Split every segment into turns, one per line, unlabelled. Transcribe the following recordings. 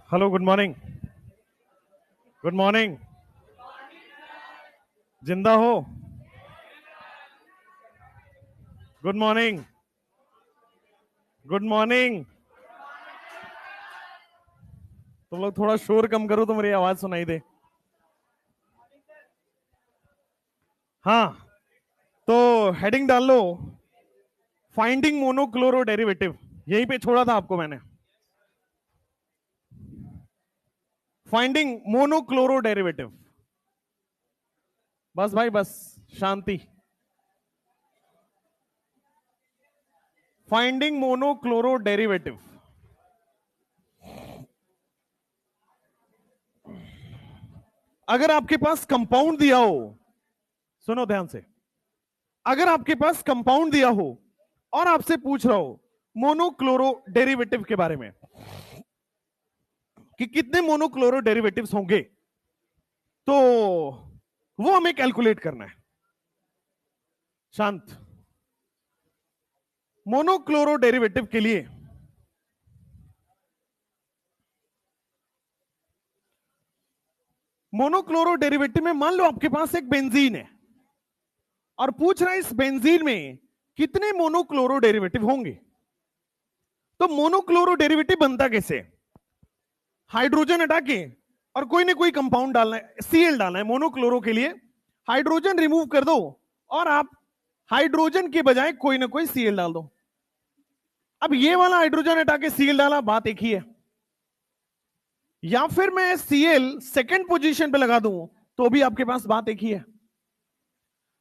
Hello, good morning. Good morning. जिंदा हो? Good morning. Good morning. तुम लोग थोड़ा शोर कम करो तो मेरी आवाज सुनाई दे। हाँ, तो हेडिंग डाल लो, फाइंडिंग मोनोक्लोरो डेरिवेटिव। यहीं पे छोड़ा था आपको मैंने। Finding monochloro derivative. बस भाई बस, शांति। Finding monochloro derivative. अगर आपके पास कंपाउंड दिया हो, सुनो ध्यान से, अगर आपके पास कंपाउंड दिया हो और आपसे पूछ रहा हो मोनोक्लोरो डेरिवेटिव के बारे में कि कितने मोनोक्लोरो डेरिवेटिव्स होंगे, तो वो हमें कैलकुलेट करना है। शांत। मोनोक्लोरो डेरिवेटिव के लिए मोनोक्लोरो डेरिवेटिव में मान लो आपके पास एक बेंजीन है और पूछ रहा है इस बेंजीन में कितने मोनोक्लोरो डेरिवेटिव होंगे। तो मोनोक्लोरो डेरिवेटिव बनता कैसे? हाइड्रोजन हटा के और कोई ना कोई कंपाउंड डालना है, सीएल डालना है। मोनोक्लोरो के लिए हाइड्रोजन रिमूव कर दो और आप हाइड्रोजन के बजाय कोई ना कोई सीएल डाल दो। अब ये वाला हाइड्रोजन हटा के सीएल डाला, बात एक ही है। या फिर मैं सीएल सेकंड पोजीशन पे लगा दूं तो भी आपके पास बात एक ही है।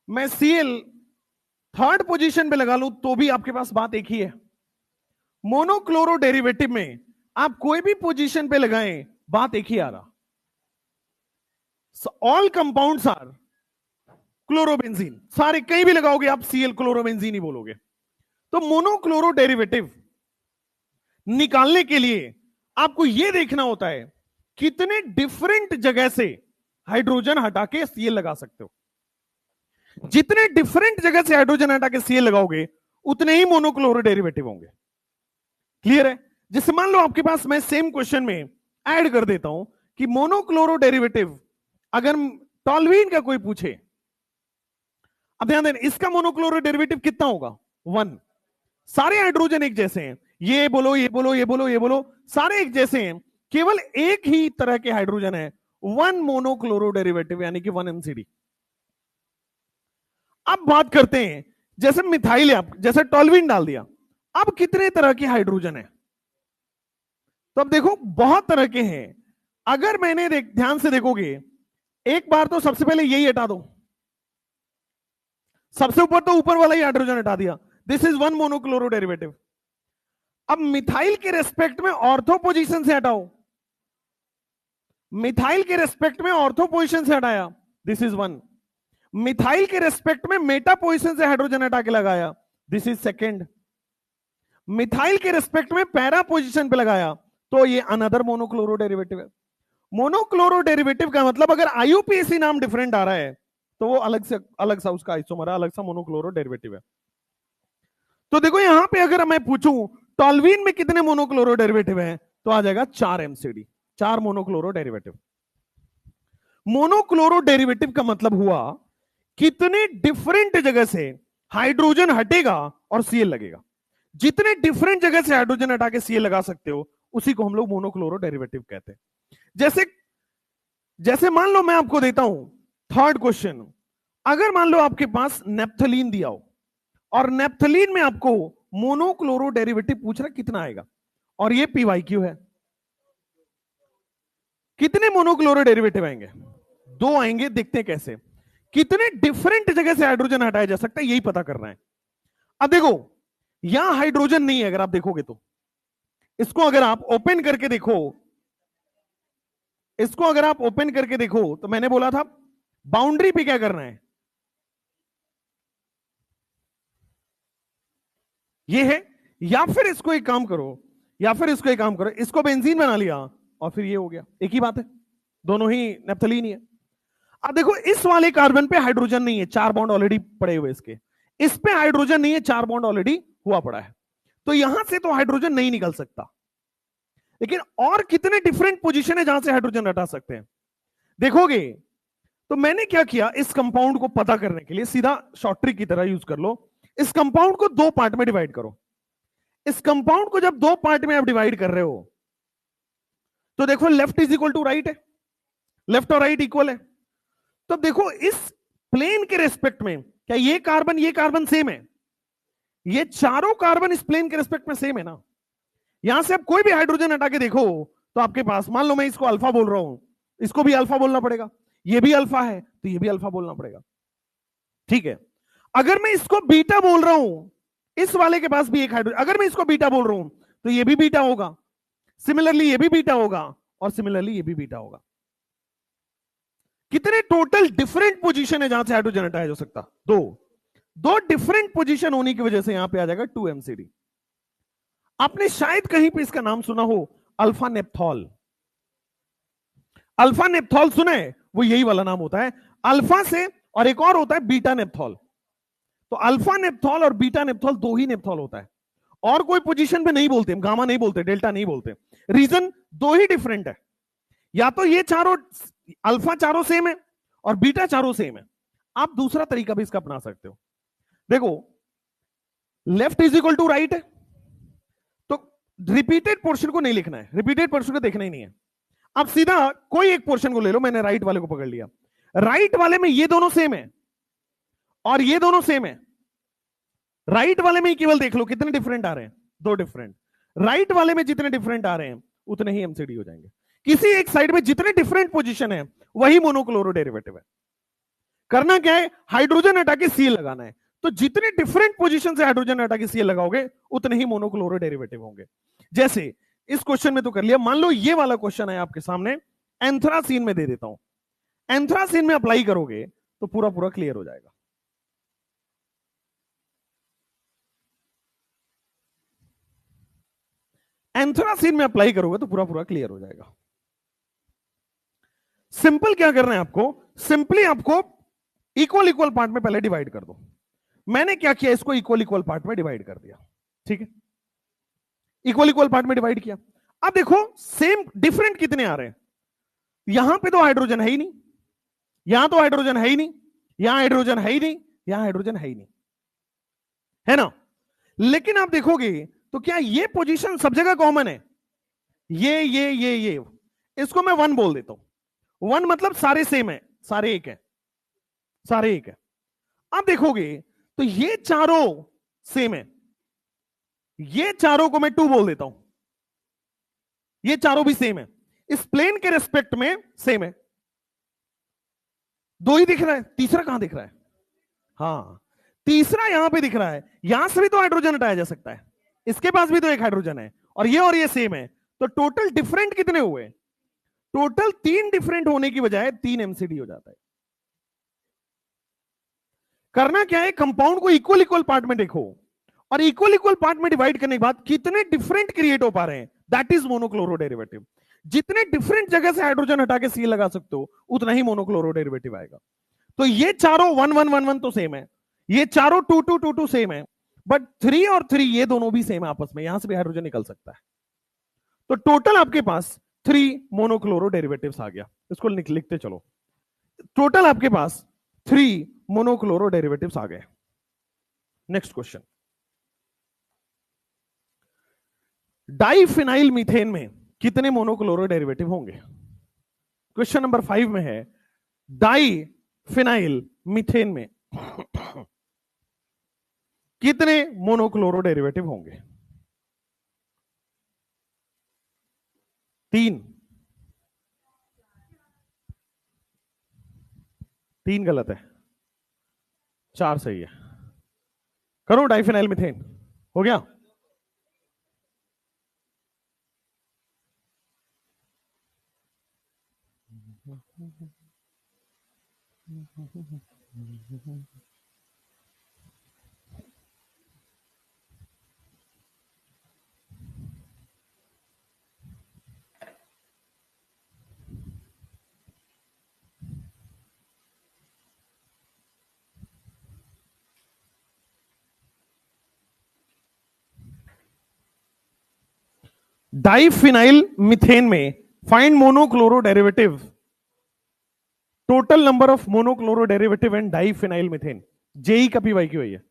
मैं सीएल थर्ड पोजीशन पे लगा लूं तो भी आपके पास बात एक ही है। मोनोक्लोरो डेरिवेटिव में आप कोई भी पोजीशन पे लगाएं, बात एक ही आ रहा। All compounds are chlorobenzene. सारे कहीं भी लगाओगे आप सीएल क्लोरोबेंजीन ही बोलोगे। तो मोनोक्लोरो डेरिवेटिव निकालने के लिए आपको यह देखना होता है कितने डिफरेंट जगह से हाइड्रोजन हटा के सीएल लगा सकते हो। जितने डिफरेंट जगह से हाइड्रोजन हटा के सीएल लगाओगे उतने ही मोनोक्लोरो डेरिवेटिव होंगे। क्लियर है? जैसे मान लो आपके पास, मैं सेम क्वेश्चन में ऐड कर देता हूं कि मोनोक्लोरो डेरिवेटिव अगर टॉल्वीन का कोई पूछे, अब ध्यान देना, इसका मोनोक्लोरो डेरिवेटिव कितना होगा? 1। सारे हाइड्रोजन एक जैसे हैं, ये बोलो ये बोलो ये बोलो ये बोलो, सारे एक जैसे हैं, केवल एक ही तरह के हाइड्रोजन है, 1 मोनोक्लोरो डेरिवेटिव यानी कि 1 एमसीडी। अब बात करते हैं, जैसे मिथाइल, आप जैसे टॉल्वीन डाल दिया, अब कितने तरह के हाइड्रोजन है? तो अब देखो बहुत तरह के हैं। अगर मैंने ध्यान से देखोगे, एक बार तो सबसे पहले यही हटा दो, सबसे ऊपर तो ऊपर वाला ही हाइड्रोजन हटा दिया, दिस इज 1 मोनोक्लोरो डेरिवेटिव। अब मिथाइल के रेस्पेक्ट में ऑर्थो पोजीशन से हटाओ, मिथाइल के रेस्पेक्ट में ऑर्थो पोजीशन से हटाया, दिस इज 1। मिथाइल के रेस्पेक्ट में मेटा पोजीशन से हाइड्रोजन हटा के लगाया, दिस इज 2। मिथाइल के रेस्पेक्ट में पैरा पोजीशन पे लगाया तो ये अनदर मोनोक्लोरो डेरिवेटिव है। मोनोक्लोरो डेरिवेटिव का मतलब अगर आईयूपीएसी नाम डिफरेंट आ रहा है तो वो अलग सा उसका आइसोमर है, अलग सा मोनोक्लोरो डेरिवेटिव है। तो देखो यहां पे अगर मैं पूछूं टॉल्वीन में कितने मोनोक्लोरो डेरिवेटिव हैं, तो आ जाएगा 4 MCD, 4 monochloro derivative. Monochloro derivative का मतलब हुआ कितने डिफरेंट जगह से हाइड्रोजन हटेगा और सीएल लगेगा। जितने डिफरेंट जगह से हाइड्रोजन हटा के सीएल लगा सकते हो उसी को हम लोग मोनोक्लोरो डेरिवेटिव कहते हैं। जैसे जैसे मान लो मैं आपको देता हूं थर्ड क्वेश्चन, अगर मान लो आपके पास नेप्थलीन दिया हो और नेप्थलीन में आपको मोनोक्लोरो डेरिवेटिव पूछ रहा कितना आएगा, और ये पीवाईक्यू है, कितने मोनोक्लोरो डेरिवेटिव आएंगे? 2 आएंगे। देखते हैं कैसे, कितने डिफरेंट जगह से हाइड्रोजन हटाया जा सकता है, यही पता करना है। अब देखो यहां हाइड्रोजन नहीं है, अगर आप देखोगे तो इसको अगर आप ओपन करके देखो, इसको अगर आप ओपन करके देखो तो मैंने बोला था बाउंड्री पे क्या करना है, ये है। या फिर इसको एक काम करो, या फिर इसको एक काम करो, इसको बेंजीन बना लिया और फिर ये हो गया, एक ही बात है, दोनों ही नेप्थलीन ही है। अब देखो इस वाले कार्बन पे हाइड्रोजन नहीं है, 4 बॉन्ड ऑलरेडी पड़े हुए इसके, इस पे हाइड्रोजन नहीं है, 4 बॉन्ड ऑलरेडी हुआ पड़ा है, तो यहां से तो हाइड्रोजन नहीं निकल सकता। लेकिन और कितने डिफरेंट पोजीशन है जहां से हाइड्रोजन हटा सकते हैं देखोगे। तो मैंने क्या किया, इस कंपाउंड को पता करने के लिए सीधा शॉर्ट ट्रिक की तरह यूज कर लो। इस कंपाउंड को दो पार्ट में डिवाइड करो। इस कंपाउंड को जब दो पार्ट में आप डिवाइड कर रहे हो तो देखो left is equal to right है, लेफ्ट और राइट इक्वल है। तो अब देखो इस प्लेन के रेस्पेक्ट में क्या ये कार्बन सेम है? ये चारों कार्बन इस प्लेन के रेस्पेक्ट में सेम है ना। यहां से आप कोई भी हाइड्रोजन हटा के देखो तो आपके पास, मान लो मैं इसको अल्फा बोल रहा हूं, इसको भी अल्फा बोलना पड़ेगा। ये भी अल्फा है तो ये भी अल्फा बोलना पड़ेगा, ठीक है। अगर मैं इसको बीटा बोल रहा हूं, इस वाले के पास भी एक हाइड्रोजन, अगर मैं इसको बीटा बोल रहा हूं तो ये भी बीटा होगा, सिमिलरली ये भी बीटा होगा, और सिमिलरली ये भी बीटा होगा। कितने टोटल डिफरेंट पोजीशन है जहां से हाइड्रोजन हटाया जा सकता? दो। दो डिफरेंट पोजीशन होने की वजह से यहां पे आ जाएगा 2 MCD। आपने शायद कहीं पे इसका नाम सुना हो, अल्फा नेप्थॉल। अल्फा नेप्थॉल सुना है? वो यही वाला नाम होता है अल्फा से, और एक और होता है बीटा नेप्थॉल। तो अल्फा नेप्थॉल और बीटा नेप्थॉल दो ही नेप्थॉल होता है, और कोई पोजीशन पे नहीं बोलते, गामा नहीं बोलते, डेल्टा नहीं बोलते। रीजन दो ही डिफरेंट है, या तो ये चारों अल्फा चारों सेम है और बीटा चारों सेम है। आप दूसरा तरीका भी इसका अपना सकते हो। देखो left is equal to right है, तो रिपीटेड पोर्शन को नहीं लिखना है, रिपीटेड पोर्शन को देखना ही नहीं है। अब सीधा कोई एक पोर्शन को ले लो, मैंने राइट वाले को पकड़ लिया। राइट वाले में ये दोनों सेम है और ये दोनों सेम है। राइट वाले में केवल देख लो कितने डिफरेंट आ रहे हैं, दो डिफरेंट। राइट वाले में जितने डिफरेंट आ रहे हैं उतने ही एमसीडी हो जाएंगे। किसी एक साइड में जितने डिफरेंट पोजीशन है वही मोनोक्लोरो डेरिवेटिव है। करना क्या है, हाइड्रोजन हटा के सीएल लगाना है। तो जितने डिफरेंट पोजीशन से हाइड्रोजन हटा के सीएल लगाओगे उतने ही मोनोक्लोरो डेरिवेटिव होंगे। जैसे इस क्वेश्चन में तो कर लिया, मान लो ये वाला क्वेश्चन है आपके सामने, एंथ्रासीन में दे देता हूं। एंथ्रासीन में अप्लाई करोगे तो पूरा पूरा क्लियर हो जाएगा। एंथ्रासीन में अप्लाई करोगे तो पूरा पूरा क्लियर हो जाएगा। सिंपल क्या करना है आपको, सिंपली आपको इक्वल इक्वल पार्ट में पहले डिवाइड कर दो। मैंने क्या किया, इसको इक्वल इक्वल पार्ट में डिवाइड कर दिया, ठीक है। इक्वल इक्वल पार्ट में डिवाइड किया। अब देखो सेम डिफरेंट कितने आ रहे हैं, यहां पे तो हाइड्रोजन है ही नहीं, यहां तो हाइड्रोजन है ही नहीं, यहां हाइड्रोजन है ही नहीं, यहां हाइड्रोजन है ही नहीं, है ना। लेकिन आप देखोगे तो क्या ये पोजीशन सब जगह कॉमन है? ये इसको मैं 1 बोल देता हूं। 1 मतलब सारे सेम है, सारे एक है, सारे एक है। अब देखोगे तो ये चारों सेम है, ये चारों को मैं 2 बोल देता हूं, ये चारों भी सेम है, इस प्लेन के रेस्पेक्ट में सेम है। दो ही दिख रहा है, तीसरा कहां दिख रहा है? हाँ, तीसरा यहां पे दिख रहा है। यहां से भी तो हाइड्रोजन हटाया जा सकता है, इसके पास भी तो एक हाइड्रोजन है, और ये सेम है। तो टोटल डिफरेंट कितने हुए? टोटल 3 डिफरेंट होने की बजाय 3 एमसीडी हो जाता है। करना क्या है, कंपाउंड को इक्वल इक्वल पार्ट में देखो, और इक्वल इक्वल पार्ट में डिवाइड करने के बाद कितने डिफरेंट क्रिएट हो पा रहे हैं, दैट इज मोनोक्लोरो डेरिवेटिव। जितने डिफरेंट जगह से हाइड्रोजन हटा के सी लगा सकते हो उतना ही मोनोक्लोरो डेरिवेटिव आएगा। तो ये चारों 1 1 1 1 तो सेम है, ये चारों 2 2 2 2 सेम है, बट 3 और 3 ये दोनों भी सेम है आपस में, यहां से भी हाइड्रोजन निकल सकता है। तो टोटल आपके पास 3 मोनोक्लोरो डेरिवेटिव्स आ गया। इसको लिखते चलो, टोटल आपके पास 3 मोनोक्लोरो डेरिवेटिव्स आ गए। नेक्स्ट क्वेश्चन, डाइफिनाइल मीथेन में कितने मोनोक्लोरो डेरिवेटिव होंगे? क्वेश्चन नंबर 5 में है डाइफिनाइल मीथेन में कितने मोनोक्लोरो डेरिवेटिव होंगे? 3, 3 गलत है, 4 सही है। करो डाइफिनाइल मीथेन, हो गया। डाइफिनाइल मिथेन में find monochloro derivative, total number of monochloro derivative and diphenyl methane. JEE का पीवाई की हुई है।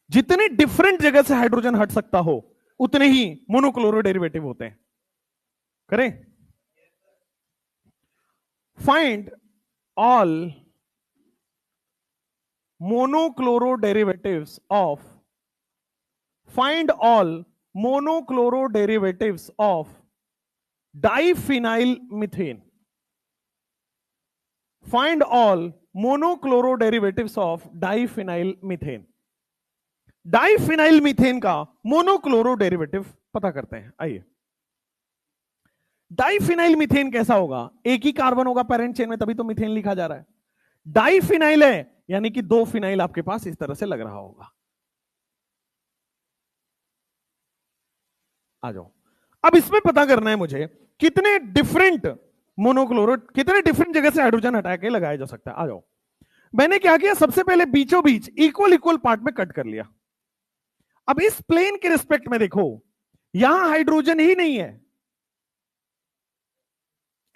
जितने डिफरेंट जगह से हाइड्रोजन हट सकता हो उतने ही मोनोक्लोरो डेरिवेटिव होते हैं। करें, find all monochloro derivatives of, find all monochloro derivatives of diphenyl methane, find all monochloro derivatives of diphenyl methane. Diphenyl methane का मोनोक्लोरो डेरिवेटिव पता करते हैं। आइए, डाइफिनाइल मीथेन कैसा होगा? एक ही कार्बन होगा पेरेंट चेन में, तभी तो मीथेन लिखा जा रहा है। डाइफिनाइल है यानी कि दो फिनाइल आपके पास इस तरह से लग रहा होगा। आ जाओ, अब इसमें पता करना है मुझे कितने डिफरेंट मोनोक्लोरो, कितने डिफरेंट जगह से हाइड्रोजन हटा के लगाया जा सकता है। आ जाओ, मैंने क्या किया, सबसे पहले बीचों बीच इक्वल इक्वल पार्ट में कट कर लिया। अब इस प्लेन के रिस्पेक्ट में देखो, यहां हाइड्रोजन ही नहीं है।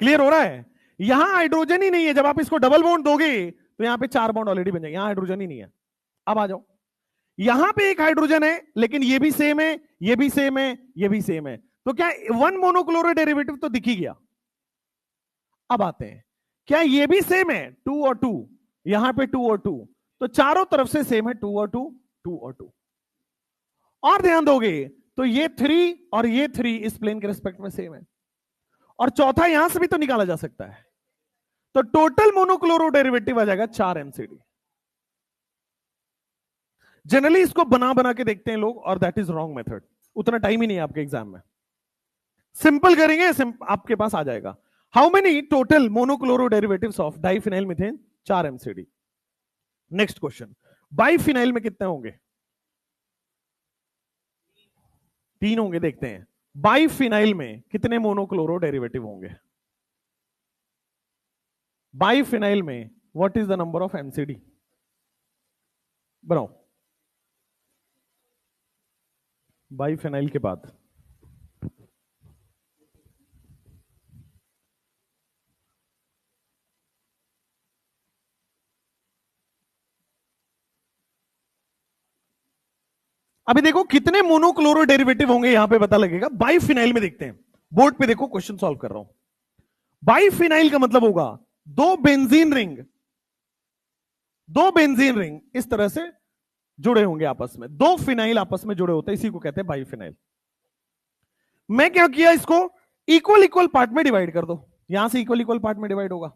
क्लियर हो रहा है? यहां हाइड्रोजन ही नहीं है। जब आप इसको डबल बॉन्ड दोगे तो यहां पे 4 बॉन्ड ऑलरेडी बन जाएंगे, यहां हाइड्रोजन ही नहीं है। अब आ जाओ, यहां पे एक हाइड्रोजन है लेकिन ये भी सेम है, ये भी सेम है, ये भी सेम है, तो क्या वन मोनोक्लोरो डेरिवेटिव तो दिख ही गया। अब आते हैं, क्या ये भी सेम है, 2 और 2, यहां पे 2 और 2, तो चारों तरफ से सेम है, 2 और 2, 2 और 2। और ध्यान दोगे तो ये 3 और ये 3 इस प्लेन के रिस्पेक्ट में सेम है, और चौथा यहां से भी तो निकाला जा सकता है। तो टोटल मोनोक्लोरो डेरिवेटिव आ जाएगा 4 एमसीडी। जनरली इसको बना बना के देखते हैं लोग, और दैट इज रॉन्ग मेथड। उतना टाइम ही नहीं है आपके एग्जाम में, सिंपल करेंगे आपके पास आ जाएगा। How many total monochloro derivatives of diphenyl methane? 4 MCD. Next question, biphenyl में कितने होंगे? 3 होंगे। देखते हैं बाइफिनाइल में कितने मोनोक्लोरो डेरिवेटिव होंगे। बाइफिनाइल में what is the number of MCD? बनाओ। बाइफिनाइल के बाद अभी देखो कितने मोनोक्लोरो डेरिवेटिव होंगे, यहां पे पता लगेगा। बाइफिनाइल में देखते हैं, बोर्ड पे देखो, क्वेश्चन सॉल्व कर रहा हूं। बाइफिनाइल का मतलब होगा दो बेंजीन रिंग, दो बेंजीन रिंग इस तरह से जुड़े होंगे आपस में, दो फिनाइल आपस में जुड़े होते हैं, इसी को कहते हैं बाइफिनाइल। मैं क्या किया, इसको इक्वल इक्वल पार्ट में डिवाइड कर दो। यहां से इक्वल इक्वल पार्ट में डिवाइड होगा,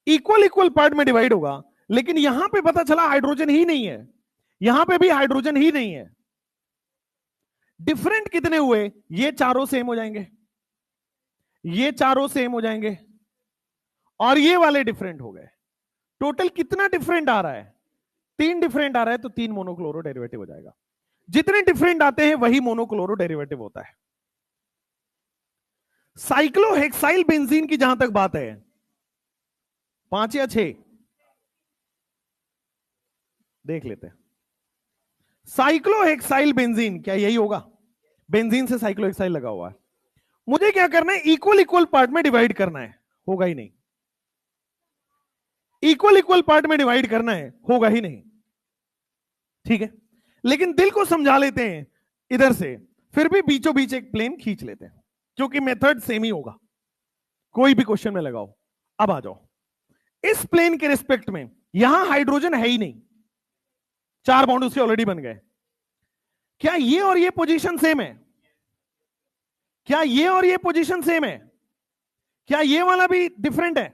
इक्वल इक्वल पार्ट में डिवाइड होगा, लेकिन यहां पे पता चला हाइड्रोजन ही नहीं है, यहां पे भी हाइड्रोजन ही नहीं है। डिफरेंट कितने हुए? ये चारों सेम हो जाएंगे, ये चारों सेम हो जाएंगे, और ये वाले डिफरेंट हो गए। टोटल कितना डिफरेंट आ रहा है? 3 डिफरेंट आ रहा है, तो 3 मोनोक्लोरो डेरिवेटिव हो जाएगा। जितने डिफरेंट आते हैं वही मोनोक्लोरो डेरिवेटिव होता है। साइक्लोहेक्साइल बेंजीन की जहां तक बात है, 5 या 6 देख लेते हैं। साइक्लोहेक्साइल बेंजीन, क्या यही होगा? बेंजीन से साइक्लोहेक्साइल लगा हुआ है। मुझे क्या करना है, इक्वल इक्वल पार्ट में डिवाइड करना है, होगा ही नहीं। इक्वल इक्वल पार्ट में डिवाइड करना है, होगा ही नहीं। ठीक है, लेकिन दिल को समझा लेते हैं इधर से, फिर भी बीचों बीच एक प्लेन खींच लेते हैं, क्योंकि मेथड सेम ही होगा, कोई भी क्वेश्चन में लगाओ। अब आ जाओ, इस प्लेन के रिस्पेक्ट में यहां हाइड्रोजन है ही नहीं, 4 बॉन्ड उसके ऑलरेडी बन गए। क्या ये और ये पोजीशन सेम है? क्या ये और ये पोजीशन सेम है? क्या ये वाला भी डिफरेंट है?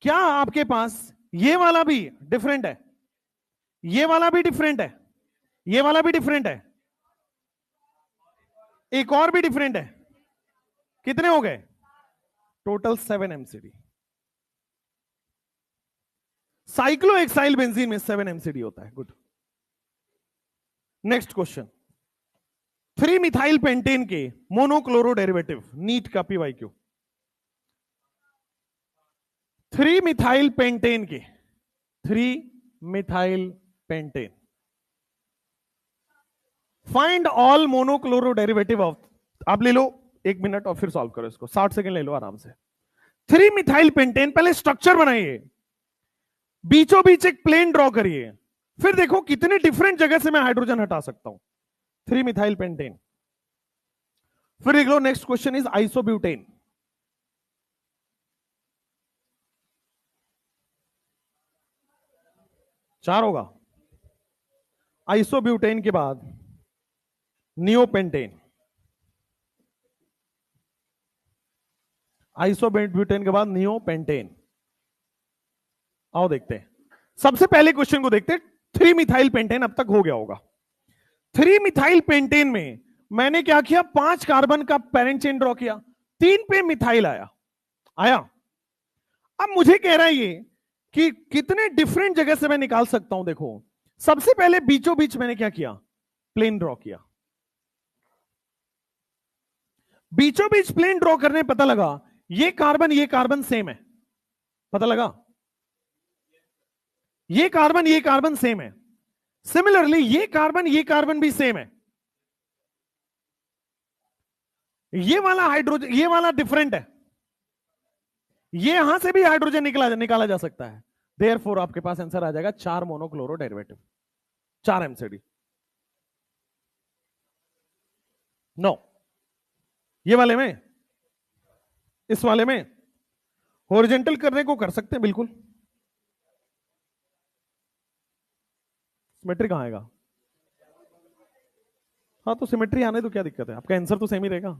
क्या आपके पास ये वाला भी डिफरेंट है? ये वाला भी डिफरेंट है, ये वाला भी डिफरेंट है, एक और भी डिफरेंट है। कितने हो गए? Total 7 MCD. साइक्लोहेक्साइल बेंजीन में 7 एमसीडी होता है। Good. Next question, 3 methyl pentane के मोनोक्लोरो डेरिवेटिव, नीट का पीवाईक्यू। 3 मिथाइल पेंटेन के, 3 methyl pentane find all monochloro derivative of, आप ले लो 1 मिनट और फिर सॉल्व करो इसको, 60 सेकंड ले लो आराम से। 3 मिथाइल पेंटेन, पहले स्ट्रक्चर बनाइए, बीचों बीच एक प्लेन ड्रॉ करिए, फिर देखो कितने डिफरेंट जगह से मैं हाइड्रोजन हटा सकता हूं। 3 मिथाइल पेंटेन। फिर देख लो नेक्स्ट क्वेश्चन इज आइसोब्यूटेन। चार होगा। आइसोब्यूटेन के बाद नियोपेंटेन, आइसोब्यूटेन के बाद नियोपेंटेन। आओ देखते हैं, सबसे पहले क्वेश्चन को देखते हैं। 3 मिथाइल पेंटेन अब तक हो गया होगा। 3 मिथाइल पेंटेन में मैंने क्या किया, 5 कार्बन का पेरेंट चेन ड्रॉ किया, 3 पे मिथाइल आया। अब मुझे कह रहा है ये कि कितने डिफरेंट जगह से मैं निकाल सकता हूं। देखो सबसे पहले बीचों बीच मैंने क्या किया, प्लेन ड्रॉ किया। बीचों बीच प्लेन ड्रॉ करने पता लगा ये कार्बन सेम है, पता लगा ये कार्बन सेम है। सिमिलरली ये कार्बन भी सेम है। ये वाला हाइड्रोजन, ये वाला डिफरेंट है, ये यहां से भी हाइड्रोजन निकाला जा सकता है। देयरफॉर आपके पास आंसर आ जाएगा 4 मोनोक्लोरो डेरिवेटिव, 4 एमसीडी। नो, ये वाले में, इस वाले में हॉरिजॉन्टल करने को कर सकते हैं बिल्कुल। सिमेट्री कहां आएगा? हाँ तो सिमेट्री आने तो क्या दिक्कत है, आपका आंसर तो सेम ही रहेगा।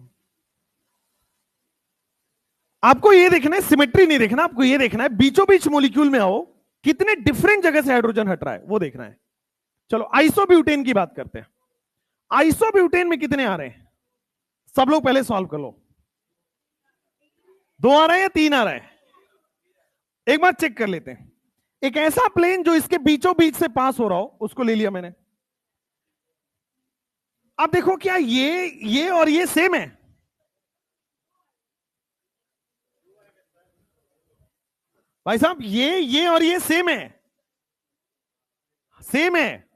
आपको ये देखना है, सिमेट्री नहीं देखना, आपको ये देखना है बीचों बीच मॉलिक्यूल में आओ कितने डिफरेंट जगह से हाइड्रोजन हट रहा है, वो देखना है। चलो आइसोब्यूटेन की बात करते हैं। आइसोब्यूटेन में कितने आ रहे हैं, सब लोग पहले सॉल्व कर लो। 2 आ रहे हैं या 3 आ रहे हैं? एक बार चेक कर लेते हैं। एक ऐसा प्लेन जो इसके बीचों बीच से पास हो रहा हो, उसको ले लिया मैंने। अब देखो क्या ये और ये सेम है? भाई साहब ये और ये सेम है, सेम है,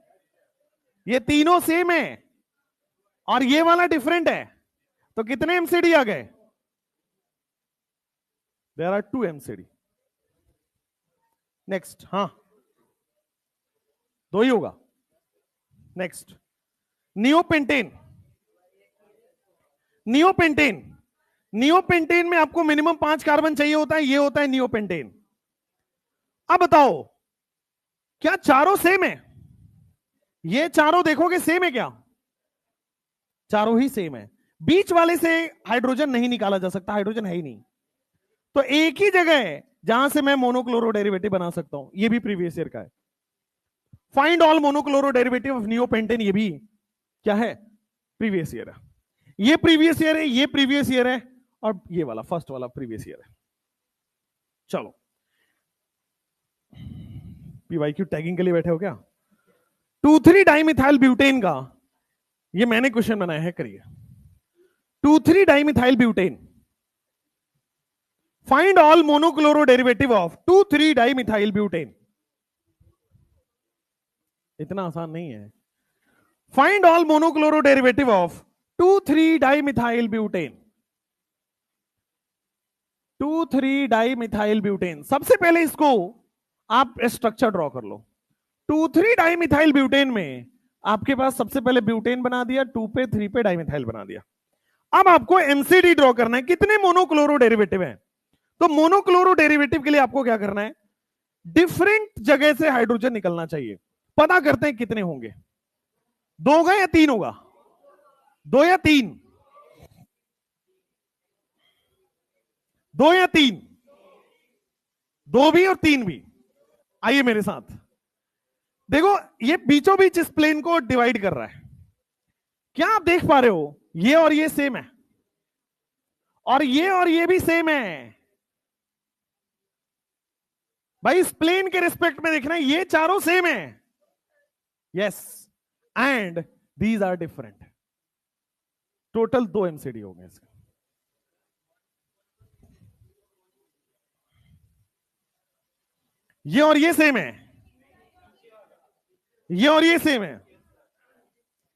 ये तीनों सेम है और ये वाला डिफरेंट है, तो कितने एमसीडी आ गए? There are 2 MCD. नेक्स्ट, हाँ 2 ही होगा। Next neopentane. नियोपेंटेन, नियोपेंटेन में आपको मिनिमम 5 कार्बन चाहिए होता है, ये होता है नियोपेंटेन। अब बताओ क्या चारों सेम है? ये चारों देखोगे सेम है क्या? चारों ही सेम है। बीच वाले से हाइड्रोजन नहीं निकाला जा सकता, हाइड्रोजन है ही नहीं। तो एक ही जगह है जहां से मैं मोनोक्लोरो डेरिवेटिव बना सकता हूं, ये भी प्रीवियस ईयर का है। Find all monochloro derivative of neopentane, ये भी क्या है, प्रीवियस ईयर है। ये प्रीवियस ईयर है, ये प्रीवियस ईयर है, और ये वाला फर्स्ट वाला प्रीवियस ईयर है। चलो पीवाईक्यू टैगिंग के लिए बैठे हो क्या? 2,3 डाइमिथाइल ब्यूटेन का ये मैंने क्वेश्चन बनाया है, करिए। 2,3 dimethyl butane, find all monochloro derivative of 2,3 dimethyl butane. इतना आसान नहीं है। Find all monochloro derivative of 2,3 dimethyl butane. 2,3 dimethyl butane, सबसे पहले इसको आप स्ट्रक्चर ड्रॉ कर लो। 2,3 डाइमिथाइल ब्यूटेन में आपके पास सबसे पहले ब्यूटेन बना दिया, 2 पे 3 पे डाइमिथाइल बना दिया। अब आपको एमसीडी ड्रॉ करना है, कितने मोनोक्लोरो डेरिवेटिव हैं। तो मोनोक्लोरो डेरिवेटिव के लिए आपको क्या करना है, डिफरेंट जगह से हाइड्रोजन निकलना चाहिए। पता करते हैं कितने होंगे, 2 होगा या 3 होगा? 2 या 3? 2 या 3? 2 भी और 3 भी। आइए मेरे साथ देखो, ये बीचों बीच इस प्लेन को डिवाइड कर रहा है। क्या आप देख पा रहे हो, ये और ये सेम है, और ये भी सेम है। भाई इस प्लेन के रिस्पेक्ट में देखना, ये चारों सेम है, yes, and these are different. Total 2 MCD हो गए इसके। ये और ये सेम है, ये और ये सेम है,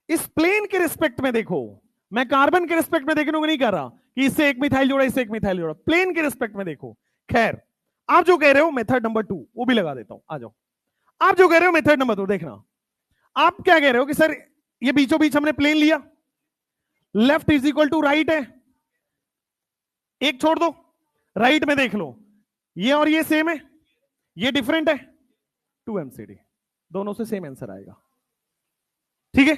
इस प्लेन के रिस्पेक्ट में देखो, मैं कार्बन के रिस्पेक्ट में देखने को नहीं कह रहा कि इससे एक मिथाइल जोड़ा, इससे एक मिथाइल जोड़ा, प्लेन के रिस्पेक्ट में देखो। खैर, आप जो कह रहे हो मेथड नंबर 2 वो भी लगा देता हूं, आ जाओ। आप जो कह रहे हो मेथड नंबर 2, देखना आप क्या कह रहे हो कि सर ये बीचों बीच हमने प्लेन लिया, left is equal to right है, एक छोड़ दो, राइट में देख लो ये और ये सेम है, ये डिफरेंट है, 2mcd, दोनों से सेम आंसर आएगा। ठीक है,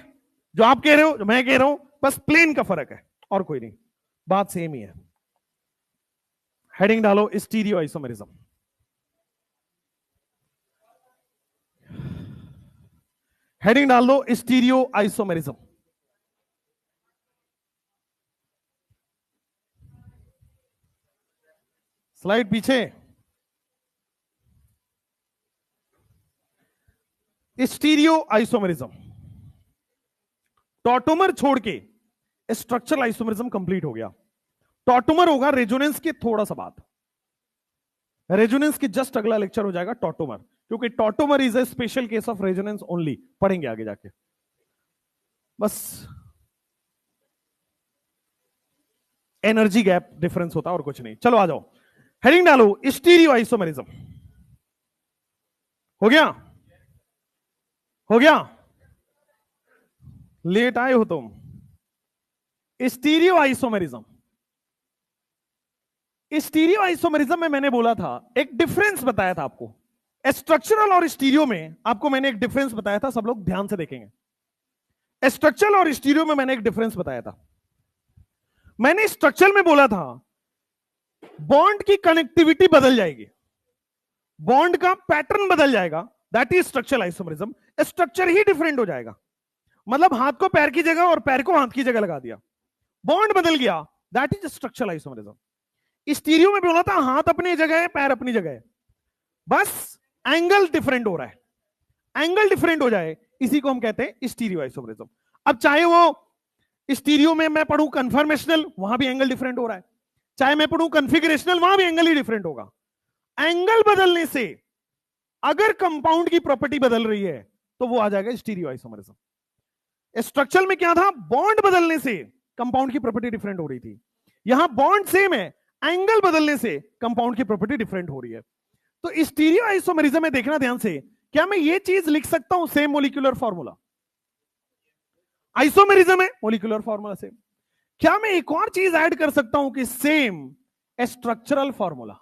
जो आप कह रहे हो जो मैं कह रहा हूं, बस प्लेन का फर्क है और कोई नहीं, बात सेम ही है। हेडिंग डालो स्टीरियो आइसोमेरिज्म। हेडिंग डाल दो स्टीरियो आइसोमेरिज्म। स्लाइड पीछे। स्टीरियो आइसोमेरिज्म, टॉटोमर छोड़ के स्ट्रक्चरल आइसोमेरिज्म कंप्लीट हो गया। टॉटोमर होगा रेजोनेंस के थोड़ा सा बाद, रेजोनेंस के जस्ट अगला लेक्चर हो जाएगा टॉटोमर, क्योंकि tautomer is a special case of resonance only, पढ़ेंगे आगे जाके। बस एनर्जी गैप डिफरेंस होता है और कुछ नहीं। चलो आ जाओ, हेडिंग डालो स्टीरियो आइसोमेरिज्म। हो गया, हो गया, लेट आए हो तुम। स्टीरियो आइसोमेरिज्म, स्टीरियो आइसोमेरिज्म में मैंने बोला था, एक डिफरेंस बताया था आपको स्ट्रक्चरल और स्टीरियो में, आपको मैंने एक डिफरेंस बताया था, सब लोग ध्यान से देखेंगे। स्ट्रक्चरल और स्टीरियो में मैंने एक डिफरेंस बताया था। मैंने स्ट्रक्चरल में बोला था बॉन्ड की कनेक्टिविटी बदल जाएगी, बॉन्ड का पैटर्न बदल जाएगा, that is structural isomerism. Structure he different हो जाएगा, मतलब हाथ को पैर की जगह और पैर को हाथ की जगह लगा दिया, बॉन्ड बदल गया, that is structural isomerism. Stereo में बोला था हाथ अपनी जगह है, पैर अपनी जगह है, बस एंगल डिफरेंट हो रहा है, एंगल डिफरेंट हो जाए इसी को हम कहते हैं स्टीरियो आइसोमेरिज्म। अब चाहे वो स्टीरियो में मैं पढ़ूं कन्फर्मेशनल, वहां भी एंगल डिफरेंट हो रहा है, चाहे मैं पढ़ूं कन्फिगरेशनल, वहां भी एंगल ही डिफरेंट होगा। एंगल बदलने से अगर कंपाउंड की प्रॉपर्टी बदल रही है तो वो आ जाएगा स्टीरियो आइसोमेरिज्म। स्ट्रक्चरल में क्या था, बॉन्ड बदलने से कंपाउंड की प्रॉपर्टी डिफरेंट हो रही थी, यहां बॉन्ड सेम है, एंगल बदलने से कंपाउंड की प्रॉपर्टी डिफरेंट हो रही है। तो स्टीरियो आइसोमेरिज्म में देखना ध्यान से, क्या मैं ये चीज लिख सकता हूं सेम मोलिकुलर फॉर्मूला, आइसोमेरिज्म है मोलिकुलर फॉर्मूला सेम, क्या मैं एक और चीज ऐड कर सकता हूं कि सेम स्ट्रक्चरल फॉर्मूला,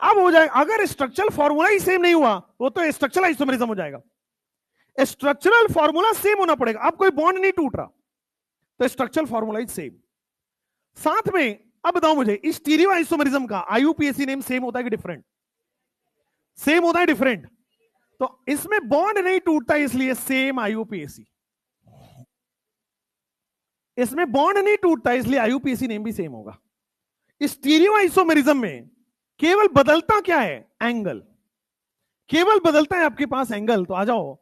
अब हो जाए, अगर स्ट्रक्चरल फॉर्मूला ही सेम नहीं हुआ वो तो स्ट्रक्चरल आइसोमेरिज्म हो जाएगा। स्ट्रक्चरल फॉर्मूला सेम होना पड़ेगा, अब कोई बॉन्ड नहीं टूट रहा तो स्ट्रक्चरल फॉर्मूला इज सेम। साथ में अब बताओ मुझे, स्टीरियो आइसोमेरिज्म का आईयूपीएसी नेम सेम होता है कि डिफरेंट? सेम होता है, डिफरेंट, तो इसमें बॉन्ड नहीं टूटता इसलिए सेम आईयूपीएसी, इसमें बॉन्ड नहीं टूटता इसलिए आईयूपीएसी नेम भी सेम होगा। स्टीरियो आइसोमेरिज्म में केवल बदलता क्या है, एंगल, केवल बदलता है आपके पास एंगल। तो आ जाओ,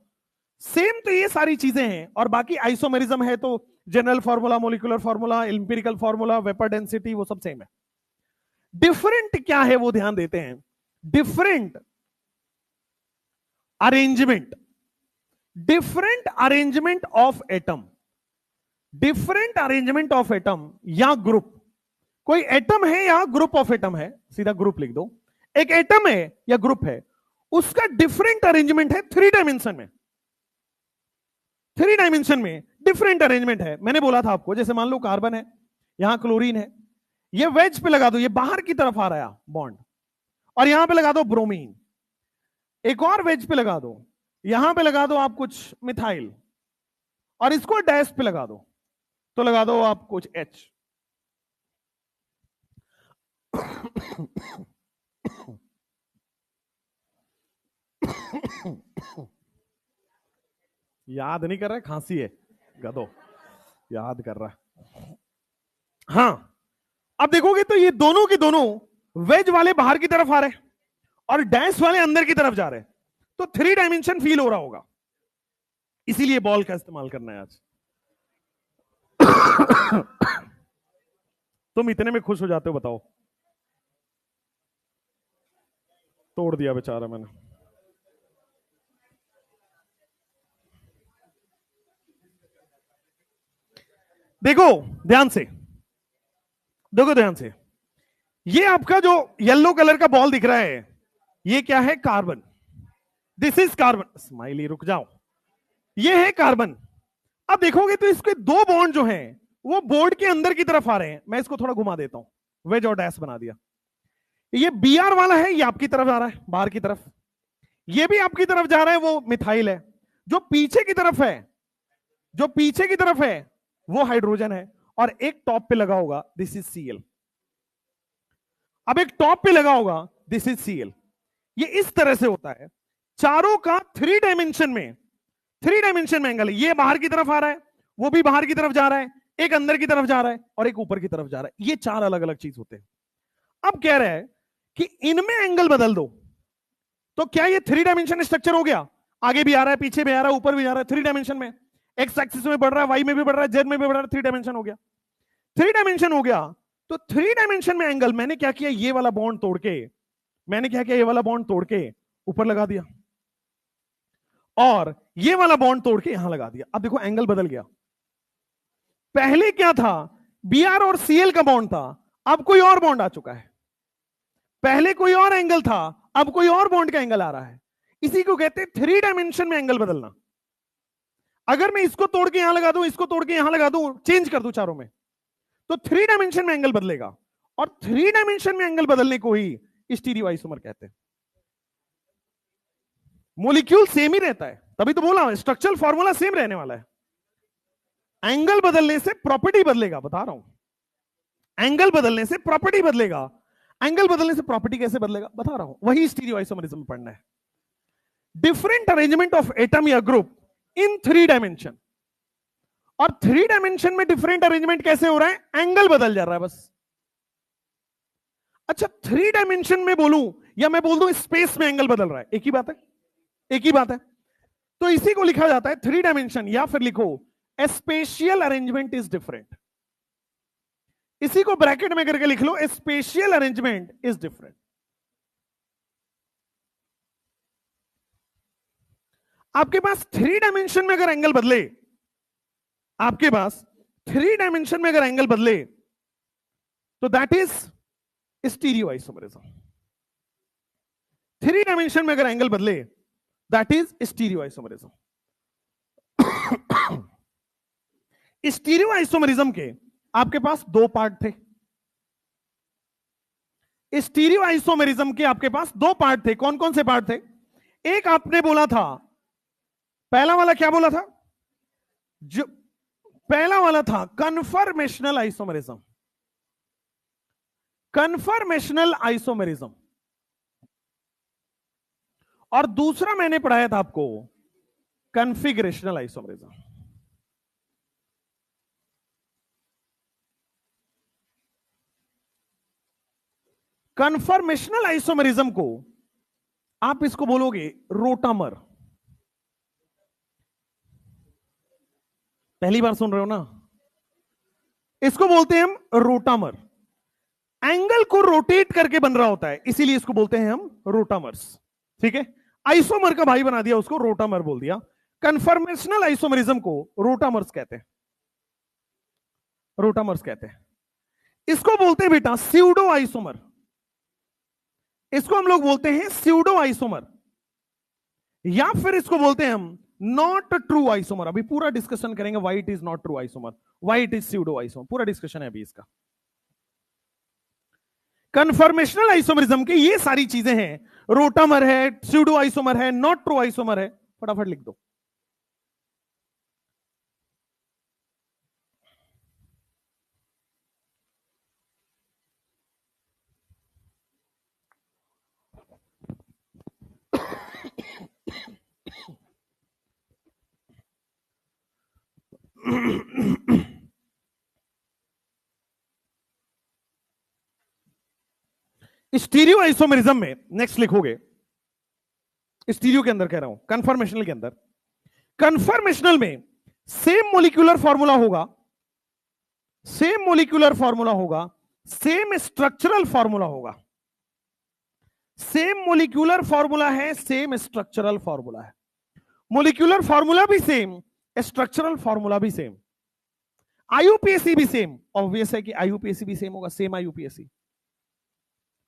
सेम तो ये सारी चीजें हैं, और बाकी आइसोमेरिज्म है तो general formula, molecular formula, empirical formula, vapour density, वो सब सेम है। डिफरेंट क्या है वो ध्यान देते हैं, different arrangement, different arrangement of atom, different arrangement of atom या ग्रुप, कोई एटम है या ग्रुप ऑफ एटम है, सीधा ग्रुप लिख दो, एक एटम है या ग्रुप है, उसका डिफरेंट अरेंजमेंट है 3 डायमेंशन में, 3 डायमेंशन में डिफरेंट अरेंजमेंट है। मैंने बोला था आपको, जैसे मान लो कार्बन है, यहां क्लोरीन है, ये वेज पे लगा दो, ये बाहर की तरफ आ रहा है बॉन्ड, और यहां पे लगा दो ब्रोमीन, एक और वेज पे लगा दो, यहां पे लगा दो आप कुछ मिथाइल, और इसको डैश पे लगा दो, तो लगा दो आप कुछ H। याद नहीं कर रहा है, खांसी है गधो, याद कर रहा है। हाँ, अब देखोगे तो ये दोनों के दोनों वेज वाले बाहर की तरफ आ रहे हैं और डैश वाले अंदर की तरफ जा रहे हैं, तो 3 डायमेंशन फील हो रहा होगा, इसीलिए बॉल का इस्तेमाल करना है आज। तुम इतने में खुश हो जाते हो, बताओ, तोड़ दिया बेचारा मैंने। देखो ध्यान से, देखो ध्यान से, ये आपका जो येलो कलर का बॉल दिख रहा है, ये क्या है? Carbon. This is carbon. Smiley रुक जाओ, ये है कार्बन। अब देखोगे तो इसके दो बॉन्ड जो हैं वो बोर्ड के अंदर की तरफ आ रहे हैं। मैं इसको थोड़ा घुमा देता हूं, वेज और डैश बना दिया। ये बीआर वाला है, ये आपकी तरफ आ रहा है, बाहर की तरफ। ये भी आपकी तरफ जा रहा है, वो मिथाइल है। जो पीछे की तरफ है, जो पीछे की तरफ है वो हाइड्रोजन है, और एक टॉप पे लगा होगा, दिस इज सीएल। अब एक टॉप पे लगा होगा, दिस इज सीएल। ये इस तरह से होता है। चारों का थ्री डायमेंशन में एंगल है। ये बाहर की तरफ आ रहा है, वो भी बाहर की तरफ जा रहा है, एक अंदर की तरफ जा रहा है, और एक ऊपर की तरफ जा रहा है। ये चार अलग अलग चीज होते हैं। अब कह रहा है कि इनमें एंगल बदल दो, तो क्या ये थ्री डायमेंशन स्ट्रक्चर हो गया? आगे भी आ रहा है, पीछे भी आ रहा है, ऊपर भी जा रहा है, थ्री डायमेंशन में। एक्स एक्सिस में बढ़ रहा है, वाई में भी बढ़ रहा है, जेड में भी बढ़ रहा है, थ्री डायमेंशन हो गया। थ्री डायमेंशन हो गया, तो थ्री डायमेंशन में एंगल मैंने क्या किया? ये वाला बॉन्ड तोड़ के, मैंने क्या किया? ये वाला बॉन्ड तोड़ के ऊपर लगा दिया, और ये वाला बॉन्ड तोड़ के यहां लगा दिया। अब देखो एंगल बदल गया। पहले क्या था? बीआर और सीएल का बॉन्ड था, अब कोई और बॉन्ड आ चुका है। पहले कोई और एंगल था, अब कोई और बॉन्ड का एंगल आ रहा है। इसी को कहते हैं थ्री डायमेंशन में एंगल बदलना। अगर मैं इसको तोड़ के यहां लगा दूं, इसको तोड़ के यहां लगा दूं, चेंज कर दूं चारों में, तो थ्री डायमेंशन में एंगल बदलेगा। और थ्री डायमेंशन में एंगल बदलने को ही स्टीरियो आइसोमर कहते हैं। मॉलिक्यूल सेम ही रहता है, तभी तो बोला स्ट्रक्चरल फॉर्मूला सेम रहने वाला है। एंगल बदलने से प्रॉपर्टी बदलेगा, बता रहा हूं। एंगल बदलने से प्रॉपर्टी बदलेगा। एंगल बदलने से प्रॉपर्टी कैसे बदलेगा, बता रहा हूं। वही स्टीरियो आइसोमरिज्म पढ़ना है। डिफरेंट अरेंजमेंट ऑफ एटम या ग्रुप इन थ्री डायमेंशन। और थ्री डायमेंशन में डिफरेंट अरेंजमेंट कैसे हो रहा है? एंगल बदल जा रहा है बस। अच्छा, थ्री डायमेंशन में बोलूं या मैं बोल दूं स्पेस में एंगल बदल रहा है, एक ही बात है, एक ही बात है। तो इसी को लिखा जाता है थ्री डायमेंशन, या फिर लिखो स्पेशियल अरेंजमेंट इज डिफरेंट। इसी को ब्रैकेट में करके लिख लो, स्पेशियल अरेंजमेंट इज डिफरेंट। आपके पास थ्री डायमेंशन में अगर एंगल बदले, आपके पास थ्री डायमेंशन में अगर एंगल बदले, तो that is stereo isomerism. Three dimension में अगर एंगल बदले, that is stereo isomerism. Stereo isomerism के आपके पास दो पार्ट थे। स्टीरियो आइसोमरिज्म के आपके पास दो पार्ट थे। कौन कौन से पार्ट थे? एक आपने बोला था, पहला वाला क्या बोला था? जो पहला वाला था कन्फर्मेशनल आइसोमरिज्म। Conformational isomerism. और दूसरा मैंने पढ़ाया था आपको कन्फिगरेशनल आइसोमरिज्म। कन्फर्मेशनल आइसोमरिज्म को आप इसको बोलोगे रोटामर। पहली बार सुन रहे हो ना? इसको बोलते हैं हम रोटामर। एंगल को रोटेट करके बन रहा होता है, इसीलिए इसको बोलते हैं हम रोटामर्स। ठीक है, आइसोमर का भाई बना दिया, उसको रोटामर बोल दिया। कन्फर्मेशनल आइसोमरिज्म को रोटामर्स कहते हैं, रोटामर्स कहते हैं। इसको बोलते हैं बेटा स्यूडो आइसोमर। इसको हम लोग बोलते हैं स्यूडो आइसोमर, या फिर इसको बोलते हैं हम नॉट ट्रू आइसोमर। अभी पूरा डिस्कशन करेंगे why it is not true isomer, why it is pseudo isomer, पूरा डिस्कशन है अभी इसका। कन्फर्मेशनल आइसोमरिज्म की ये सारी चीजें हैं, रोटामर है, स्यूडो आइसोमर है, नॉट ट्रू आइसोमर है। फटाफट लिख दो। स्टीरियो आइसोमरिज्म में नेक्स्ट लिखोगे, स्टीरियो के अंदर कह रहा हूं, कन्फर्मेशनल के अंदर। कन्फर्मेशनल में सेम मोलिकुलर फॉर्मूला होगा, सेम मोलिकुलर फॉर्मूला होगा, सेम स्ट्रक्चरल फॉर्मूला होगा। सेम मोलिकुलर फॉर्मूला है, सेम स्ट्रक्चरल फॉर्मूला है। मोलिकुलर फॉर्मूला भी सेम, स्ट्रक्चरल फॉर्मूला भी सेम। आईयूपीएसी भी सेम, ऑब्वियस है कि आईयूपीएसी भी सेम होगा, सेम आईयूपीएसी,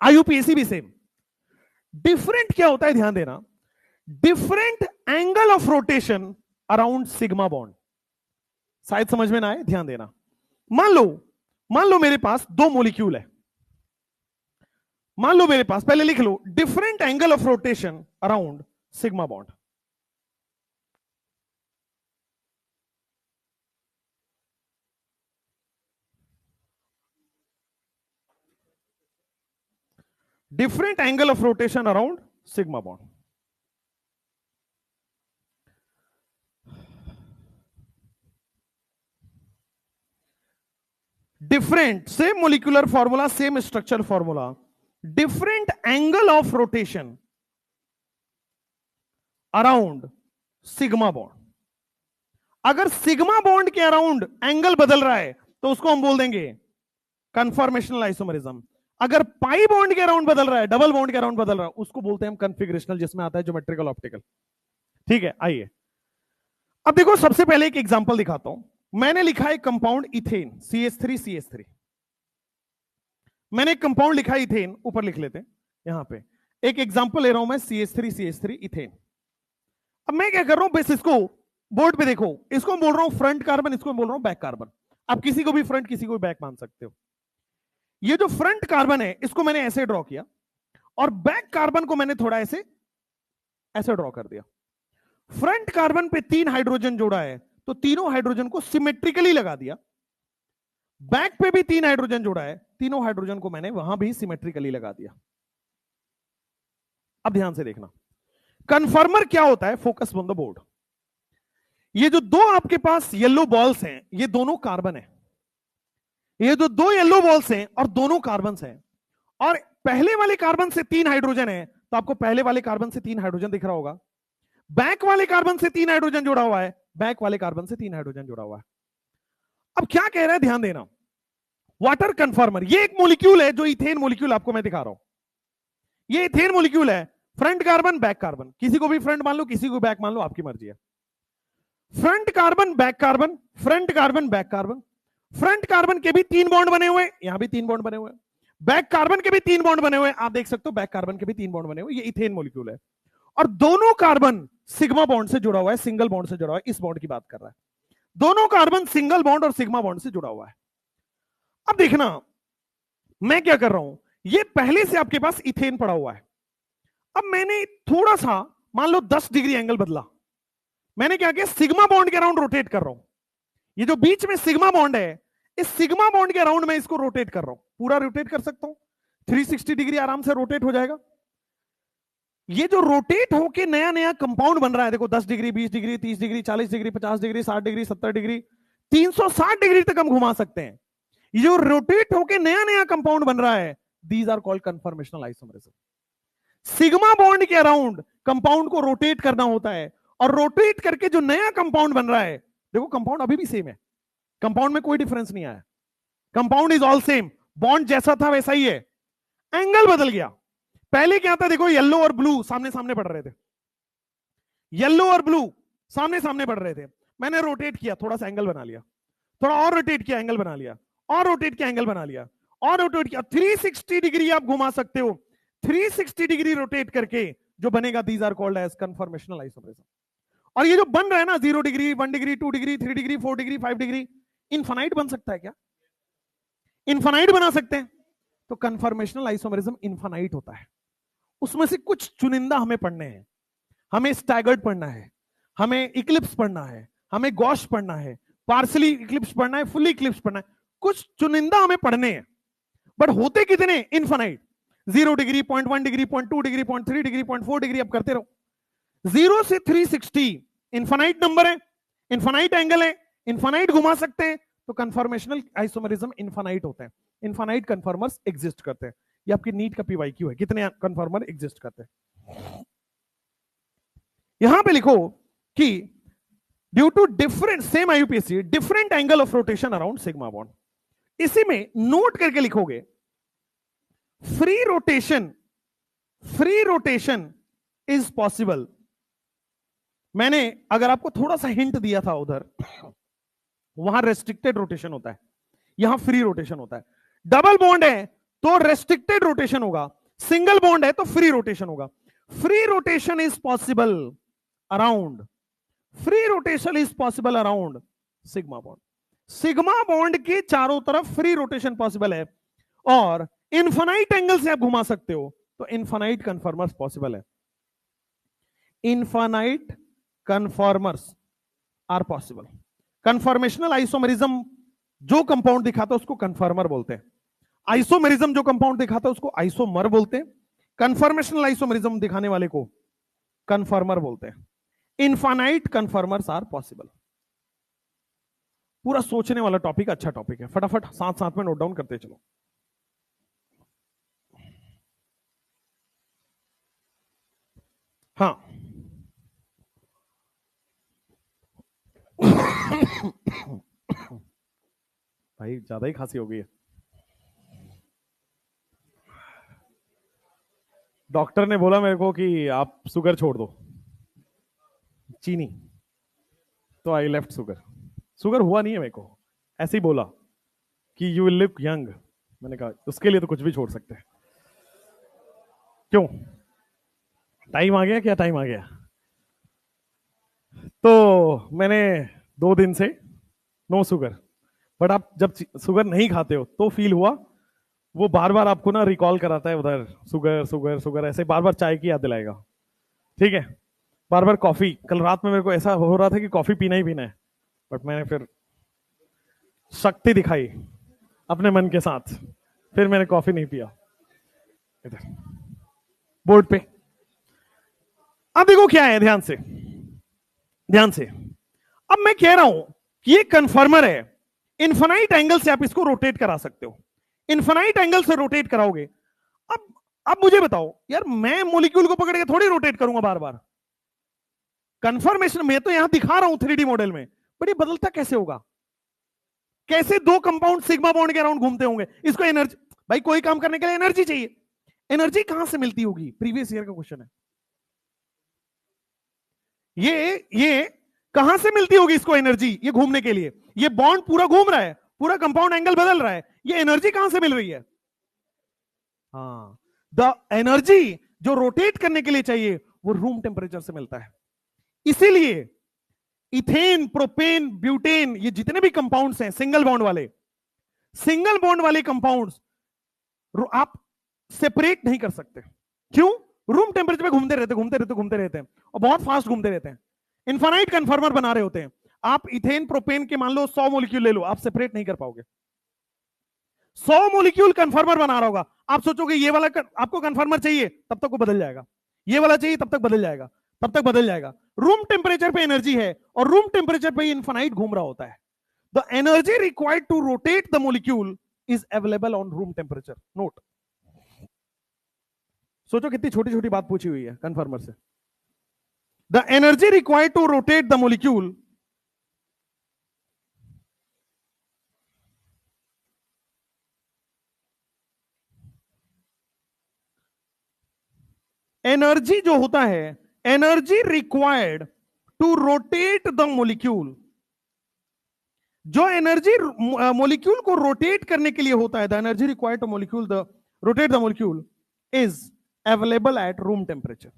आईयूपीएसी भी सेम। डिफरेंट क्या होता है, ध्यान देना, different angle of rotation around sigma bond. शायद समझ में ना आए, ध्यान देना। मान लो मेरे पास दो मोलिक्यूल है, मान लो मेरे पास, पहले लिख लो, different angle of rotation around sigma bond. Different angle of rotation around sigma bond. Different, same molecular formula, same structure formula, different angle of rotation around sigma bond. अगर सिग्मा बॉन्ड के around angle बदल रहा है तो उसको हम बोल देंगे कन्फॉर्मेशनल आइसोमरिज्म। अगर पाई बॉन्ड के अराउंड बदल रहा है, डबल बॉन्ड के अराउंड बदल रहा है, उसको बोलते हैं हम कन्फिगरेशनल, जिसमें आता है ज्योमेट्रिकल ऑप्टिकल। ठीक है, आइए अब देखो, सबसे पहले एक एग्जांपल दिखाता हूं। मैंने लिखा है कंपाउंड इथेन, CH3CH3। मैंने एक कंपाउंड लिखा है इथेन, ऊपर लिख लेते हैं, यहां पे एक एग्जांपल ले रहा हूं मैं, CH3CH3 इथेन। अब मैं क्या कर रहा हूं, बस इसको बोर्ड पे देखो, इसको बोल रहा हूं फ्रंट कार्बन, इसको बोल रहा हूं बैक कार्बन। आप किसी को भी फ्रंट, किसी को भी बैक मान सकते हो। ये जो फ्रंट कार्बन है इसको मैंने ऐसे ड्रॉ किया, और बैक कार्बन को मैंने थोड़ा ऐसे ड्रॉ कर दिया। फ्रंट कार्बन पे 3 हाइड्रोजन जोड़ा है, तो तीनों हाइड्रोजन को सिमेट्रिकली लगा दिया। बैक पे भी 3 हाइड्रोजन जोड़ा है, तीनों हाइड्रोजन को मैंने वहां भी सिमेट्रिकली लगा दिया। अब ध्यान से देखना, कन्फर्मर क्या होता है, फोकस ऑन द बोर्ड। ये जो दो आपके पास येलो बॉल्स हैं, ये दोनों कार्बन है। ये जो दो येलो बॉल्स हैं और दोनों कार्बन हैं, और पहले वाले कार्बन से 3 हाइड्रोजन है, तो आपको पहले वाले कार्बन से 3 हाइड्रोजन दिख रहा होगा। बैक वाले कार्बन से 3 हाइड्रोजन जुड़ा हुआ है, बैक वाले कार्बन से 3 हाइड्रोजन जुड़ा हुआ है। अब क्या कह रहा है, ध्यान देना, वाटर कन्फर्मर, ये एक मोलिक्यूल है, जो इथेन मोलिक्यूल आपको मैं दिखा रहा हूं। ये इथेन मोलिक्यूल है, फ्रंट कार्बन बैक कार्बन, किसी को भी फ्रंट मान लो, किसी को बैक मान लो, आपकी मर्जी है। Front carbon back carbon, front carbon back carbon, front carbon के भी 3 बॉन्ड बने हुए, यहां भी 3 बॉन्ड बने हुए, बैक कार्बन के भी 3 बॉन्ड बने हुए, आप देख सकते हो बैक कार्बन के भी 3 बॉन्ड बने हुए। ये इथेन मोलिक्यूल है, और दोनों कार्बन सिग्मा बॉन्ड से जुड़ा हुआ है, सिंगल बॉन्ड से जुड़ा हुआ है, इस बॉन्ड की बात कर रहा है। दोनों कार्बन सिंगल बॉन्ड और सिग्मा बॉन्ड से जुड़ा हुआ है। अब देखना मैं क्या कर रहा हूं, ये पहले से आपके पास इथेन पड़ा हुआ है। अब मैंने थोड़ा सा, मान लो 10 डिग्री एंगल बदला, मैंने क्या किया, सिग्मा बॉन्ड के अराउंड रोटेट कर रहा हूं। ये जो बीच में सिग्मा बॉन्ड है, इस सिग्मा बॉन्ड के अराउंड मैं इसको रोटेट कर रहा हूं, पूरा रोटेट कर सकता हूं, 360 डिग्री आराम से रोटेट हो जाएगा। ये जो रोटेट होके नया नया कंपाउंड बन रहा है, देखो 10 degree, 20 degree, 30 degree, 40 degree, 50 degree, 60 degree, 70 degree, 360 degree तक हम घुमा सकते हैं। ये जो रोटेट होके नया नया कंपाउंड बन रहा है, these are called conformational isomerism. Sigma bond के अराउंड कंपाउंड को रोटेट करना होता है, और रोटेट करके जो नया कंपाउंड बन रहा है, देखो कंपाउंड अभी भी सेम है, कंपाउंड में कोई डिफरेंस नहीं आया, compound is all same, bond जैसा था वैसा ही है, एंगल बदल गया। पहले क्या था, देखो येलो और ब्लू सामने सामने पड़ रहे थे, येलो और ब्लू सामने सामने पड़ रहे थे, मैंने रोटेट किया, थोड़ा सा एंगल बना लिया, थोड़ा और रोटेट किया, एंगल बना लिया, और रोटेट किया, एंगल बना लिया, और रोटेट किया, 360 डिग्री आप घुमा सकते हो। 360 डिग्री रोटेट करके जो बनेगा, these are called as conformational isomerism. और ये जो बन रहा है ना, 0 degree, 1 degree, 2 degree, 3 degree, 4 degree, 5 degree, infinite बन सकता है क्या? इनफाइनाइट बना सकते हैं। तो कन्फर्मेशनल आइसोमरिज्म इनफाइनाइट होता है। उसमें से कुछ चुनिंदा हमें पढ़ने हैं, हमें स्टैगर्ड पढ़ना है, हमें इक्लिप्स पढ़ना है, हमें गॉश पढ़ना है, पार्सली इक्लिप्स पढ़ना है, फुल्ली इक्लिप्स पढ़ना है, कुछ चुनिंदा हमें पढ़ने हैं। बट होते कितने, infinite, 0 degree, 0.1 degree, 0.2 degree, 0.3 degree, 0.4 degree, अब करते रहो। 0 से 360 इनफाइनाइट नंबर है, इनफाइनाइट एंगल है, इनफाइनाइट घुमा सकते हैं, तो कन्फर्मेशनल आइसोमरिज्म इनफाइनाइट होते हैं। इनफाइनाइट कन्फर्मर्स एग्जिस्ट करते हैं। ये आपकी नीट का पीवाईक्यू है, कितने कन्फर्मर एग्जिस्ट करते हैं। यहां पे लिखो कि due to different, same IUPAC, different angle of rotation around sigma bond. इसी में नोट करके लिखोगे, फ्री रोटेशन इज पॉसिबल। मैंने अगर आपको थोड़ा सा हिंट दिया था उधर, वहां रेस्ट्रिक्टेड रोटेशन होता है, यहां फ्री रोटेशन होता है। डबल बॉन्ड है तो रेस्ट्रिक्टेड रोटेशन होगा, सिंगल बॉन्ड है तो फ्री रोटेशन होगा। Free rotation is possible around, free rotation is possible around sigma bond. Sigma bond के चारों तरफ फ्री रोटेशन पॉसिबल है, और इनफाइनाइट एंगल से आप घुमा सकते हो, तो इनफाइनाइट कन्फॉर्मर्स पॉसिबल है। Infinite conformers are possible. Conformational isomerism जो कंपाउंड दिखाता है उसको कन्फर्मर बोलते हैं, आइसोमेरिज्म जो कंपाउंड दिखाता है उसको आइसोमर बोलते हैं, कन्फॉर्मेशनल आइसोमेरिज्म दिखाने वाले को कन्फर्मर बोलते हैं। Infinite conformers are possible. पूरा सोचने वाला टॉपिक, अच्छा टॉपिक है, फटाफट साथ साथ में नोट डाउन करते चलो। हाँ भाई ज्यादा ही खांसी हो गई है। डॉक्टर ने बोला मेरे को कि आप शुगर छोड़ दो, चीनी, तो आई लेफ्ट शुगर। शुगर हुआ नहीं है मेरे को, ऐसे ही बोला कि यू विल लुक यंग। मैंने कहा उसके लिए तो कुछ भी छोड़ सकते हैं। क्यों, टाइम आ गया क्या, टाइम आ गया। तो मैंने 2 दिन से नो शुगर, बट आप जब शुगर नहीं खाते हो तो फील हुआ, वो बार बार आपको ना रिकॉल कराता है उधर, शुगर शुगर शुगर, ऐसे बार बार चाय की याद दिलाएगा, ठीक है। बार बार कॉफी, कल रात में मेरे को ऐसा हो रहा था कि कॉफी पीना ही पीना है, बट मैंने फिर शक्ति दिखाई अपने मन के साथ, फिर मैंने कॉफी नहीं पिया। इधर बोर्ड पे अब देखो क्या है, ध्यान से, ध्यान से। अब मैं कह रहा हूं कि ये कन्फर्मर है, इनफाइनाइट एंगल से आप इसको रोटेट करा सकते हो, इनफाइनाइट एंगल से रोटेट कराओगे। अब मुझे बताओ यार, मैं मॉलिक्यूल को पकड़ के थोड़ी रोटेट करूंगा बार बार। कंफर्मेशन में तो यहां दिखा रहा हूं 3D मॉडल में, बट ये बदलता कैसे होगा, कैसे दो कंपाउंड सिग्मा बॉन्ड के अराउंड घूमते होंगे। इसको एनर्जी, भाई कोई काम करने के लिए एनर्जी चाहिए, एनर्जी कहां से मिलती होगी, प्रीवियस ईयर का क्वेश्चन है ये कहां से मिलती होगी इसको एनर्जी, ये घूमने के लिए, ये बॉन्ड पूरा घूम रहा है, पूरा कंपाउंड एंगल बदल रहा है, ये एनर्जी कहां से मिल रही है। हाँ, द एनर्जी जो रोटेट करने के लिए चाहिए वो रूम टेम्परेचर से मिलता है। इसीलिए इथेन, प्रोपेन, ब्यूटेन, ये जितने भी कंपाउंड्स हैं सिंगल बॉन्ड वाले, सिंगल बॉन्ड वाले कंपाउंड्स आप सेपरेट नहीं कर सकते। क्यों, रूम टेम्परेचर पे घूमते रहते घूमते रहते घूमते रहते हैं, और बहुत फास्ट घूमते रहते हैं, इनफाइनाइट कन्फर्मर बना रहे होते हैं। आप इथेन प्रोपेन के मान लो 100 मॉलिक्यूल ले लो, आप सेपरेट नहीं कर पाओगे। 100 मॉलिक्यूल कन्फर्मर बना रहा होगा, आप सोचोगे ये वाला आपको कन्फर्मर चाहिए, तब तक वो बदल जाएगा, ये वाला चाहिए तब तक बदल जाएगा, तब तक बदल जाएगा। रूम टेम्परेचर पे एनर्जी है, और रूम टेम्परेचर पे इनफाइनाइट घूम रहा होता है। The energy required to rotate the molecule is available on room temperature. Note, सोचो कितनी छोटी छोटी बात पूछी हुई है कन्फर्मर से। The energy required to rotate the molecule energy जो होता है, energy required to rotate the molecule, जो एनर्जी मॉलिक्यूल को रोटेट करने के लिए होता है, the energy required to molecule the rotate the molecule is available at room temperature.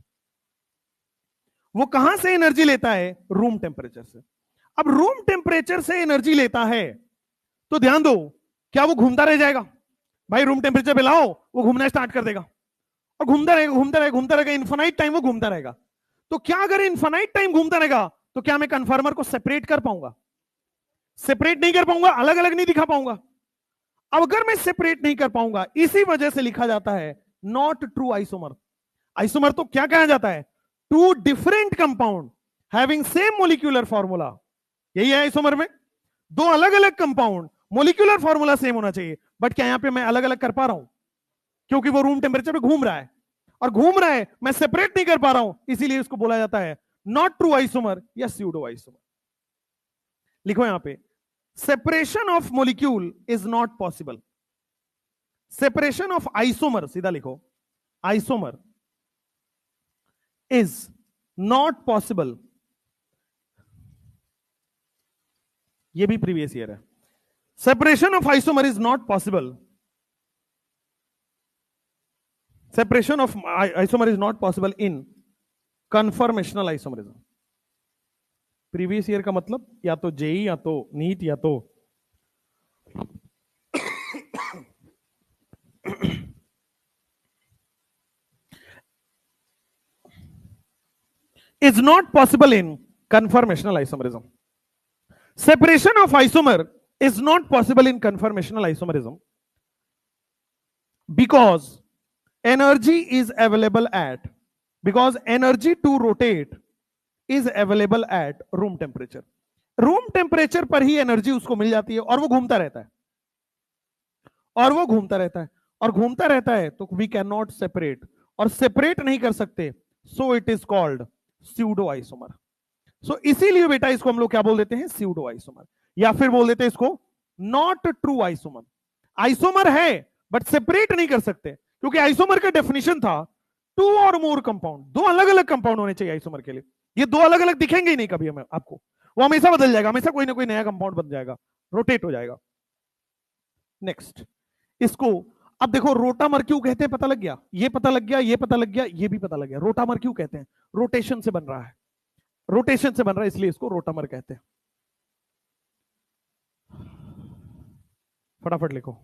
वो कहां से एनर्जी लेता है, रूम टेम्परेचर से। अब रूम टेम्परेचर से एनर्जी लेता है तो ध्यान दो, क्या वो घूमता रह जाएगा, भाई रूम टेम्परेचर पे लाओ, वो घूमना स्टार्ट कर देगा, और घूमता रहेगा घूमता रहेगा घूमता रहेगा, इन्फाइनाइट टाइम वो घूमता रहेगा। तो क्या अगर इन्फाइनाइट टाइम घूमता रहेगा तो क्या मैं कन्फर्मर को सेपरेट कर पाऊंगा, सेपरेट नहीं कर पाऊंगा, अलग अलग नहीं दिखा पाऊंगा। अब अगर मैं सेपरेट नहीं कर पाऊंगा, इसी वजह से लिखा जाता है नॉट ट्रू आइसोमर। आइसोमर तो क्या कहा जाता है, two different compound having same molecular formula, यही है आइसोमर में, दो अलग अलग कंपाउंड, मोलिक्यूलर फॉर्मूला सेम होना चाहिए, बट क्या यहां पे मैं अलग अलग कर पा रहा हूं, क्योंकि वो रूम टेम्परेचर पे घूम रहा है, और घूम रहा है, मैं सेपरेट नहीं कर पा रहा हूं, इसीलिए इसको बोला जाता है नॉट ट्रू आइसोमर या स्यूडो आइसोमर। लिखो यहां पे, separation of molecule is not possible, separation of isomer, सीधा लिखो, आइसोमर इज नॉट पॉसिबल ये भी प्रीवियस ईयर है। Separation of isomer is not possible, separation of isomer is not possible in conformational isomerism. Previous year का मतलब या तो JEE या तो नीट या तो is not possible in conformational isomerism. Separation of isomer is not possible in conformational isomerism because energy is available at, because energy to rotate is available at room temperature. Room temperature पर ही energy उसको मिल जाती है और वो घूमता रहता है, और वो घूमता रहता है और घूमता रहता है, तो वी कैन नॉट सेपरेट, और सेपरेट नहीं कर सकते, so it is called pseudo isomer. So इसीलिए बेटा इसको हम लोग क्या बोल देते हैं, स्यूडो आइसोमर, या फिर बोल देते हैं इसको नॉट ट्रू आइसोमर। आइसोमर है बट सेपरेट नहीं कर सकते, क्योंकि आइसोमर का डेफिनेशन था टू और मोर कंपाउंड, दो अलग अलग कंपाउंड होने चाहिए आइसोमर के लिए। ये दो अलग अलग दिखेंगे ही नहीं कभी हमें, आपको वो हमेशा बदल जाएगा, हमेशा कोई ना कोई नया कंपाउंड बन जाएगा, रोटेट हो जाएगा। नेक्स्ट, इसको अब देखो रोटामर क्यों कहते हैं, पता लग गया, ये पता लग गया, ये पता लग गया, ये भी पता लग गया। रोटामर क्यों कहते हैं, रोटेशन से बन रहा है, रोटेशन से बन रहा है, इसलिए इसको रोटामर कहते हैं। फटाफट लिखो।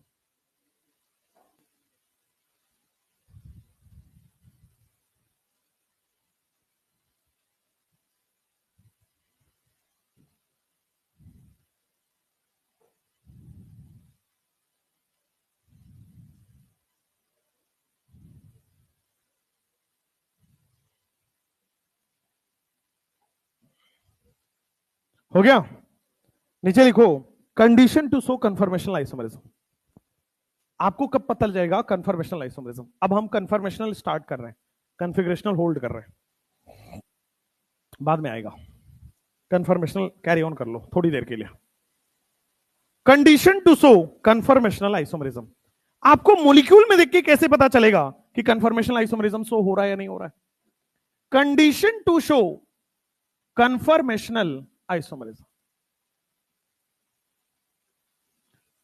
हो गया, नीचे लिखो condition to show conformational isomerism. आपको कब पता चल जाएगा कन्फर्मेशनल आइसोमरिज्म? अब हम कन्फर्मेशनल स्टार्ट कर रहे हैं, कन्फिगरेशनल होल्ड कर रहे हैं, बाद में आएगा। कन्फर्मेशनल कैरी ऑन कर लो थोड़ी देर के लिए। Condition to show conformational isomerism, आपको मॉलिक्यूल में देख के कैसे पता चलेगा कि कन्फर्मेशनल आइसोमरिज्म शो हो रहा है या नहीं हो रहा है? Condition to show conformational isomerism,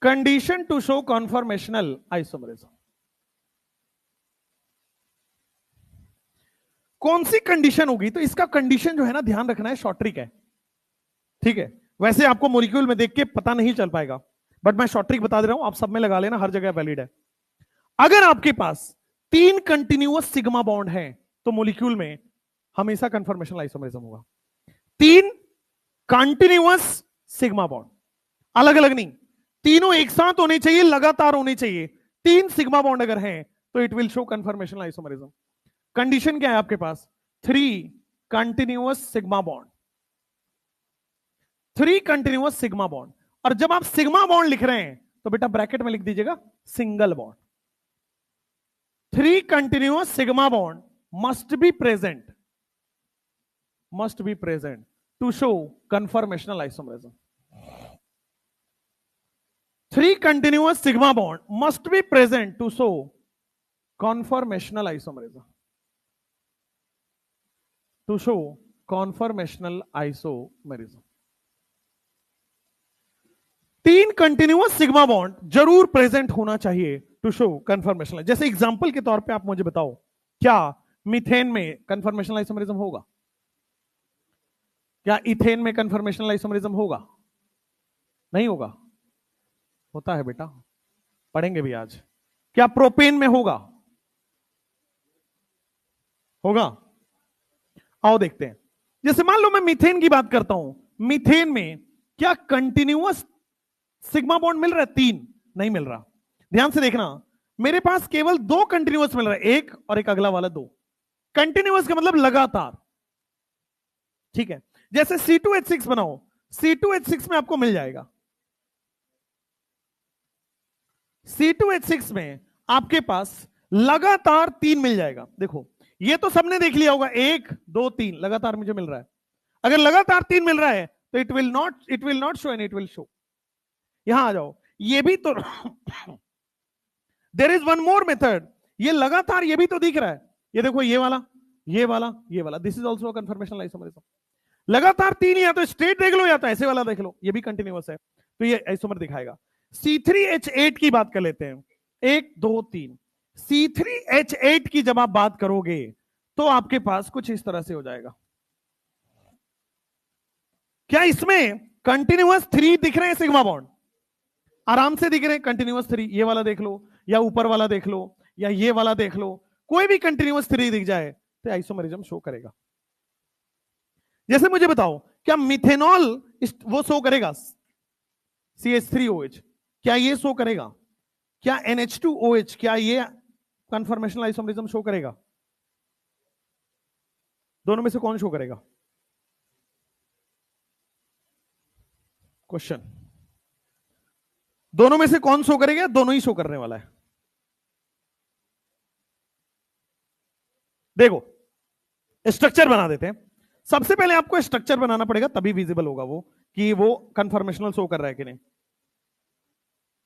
condition to show conformational isomerism. कौन सी कंडीशन होगी? तो इसका कंडीशन जो है ना, ध्यान रखना है, शॉर्ट ट्रिक है, ठीक है? वैसे आपको मॉलिक्यूल में देख के पता नहीं चल पाएगा, बट मैं शॉर्ट ट्रिक बता दे रहा हूं, आप सब में लगा लेना, हर जगह वैलिड है। अगर आपके पास 3 कंटिन्यूअस सिग्मा बॉन्ड है तो मॉलिक्यूल में हमेशा कन्फर्मेशनल आइसोमरिज्म होगा। 3 कंटिन्यूअस सिग्मा बॉन्ड, अलग अलग नहीं, तीनों एक साथ होने चाहिए, लगातार होने चाहिए। 3 सिग्मा बॉन्ड अगर हैं तो it will show conformational isomerism. Condition क्या है आपके पास? 3 continuous sigma bond, 3 continuous sigma bond. और जब आप सिग्मा बॉन्ड लिख रहे हैं तो बेटा ब्रैकेट में लिख दीजिएगा single bond. 3 continuous sigma bond must be present, must be present to show conformational isomerism. 3 continuous sigma bond must be present to show conformational isomerism. To show conformational isomerism. 3 continuous sigma bond जरूर present होना चाहिए to show conformational. जैसे example के तौर पे आप मुझे बताओ, क्या मीथेन में कन्फर्मेशनल आइसोमरिज्म होगा? क्या इथेन में कन्फर्मेशनल आइसोमरिज्म होगा? नहीं होगा। होता है बेटा, पढ़ेंगे भी आज। क्या प्रोपेन में होगा? होगा। आओ देखते हैं। जैसे मान लो मैं मीथेन की बात करता हूं, मीथेन में क्या कंटिन्यूअस सिग्मा बॉन्ड मिल रहा है? 3 नहीं मिल रहा। ध्यान से देखना, मेरे पास केवल 2 कंटिन्यूअस मिल रहा है, एक और एक अगला वाला 2। कंटिन्यूअस का मतलब लगातार, ठीक है? जैसे C2H6 बनाओ, C2H6 में आपको मिल जाएगा, C2H6 में आपके पास लगातार 3 मिल जाएगा। देखो ये तो सबने देख लिया होगा, 1 2 3 लगातार मुझे मिल रहा है। अगर लगातार 3 मिल रहा है तो it will not show and it will show. यहां आ जाओ, ये भी तो there is one more method, ये लगातार ये भी तो दिख रहा है, ये देखो, ये वाला, ये वाला, ये वाला, this is also conformational isomerism. लगातार तीन, या तो स्ट्रेट देख लो या तो ऐसे वाला देख लो, ये भी कंटिन्यूअस है, तो ये आइसोमर दिखाएगा। C3H8 की बात कर लेते हैं, 1 2 3। C3H8 की जब आप बात करोगे तो आपके पास कुछ इस तरह से हो जाएगा। क्या इसमें कंटिन्यूअस 3 दिख रहे हैं सिग्मा बॉन्ड? आराम से दिख रहे हैं कंटिन्यूअस 3। ये वाला देख लो या ऊपर वाला देख लो या ये वाला देख लो, कोई भी कंटिन्यूअस 3 दिख जाए तो आइसोमरिज्म शो करेगा। जैसे मुझे बताओ, क्या मिथेनॉल वो शो करेगा CH3OH? क्या ये शो करेगा? क्या NH2OH, क्या ये कन्फर्मेशनल आइसोमरिज्म शो करेगा? दोनों में से कौन शो करेगा? क्वेश्चन, दोनों में से कौन शो करेगा? दोनों ही शो करने वाला है। देखो स्ट्रक्चर बना देते हैं। सबसे पहले आपको स्ट्रक्चर बनाना पड़ेगा, तभी विजिबल होगा वो कि वो कन्फर्मेशनल शो कर रहा है कि नहीं।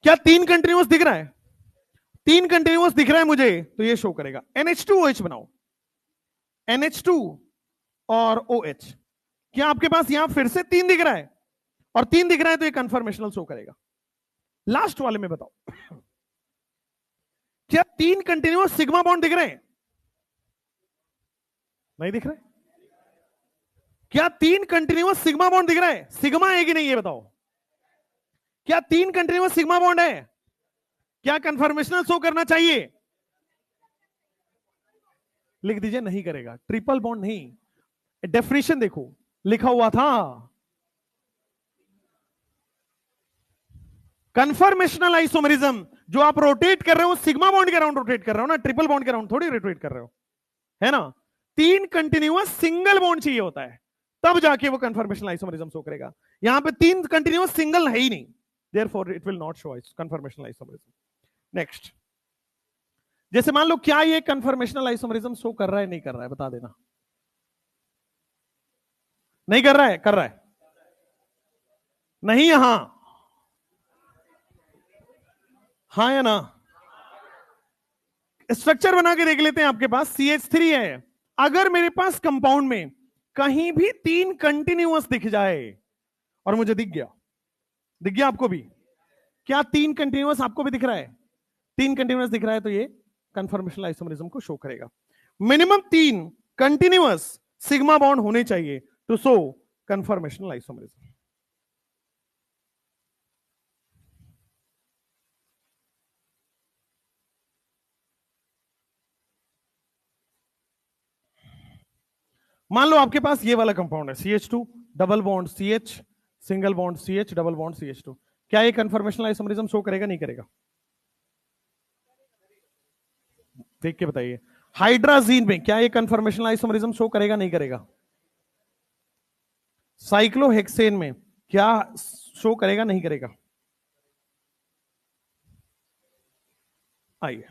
क्या 3 कंटिन्यूअस दिख रहा है? 3 कंटिन्यूअस दिख रहा है मुझे, तो ये शो करेगा। NH2OH बनाओ, NH2 और OH। क्या आपके पास यहां फिर से 3 दिख रहा है? और 3 दिख रहा है तो ये कन्फर्मेशनल शो करेगा। लास्ट वाले में बताओ, क्या 3 कंटिन्यूअस सिग्मा बॉन्ड दिख रहे हैं? नहीं दिख रहे? क्या 3 कंटिन्यूअस सिग्मा बॉन्ड दिख रहा है? सिग्मा है कि नहीं ये बताओ। क्या 3 कंटिन्यूअस सिग्मा बॉन्ड है? क्या कन्फर्मेशनल शो करना चाहिए? लिख दीजिए, नहीं करेगा। ट्रिपल बॉन्ड नहीं, डेफिनेशन देखो लिखा हुआ था, कन्फर्मेशनल आइसोमरिज्म जो आप रोटेट कर रहे हो सिग्मा बॉन्ड के अराउंड रोटेट कर रहे हो ना, ट्रिपल बॉन्ड के अराउंड थोड़ी रोटेट कर रहे हो, है ना। 3 कंटिन्यूअस सिंगल बॉन्ड चाहिए होता है, तब जाके वो कन्फर्मेशनल आइसोमरिज्म शो करेगा। यहां पे 3 कंटिन्यूअस सिंगल है ही नहीं, therefore it will not show conformational isomerism. Next, जैसे मान लो, क्या ये कन्फर्मेशनल आइसोमरिज्म शो कर रहा है? नहीं कर रहा है? बता देना। नहीं कर रहा है? कर रहा है? नहीं यहां, हाँ या ना? स्ट्रक्चर बना के देख लेते हैं। आपके पास CH3 है, अगर मेरे पास कंपाउंड में कहीं भी 3 कंटिन्यूअस दिख जाए, और मुझे दिख गया आपको भी, क्या 3 कंटिन्यूअस आपको भी दिख रहा है? 3 कंटिन्यूअस दिख रहा है तो ये कन्फर्मेशनल आइसोमरिज्म को शो करेगा। मिनिमम 3 कंटिन्यूअस सिग्मा बॉन्ड होने चाहिए टू शो कन्फर्मेशनल आइसोमरिज्म। मान लो आपके पास ये वाला कंपाउंड है, CH2 double bond CH single bond CH double bond CH2। क्या ये कन्फर्मेशनल आइसोमरिज्म शो करेगा? नहीं करेगा? देख के बताइए। हाइड्राजीन में क्या ये कन्फर्मेशनल आइसोमरिज्म शो करेगा? नहीं करेगा? साइक्लोहेक्सेन में क्या शो करेगा? नहीं करेगा? आइए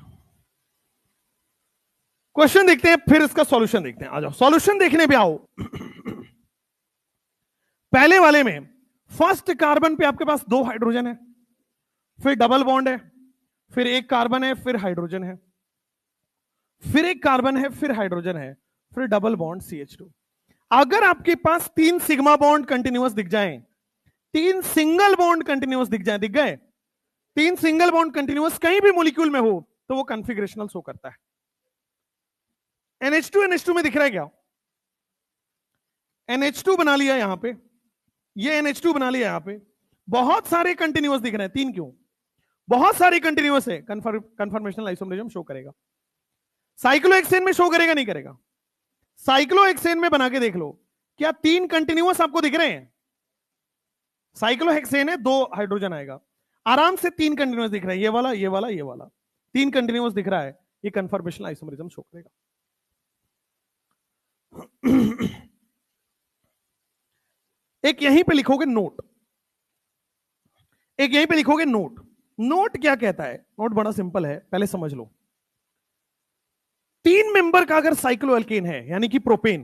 क्वेश्चन देखते हैं, फिर इसका सॉल्यूशन देखते हैं। आ जाओ सॉल्यूशन देखने पे आओ। पहले वाले में फर्स्ट कार्बन पे आपके पास 2 हाइड्रोजन है, फिर डबल बॉन्ड है, फिर एक कार्बन है, फिर हाइड्रोजन है, फिर एक कार्बन है, फिर हाइड्रोजन है, फिर डबल बॉन्ड CH2। अगर आपके पास 3 सिग्मा बॉन्ड कंटिन्यूअस दिख जाएं, 3 सिंगल बॉन्ड कंटिन्यूअस दिख जाए, दिख गए 3 सिंगल बॉन्ड कंटिन्यूअस कहीं भी मॉलिक्यूल में हो, तो वो कॉन्फ़िगरेशनल शो करता है। NH2 में दिख रहा है क्या? NH2 बना लिया यहां पे, ये NH2 बना लिया यहां पे, बहुत सारे कंटिन्यूअस दिख रहे हैं। 3 क्यों? बहुत सारे कंटिन्यूअस है, कन्फर्मेशनल आइसोमरिज्म शो करेगा। साइक्लोहेक्सेन में शो करेगा? नहीं करेगा? साइक्लोहेक्सेन में बना के देख लो, क्या 3 कंटिन्यूअस आपको दिख रहे हैं? साइक्लोहेक्सेन है, 2 हाइड्रोजन आएगा, आराम से 3 कंटिन्यूअस दिख रहा है, ये वाला ये वाला ये वाला, 3 कंटिन्यूअस दिख रहा है, ये कन्फर्मेशनल आइसोमरिज्म शो करेगा। एक यहीं पे लिखोगे नोट, एक यहीं पे लिखोगे नोट। नोट क्या कहता है? नोट बड़ा सिंपल है, पहले समझ लो। 3 मेंबर का अगर साइक्लोअल्केन है, यानी कि प्रोपेन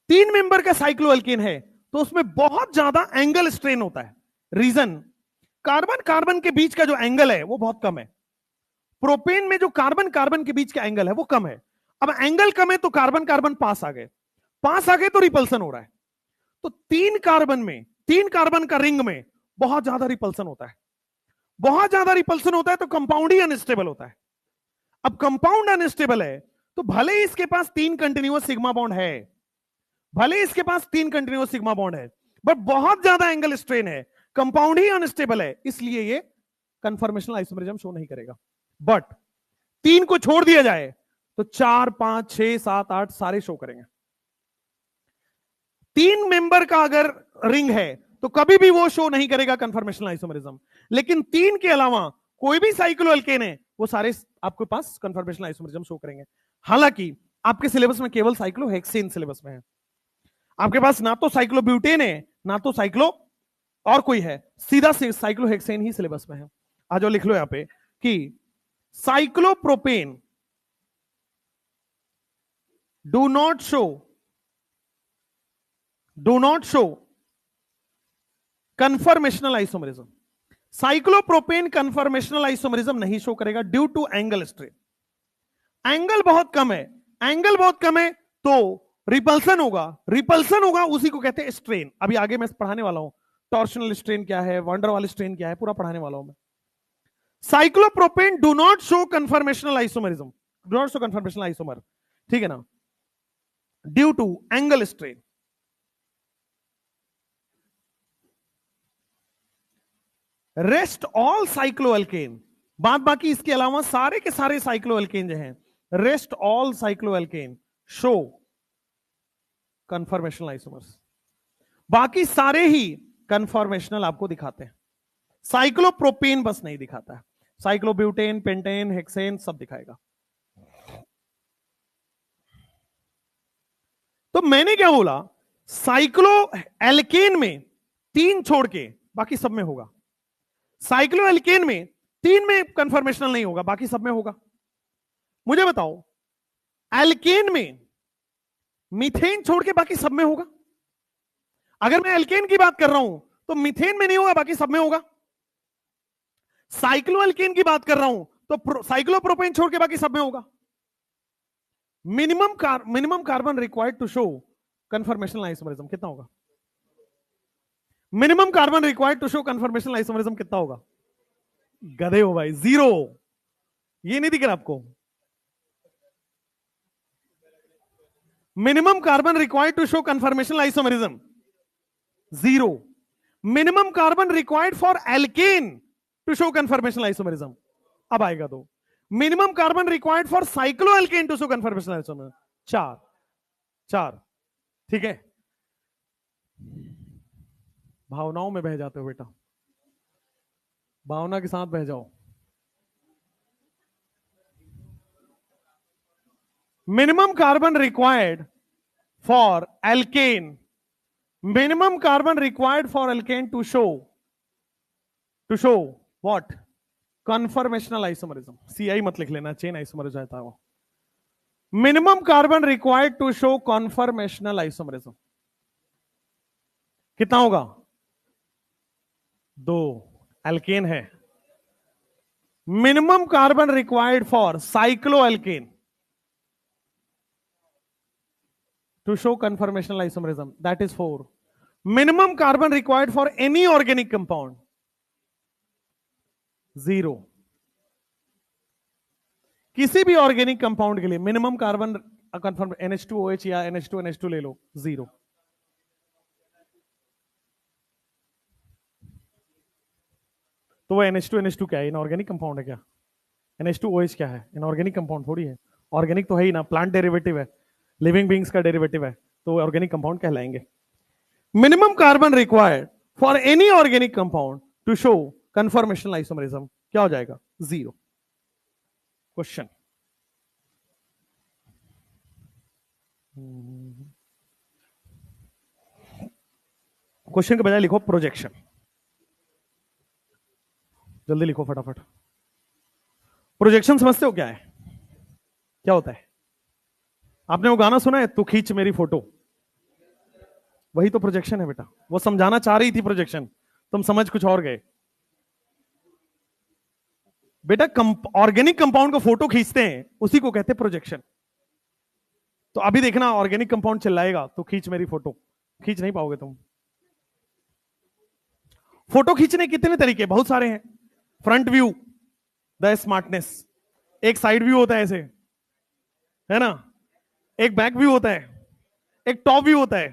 3 मेंबर का साइक्लोअल्केन है, तो उसमें बहुत ज्यादा एंगल स्ट्रेन होता है। रीजन, कार्बन कार्बन के बीच का जो एंगल है वो बहुत कम है। प्रोपेन में जो कार्बन कार्बन के बीच का एंगल है वो कम है। अब एंगल कम है तो कार्बन कार्बन पास आ गए तो रिपल्सन हो रहा है। तो 3 कार्बन का रिंग में बहुत ज्यादा रिपल्सन होता है, बहुत ज्यादा रिपल्सन होता है, तो कंपाउंड ही अनस्टेबल होता है। अब कंपाउंड अनस्टेबल है तो भले ही इसके पास 3 कंटिन्यूअस सिग्मा बॉन्ड है, भले ही इसके पास 3 कंटिन्यूअस सिग्मा बॉन्ड है, बट बहुत ज्यादा एंगल स्ट्रेन है, कंपाउंड ही अनस्टेबल है, इसलिए ये कन्फर्मेशनल आइसोमरिज्म शो नहीं करेगा। बट 3 को छोड़ दिया जाए तो 4, 5, 6, 7, 8 सारे शो करेंगे। 3 मेंबर का अगर रिंग है तो कभी भी वो शो नहीं करेगा कन्फर्मेशनल आइसोमरिज्म, लेकिन 3 के अलावा कोई भी साइक्लोअल्केन है वो सारे आपके पास कन्फर्मेशनल आइसोमरिज्म शो करेंगे। हालांकि आपके सिलेबस में केवल साइक्लोहेक्सेन सिलेबस में है, आपके पास ना तो साइक्लोब्यूटेन है ना तो साइक्लो और कोई है, सीधा साइक्लोहेक्सेन ही सिलेबस में है। आ जाओ लिख लो यहां पे कि cyclopropane do not show conformational isomerism. Cyclopropane conformational isomerism नहीं शो करेगा due to angle strain. Angle बहुत कम है, एंगल बहुत कम है तो रिपल्सन होगा, उसी को कहते हैं स्ट्रेन। अभी आगे मैं पढ़ाने वाला हूं टॉर्शनल स्ट्रेन क्या है, वंडरवाल स्ट्रेन क्या है, पूरा पढ़ाने वाला हूं मैं। Cyclopropane do not show conformational isomerism, do not show conformational isomer, ठीक है ना, due to angle strain. Rest all cycloalkane, बाद बाकी इसके अलावा सारे के सारे साइक्लोअल्केन जो हैं, rest all cycloalkane show conformational isomers, बाकी सारे ही कन्फर्मेशनल आपको दिखाते हैं। साइक्लोप्रोपेन बस नहीं दिखाता है, साइक्लोब्यूटेन, पेंटेन, हेक्सेन सब दिखाएगा। तो मैंने क्या बोला, साइक्लोएल्केन में 3 छोड़ के बाकी सब में होगा, साइक्लोएल्केन में 3 में कन्फर्मेशनल नहीं होगा, बाकी सब में होगा। मुझे बताओ एल्केन में मीथेन छोड़ के बाकी सब में होगा? अगर मैं एल्केन की बात कर रहा हूं तो मीथेन में नहीं होगा, बाकी सब में होगा। साइक्लोएल्केन की बात कर रहा हूं तो साइक्लोप्रोपेन छोड़ के बाकी सब में होगा। Minimum carbon required to show conformational isomerism कितना होगा? Minimum carbon required to show conformational isomerism कितना होगा? गधे हो भाई, 0। ये नहीं दिख रहा आपको? Minimum carbon required to show conformational isomerism 0। Minimum carbon required for alkane to show conformational isomerism, अब आएगा तो minimum carbon required for cycloalkane to show conformational isomerism 4। ठीक है, भावनाओं में बह जाते हो बेटा, भावना के साथ बह जाओ। Minimum carbon required for alkane, minimum carbon required for alkane to show what? Conformational isomerism. CI मत लिख लेना, चेन आइसोमरिज्म रहता है वो। Minimum carbon required to show conformational isomerism कितना होगा? 2। एल्केन है। Minimum carbon required for cycloalkane to show conformational isomerism, that is 4. Minimum carbon required for any organic compound 0. किसी भी ऑर्गेनिक कंपाउंड के लिए मिनिमम कार्बन कंफर्म NH2OH या NH2NH2 ले लो 0। तो वो NH2NH2 क्या है? इनऑर्गेनिक कंपाउंड है क्या? NH2OH क्या है? इनऑर्गेनिक कंपाउंड थोड़ी है, ऑर्गेनिक तो है ही ना, प्लांट डेरिवेटिव है, लिविंग बींग्स का डेरिवेटिव है, तो ऑर्गेनिक कंपाउंड कहलाएंगे। Minimum carbon required for any organic compound to show conformational isomerism क्या हो जाएगा? 0। क्वेश्चन, क्वेश्चन के बजाय लिखो प्रोजेक्शन, जल्दी लिखो फटाफट। प्रोजेक्शन समझते हो क्या है? क्या होता है? आपने वो गाना सुना है, तू खींच मेरी फोटो, वही तो प्रोजेक्शन है बेटा। वो समझाना चाह रही थी प्रोजेक्शन, तुम समझ कुछ और गए बेटा। ऑर्गेनिक कंपाउंड को फोटो खींचते हैं, उसी को कहते हैं प्रोजेक्शन। तो अभी देखना ऑर्गेनिक कंपाउंड चिल्लाएगा तो खींच मेरी फोटो, खींच नहीं पाओगे तुम। फोटो खींचने कितने तरीके, बहुत सारे हैं। Front view, the smartness. एक साइड व्यू होता है ऐसे, है ना, एक बैक व्यू होता है, एक टॉप व्यू होता है।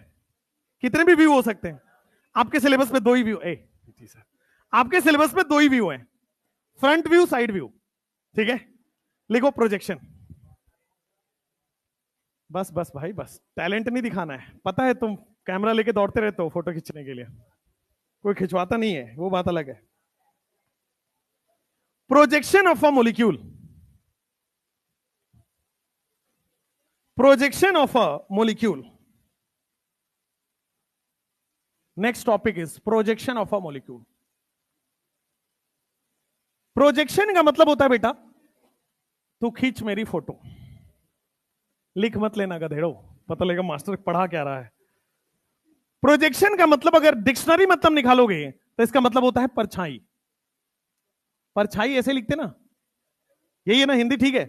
कितने भी व्यू हो सकते हैं। आपके सिलेबस में दो ही व्यू, आपके सिलेबस में दो ही व्यू है, फ्रंट व्यू, साइड व्यू। ठीक है, लिखो प्रोजेक्शन। बस बस भाई बस, टैलेंट नहीं दिखाना है। पता है तुम कैमरा लेके दौड़ते रहते हो फोटो खींचने के लिए, कोई खिंचवाता नहीं है, वो बात अलग है। Projection of a molecule, projection of a molecule. Next topic is projection of a molecule. Projection का मतलब होता है बेटा, तू खींच मेरी फोटो। लिख मत लेना गधेड़ो, पता लगेगा मास्टर पढ़ा क्या रहा है। प्रोजेक्शन का मतलब अगर डिक्शनरी मतलब निकालोगे तो इसका मतलब होता है परछाई। परछाई ऐसे लिखते ना, यही है ना, हिंदी ठीक है,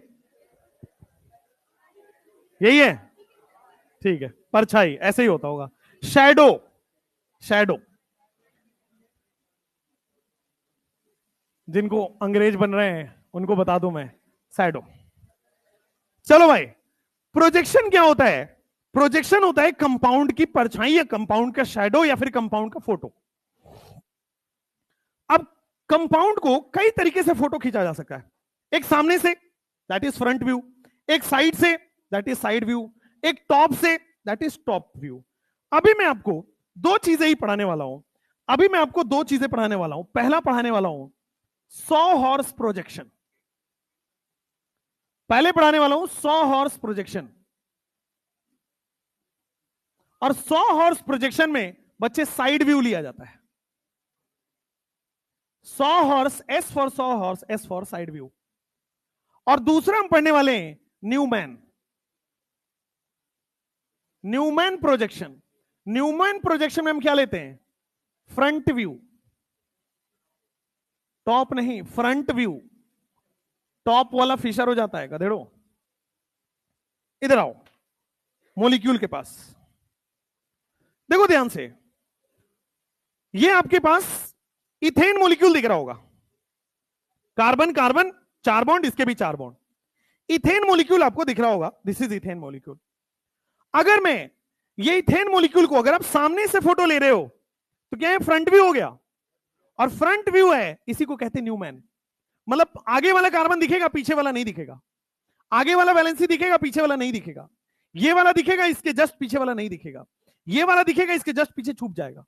यही है, ठीक है। परछाई ऐसे ही होता होगा। शैडो, शैडो, जिनको अंग्रेज बन रहे हैं उनको बता दूं मैं, शैडो। चलो भाई, प्रोजेक्शन क्या होता है? प्रोजेक्शन होता है कंपाउंड की परछाई या कंपाउंड का शैडो या फिर कंपाउंड का फोटो। अब कंपाउंड को कई तरीके से फोटो खींचा जा सकता है। एक सामने से, दैट इज फ्रंट व्यू। एक साइड से, दैट इज साइड व्यू। एक टॉप से, दैट इज टॉप व्यू। अभी मैं आपको दो चीजें ही पढ़ाने वाला हूं। अभी मैं आपको दो चीजें पढ़ाने वाला हूं। पहला पढ़ाने वाला हूं 100 हॉर्स प्रोजेक्शन। पहले पढ़ाने वाला हूं 100 हॉर्स प्रोजेक्शन। और 100 हॉर्स प्रोजेक्शन में बच्चे साइड व्यू लिया जाता है। 100 horse, S for 100 horse, S for side view. और दूसरा हम पढ़ने वाले हैं Newman, Newman projection. Newman projection में हम क्या लेते हैं? फ्रंट व्यू, टॉप नहीं, फ्रंट व्यू। टॉप वाला फिशर हो जाता है गधेड़ो। इधर आओ मॉलिक्यूल के पास, देखो ध्यान से। ये आपके पास इथेन मॉलिक्यूल दिख रहा होगा। कार्बन कार्बन, 4 बॉन्ड, इसके भी 4 बॉन्ड। इथेन मॉलिक्यूल आपको दिख रहा होगा, दिस इज इथेन मॉलिक्यूल। अगर मैं ये इथेन मॉलिक्यूल को, अगर आप सामने से फोटो ले रहे हो तो क्या है? फ्रंट व्यू हो गया। और फ्रंट व्यू है, इसी को कहते हैं न्यूमैन। मतलब आगे वाला कार्बन दिखेगा, पीछे वाला नहीं दिखेगा। आगे वाला वैलेंसी दिखेगा, पीछे वाला नहीं दिखेगा। ये वाला दिखेगा, इसके जस्ट पीछे वाला नहीं दिखेगा। ये वाला दिखेगा, इसके जस्ट पीछे छुप जाएगा।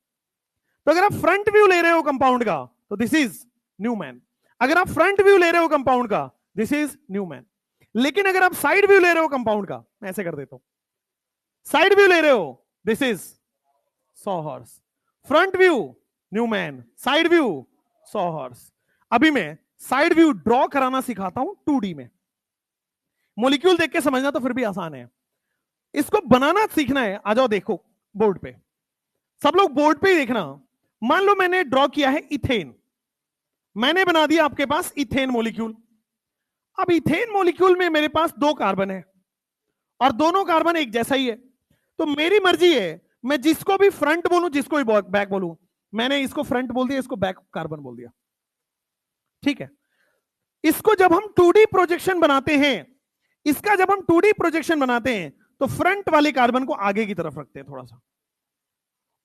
तो अगर आप फ्रंट व्यू ले रहे हो कंपाउंड का तो दिस इज न्यूमैन। अगर आप फ्रंट व्यू ले रहे हो कंपाउंड का, दिस इज न्यूमैन। लेकिन अगर आप साइड व्यू ले रहे हो कंपाउंड का, मैं ऐसे कर देता हूं, साइड व्यू ले रहे हो, this is 100 horse. Front view Newman, side view 100 horse. अभी मैं साइड व्यू ड्रॉ कराना सिखाता हूं 2D में। मॉलिक्यूल देख के समझना तो फिर भी आसान है, इसको बनाना सीखना है। आ जाओ देखो बोर्ड पे, सब लोग बोर्ड पे ही देखना। मान लो मैंने ड्रॉ किया है इथेन, मैंने बना दिया आपके पास इथेन मॉलिक्यूल। अब इथेन मॉलिक्यूल में मेरे पास 2 कार्बन है और दोनों कार्बन एक जैसा ही है। तो मेरी मर्जी है, मैं जिसको भी फ्रंट बोलूं, जिसको भी बैक बोलूं। मैंने इसको फ्रंट बोल दिया, इसको बैक कार्बन बोल दिया, ठीक है। इसको जब हम 2D प्रोजेक्शन बनाते हैं, इसका जब हम 2D प्रोजेक्शन बनाते हैं तो फ्रंट वाले कार्बन को आगे की तरफ रखते हैं थोड़ा सा,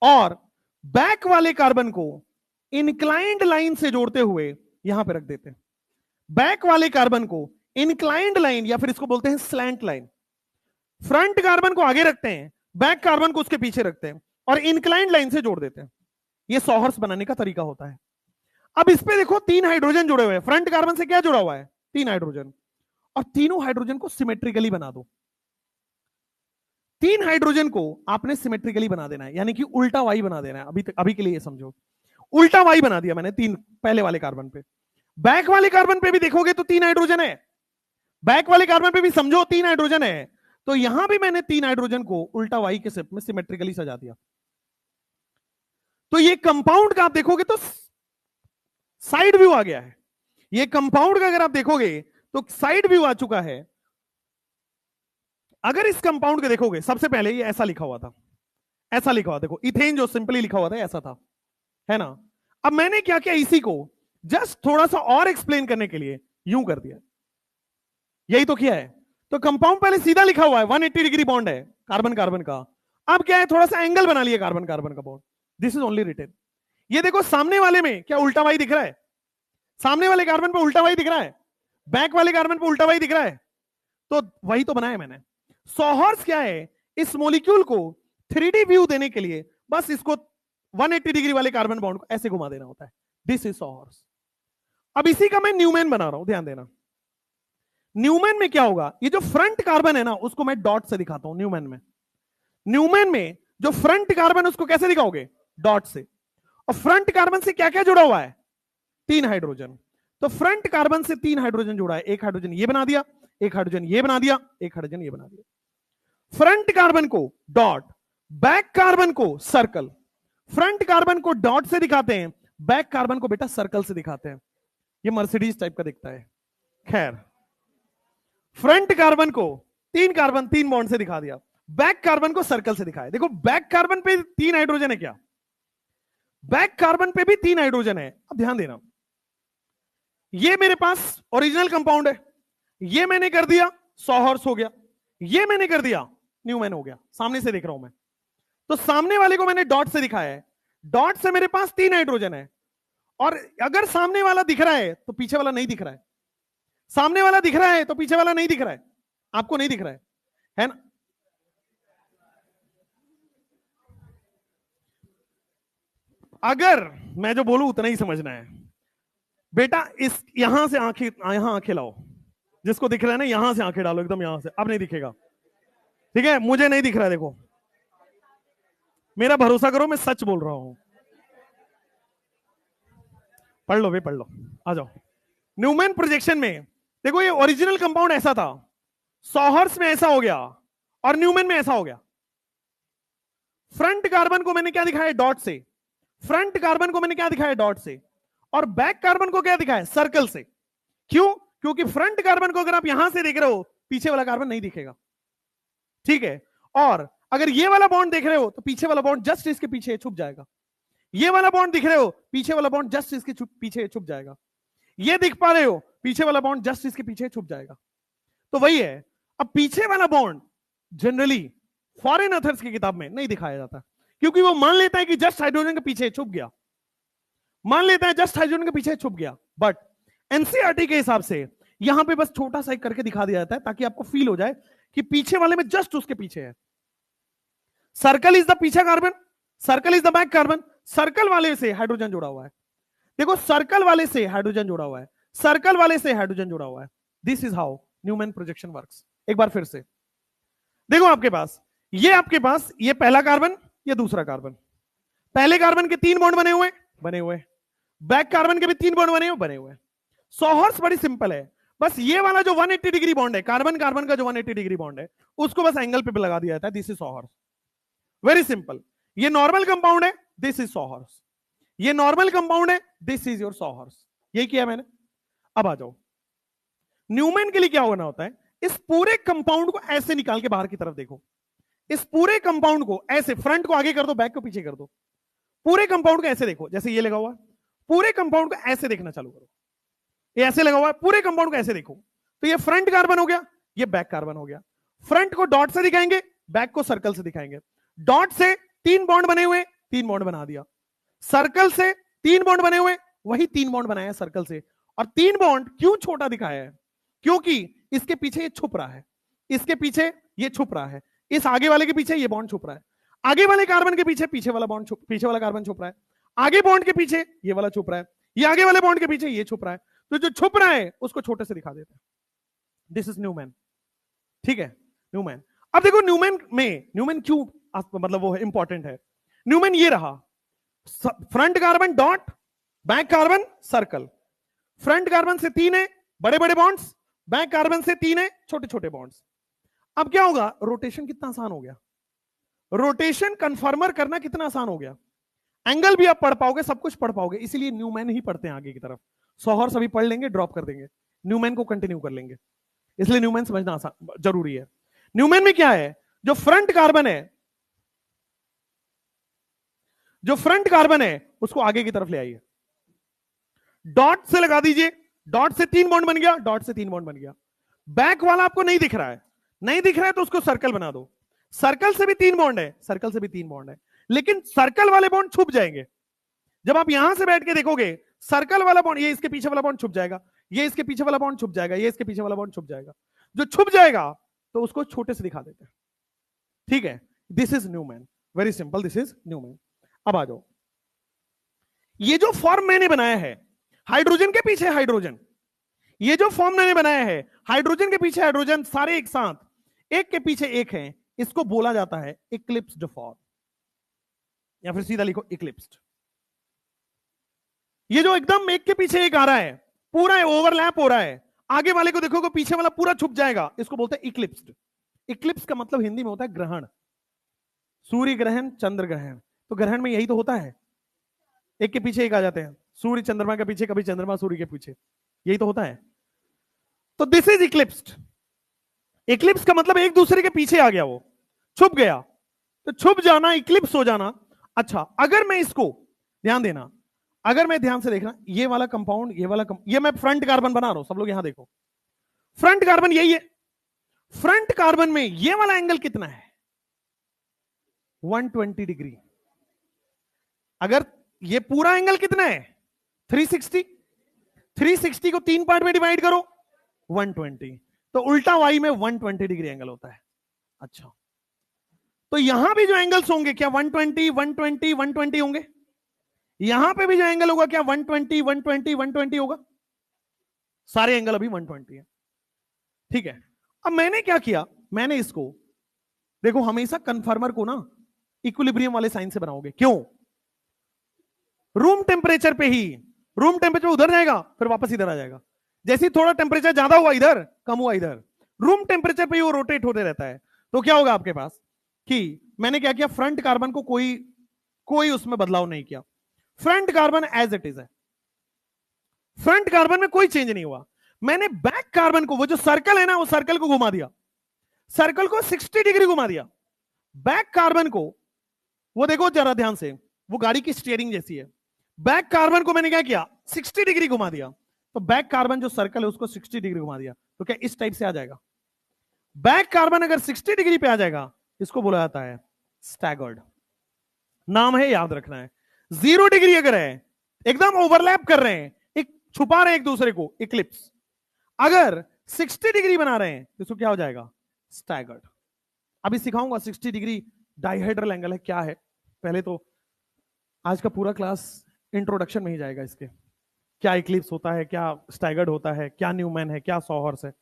और बैक वाले कार्बन को इंक्लाइंड लाइन से जोड़ते हुए यहां पे रख देते हैं। बैक वाले कार्बन को इंक्लाइंड लाइन या फिर इसको बोलते हैं स्लैंट लाइन। फ्रंट कार्बन को आगे रखते हैं, बैक कार्बन को उसके पीछे रखते हैं और इंक्लाइंड लाइन से जोड़ देते हैं। यह 100 हॉर्स बनाने का तरीका होता है। अब इस पे देखो 3 हाइड्रोजन जुड़े हुए हैं। फ्रंट कार्बन से क्या जुड़ा हुआ है? 3 हाइड्रोजन। और तीनों हाइड्रोजन को सिमेट्रिकली बना दो। 3 हाइड्रोजन को आपने सिमेट्रिकली बना देना है, यानी कि उल्टा वाई बना देना है। अभी के लिए समझो, उल्टा वाई बना दिया मैंने 3 पहले वाले कार्बन पे। बैक वाले कार्बन पे भी देखोगे तो 3 हाइड्रोजन है। बैक वाले कार्बन पे भी समझो 3 हाइड्रोजन है। तो यहां भी मैंने 3 हाइड्रोजन को उल्टा वाई के शेप में सिमेट्रिकली सजा दिया। तो ये कंपाउंड का आप देखोगे तो साइड व्यू आ गया है। ये कंपाउंड का अगर आप देखोगे तो साइड व्यू आ चुका है। अगर इस कंपाउंड को देखोगे, सबसे पहले ये ऐसा लिखा हुआ था, ऐसा लिखा हुआ, देखो इथेन जो सिंपली लिखा हुआ था ऐसा था, है ना। अब मैंने क्या किया, इसी को जस्ट थोड़ा सा और एक्सप्लेन करने के लिए यूं कर दिया, यही तो किया है। तो कंपाउंड पहले सीधा लिखा हुआ है, 180 डिग्री बॉन्ड है कार्बन कार्बन का। अब क्या है, थोड़ा सा एंगल बना लिया कार्बन कार्बन का bond, this is only written. ये देखो सामने वाले में क्या उल्टा वाई दिख रहा है, सामने वाले कार्बन पे उल्टा वाई दिख रहा है, बैक वाले कार्बन पे उल्टा वाई दिख रहा है, तो वही तो बनाया मैंने। सॉहर्स क्या है, इस मॉलिक्यूल को 3D व्यू देने के लिए बस इसको 180 डिग्री वाले कार्बन बॉन्ड को ऐसे घुमा देना होता है, दिस इज सॉहर्स। अब इसी का मैं न्यूमैन बना रहा हूं, ध्यान देना। न्यूमैन में क्या होगा, ये जो फ्रंट कार्बन है ना उसको मैं डॉट से दिखाता हूं न्यूमैन में। न्यूमैन में जो फ्रंट कार्बन उसको कैसे दिखाओगे, डॉट से। और फ्रंट कार्बन से क्या क्या जुड़ा हुआ है, 3 हाइड्रोजन। तो फ्रंट कार्बन से 3 हाइड्रोजन जुड़ा है, एक हाइड्रोजन ये बना दिया, एक हाइड्रोजन ये बना दिया, एक हाइड्रोजन ये बना दिया। फ्रंट कार्बन को डॉट, बैक कार्बन को सर्कल। फ्रंट कार्बन को डॉट से दिखाते हैं, बैक कार्बन को बेटा सर्कल से दिखाते हैं। ये मर्सिडीज टाइप का दिखता है। खैर, फ्रंट कार्बन को 3 कार्बन 3 बॉन्ड से दिखा दिया, बैक कार्बन को सर्कल से दिखाया। देखो बैक कार्बन पे 3 हाइड्रोजन है क्या, बैक कार्बन पे भी 3 हाइड्रोजन है। अब ध्यान देना, ये मेरे पास ओरिजिनल कंपाउंड है, ये मैंने कर दिया सॉहर्स हो गया, ये मैंने कर दिया न्यूमैन हो गया। सामने से देख रहा हूं मैं, तो सामने वाले को मैंने डॉट से दिखाया है, डॉट से मेरे पास 3 हाइड्रोजन है। और अगर सामने वाला दिख रहा है तो पीछे वाला नहीं दिख रहा है, सामने वाला दिख रहा है तो पीछे वाला नहीं दिख रहा है, आपको नहीं दिख रहा है ना। अगर मैं जो बोलूं उतना ही समझना है बेटा। इस यहां से आंखें, यहां आंखें लाओ, जिसको दिख रहा है ना यहां से आंखें डालो एकदम, यहां से। अब नहीं दिखेगा, ठीक है, मुझे नहीं दिख रहा है, देखो मेरा भरोसा करो, मैं सच बोल रहा हूं। पढ़ लो भाई, पढ़ लो, आ जाओ। न्यूमैन प्रोजेक्शन में देखो, ये ओरिजिनल कंपाउंड ऐसा था, सॉहर्स में ऐसा हो गया, और न्यूमैन में ऐसा हो गया। फ्रंट कार्बन को मैंने क्या दिखाया, डॉट से। फ्रंट कार्बन को मैंने क्या दिखाया, डॉट से। और बैक कार्बन को क्या दिखाया, सर्कल से। क्यों, क्योंकि फ्रंट कार्बन को अगर आप यहां से देख रहे हो, पीछे वाला कार्बन नहीं दिखेगा, ठीक है। और अगर ये वाला बॉन्ड देख रहे हो तो पीछे वाला बॉन्ड जस्ट इसके पीछे छुप जाएगा। ये वाला बॉन्ड दिख रहे हो, पीछे वाला बॉन्ड जस्ट इसके पीछे छुप जाएगा। ये दिख पा रहे हो, पीछे वाला बॉन्ड जस्ट इसके पीछे छुप जाएगा। तो वही है। अब पीछे वाला बॉन्ड जनरली फॉरेन ऑथर्स की किताब में नहीं दिखाया जाता, क्योंकि वो मान लेता है कि जस्ट हाइड्रोजन के पीछे छुप गया, मान लेता है जस्ट हाइड्रोजन के पीछे छुप गया। बट एनसीईआरटी के हिसाब से यहां पे बस छोटा सा करके दिखा दिया जाता है, ताकि आपको फील हो जाए कि पीछे वाले में जस्ट उसके पीछे है। सर्कल इज द पीछे carbon, circle is the back carbon. Circle वाले से हाइड्रोजन जुड़ा हुआ है, देखो सर्कल वाले से हाइड्रोजन जुड़ा हुआ है, सर्कल वाले से हाइड्रोजन जुड़ा हुआ है। This is how Newman projection works. एक बार फिर से देखो, आपके पास ये पहला कार्बन, ये दूसरा कार्बन। पहले कार्बन के 3 बॉन्ड बने हुए, बैक कार्बन के भी 3 बॉन्ड बने हुए। सॉहर्स बड़ी सिंपल है, बस ये वाला जो 180 डिग्री बॉन्ड है, कार्बन कार्बन का जो 180 डिग्री बॉन्ड है, उसको बस एंगल पे लगा दिया जाता है। This is सॉहर्स, very simple. ये नॉर्मल कंपाउंड है, दिस इज सॉहर्स। ये नॉर्मल कंपाउंड है, दिस इज योर सॉहर्स। यही किया मैंने। अब आ जाओ, न्यूमैन के लिए क्या होना होता है, इस पूरे कंपाउंड को ऐसे निकाल के बाहर की तरफ देखो। इस पूरे कंपाउंड को ऐसे, फ्रंट को आगे कर दो, बैक को पीछे कर दो। पूरे कंपाउंड को ऐसे देखो, जैसे ये लगा हुआ है, पूरे कंपाउंड को ऐसे देखना चालू करो। ये ऐसे लगा हुआ है, पूरे कंपाउंड को ऐसे देखो। तो ये फ्रंट कार्बन हो गया, ये बैक कार्बन हो गया। फ्रंट को डॉट से दिखाएंगे, बैक को सर्कल से दिखाएंगे। डॉट से 3 बॉन्ड बने हुए, 3 बॉन्ड बना दिया। सर्कल से 3 बॉन्ड बने हुए, वही 3 बॉन्ड बनाया सर्कल से। और 3 बॉन्ड क्यों छोटा दिखाया है, क्योंकि इसके पीछे ये छुप रहा है, इसके पीछे ये छुप रहा है, इस आगे वाले के पीछे ये बॉन्ड छुप रहा है, आगे वाले कार्बन के पीछे पीछे वाला बॉन्ड पीछे वाला कार्बन छुप रहा है, आगे बॉन्ड के पीछे ये वाला छुप रहा है, ये आगे वाले बॉन्ड के पीछे ये छुप रहा है। तो जो छुप रहा है उसको छोटे से दिखा देते हैं। दिस इज न्यूमैन, ठीक है, न्यूमैन। अब देखो न्यूमैन क्यों मतलब वो इंपॉर्टेंट है। न्यूमैन ये रहा, front carbon dot, back carbon circle. Front carbon से 3 है बड़े बड़े बॉन्ड्स, बैक कार्बन से 3 है छोटे छोटे बॉन्ड्स। अब क्या होगा, रोटेशन कितना आसान हो गया, रोटेशन कन्फर्मर करना कितना आसान हो गया। एंगल भी आप पढ़ पाओगे, सब कुछ पढ़ पाओगे, इसीलिए न्यूमैन ही पढ़ते हैं आगे की तरफ। सॉहर्स अभी पढ़ लेंगे, ड्रॉप कर देंगे, न्यूमैन को कंटिन्यू कर लेंगे, इसलिए न्यूमैन समझना आसान जरूरी है। न्यूमैन में क्या है, जो फ्रंट कार्बन है, जो फ्रंट कार्बन है उसको आगे की तरफ ले आइए, डॉट से लगा दीजिए, डॉट से 3 बॉन्ड बन गया, डॉट से 3 बॉन्ड बन गया। बैक वाला आपको नहीं दिख रहा है, नहीं दिख रहा है तो उसको सर्कल बना दो, सर्कल से भी 3 बॉन्ड है, सर्कल से भी 3 बॉन्ड है, लेकिन सर्कल वाले बॉन्ड छुप जाएंगे। जब आप यहां से बैठ के देखोगे सर्कल वाला बॉन्ड, ये इसके पीछे वाला बॉन्ड छुप जाएगा, ये इसके पीछे वाला बॉन्ड छुप जाएगा, ये इसके पीछे वाला बॉन्ड छुप जाएगा। जो छुप जाएगा तो उसको छोटे से दिखा देते हैं, ठीक है। This is Newman, very simple, this is Newman. अब आ जाओ, ये जो फॉर्म मैंने बनाया है हाइड्रोजन के पीछे हाइड्रोजन, ये जो फॉर्म मैंने बनाया है हाइड्रोजन के पीछे हाइड्रोजन सारे एक साथ, एक के पीछे एक है, इसको बोला जाता है इक्लिप्स्ड फॉर्म, या फिर सीधा लिखो इक्लिप्स्ड। ये जो एकदम एक के पीछे एक आ रहा है, पूरा ओवरलैप हो रहा है, आगे वाले को देखोगे पीछे वाला पूरा छुप जाएगा, इसको बोलते हैं इक्लिप्स्ड। इक्लिप्स का मतलब हिंदी में होता है ग्रहण, सूर्य ग्रहण, चंद्र ग्रहण। तो ग्रहण में यही तो होता है, एक के पीछे एक आ जाते हैं, सूर्य चंद्रमा के पीछे, कभी चंद्रमा सूर्य के पीछे, यही तो होता है। तो दिस इज इक्लिप्स्ड। इक्लिप्स का मतलब एक दूसरे के पीछे आ गया, वो छुप गया, तो छुप जाना, इक्लिप्स हो जाना। अच्छा, अगर मैं इसको ध्यान देना, अगर मैं ध्यान से देखना, ये वाला कंपाउंड, ये वाला ये मैं फ्रंट कार्बन बना रहा हूं, सब लोग यहां देखो, फ्रंट कार्बन यही है। फ्रंट कार्बन में ये वाला एंगल कितना है? 120 डिग्री। अगर ये पूरा एंगल कितना है? 360। 360 को 3 पार्ट में डिवाइड करो, 120, तो उल्टा वाई में 120 डिग्री एंगल होता है। अच्छा, तो यहां भी जो एंगल्स होंगे क्या 120, 120, 120 होंगे? यहां पे भी जो एंगल होगा क्या 120, 120, 120 होगा? सारे एंगल अभी 120 है, ठीक है। अब मैंने क्या किया, मैंने इसको देखो, हमेशा कन्फर्मर को ना इक्विलिब्रियम वाले साइन से बनाओगे, क्यों? रूम टेम्परेचर पे ही, रूम टेम्परेचर उधर जाएगा फिर वापस इधर आ जाएगा, जैसे थोड़ा टेम्परेचर ज्यादा हुआ इधर, कम हुआ इधर, रूम टेम्परेचर पे ही वो रोटेट होते रहता है। तो क्या होगा आपके पास कि मैंने क्या किया, फ्रंट कार्बन को कोई उसमें बदलाव नहीं किया, front carbon as it is है, फ्रंट कार्बन में कोई चेंज नहीं हुआ। मैंने बैक कार्बन को, वो जो सर्कल है ना, वो सर्कल को घुमा दिया, सर्कल को 60 डिग्री घुमा दिया। बैक कार्बन को, वो देखो जरा ध्यान से, वो गाड़ी की स्टीयरिंग जैसी है, बैक कार्बन को मैंने क्या किया, 60 डिग्री घुमा दिया। तो बैक कार्बन जो सर्कल है उसको 60 डिग्री घुमा दिया, तो क्या इस टाइप से आ जाएगा? बैक कार्बन अगर 60 डिग्री पे आ जाएगा, इसको बोला जाता है स्टैगर्ड, नाम है, याद रखना है। 0 डिग्री अगर है, एकदम ओवरलैप कर रहे हैं, एक छुपा रहे हैं एक दूसरे को, इक्लिप्स। अगर 60 डिग्री बना रहे हैं तो इसको क्या हो जाएगा, स्टैगर्ड। अभी सिखाऊंगा 60 डिग्री डाइहेड्रल एंगल है क्या है, पहले तो आज का पूरा क्लास इंट्रोडक्शन में ही जाएगा इसके, क्या इक्लिप्स होता है, क्या स्टैगर्ड होता है, क्या न्यूमैन है, क्या सॉहर्स है।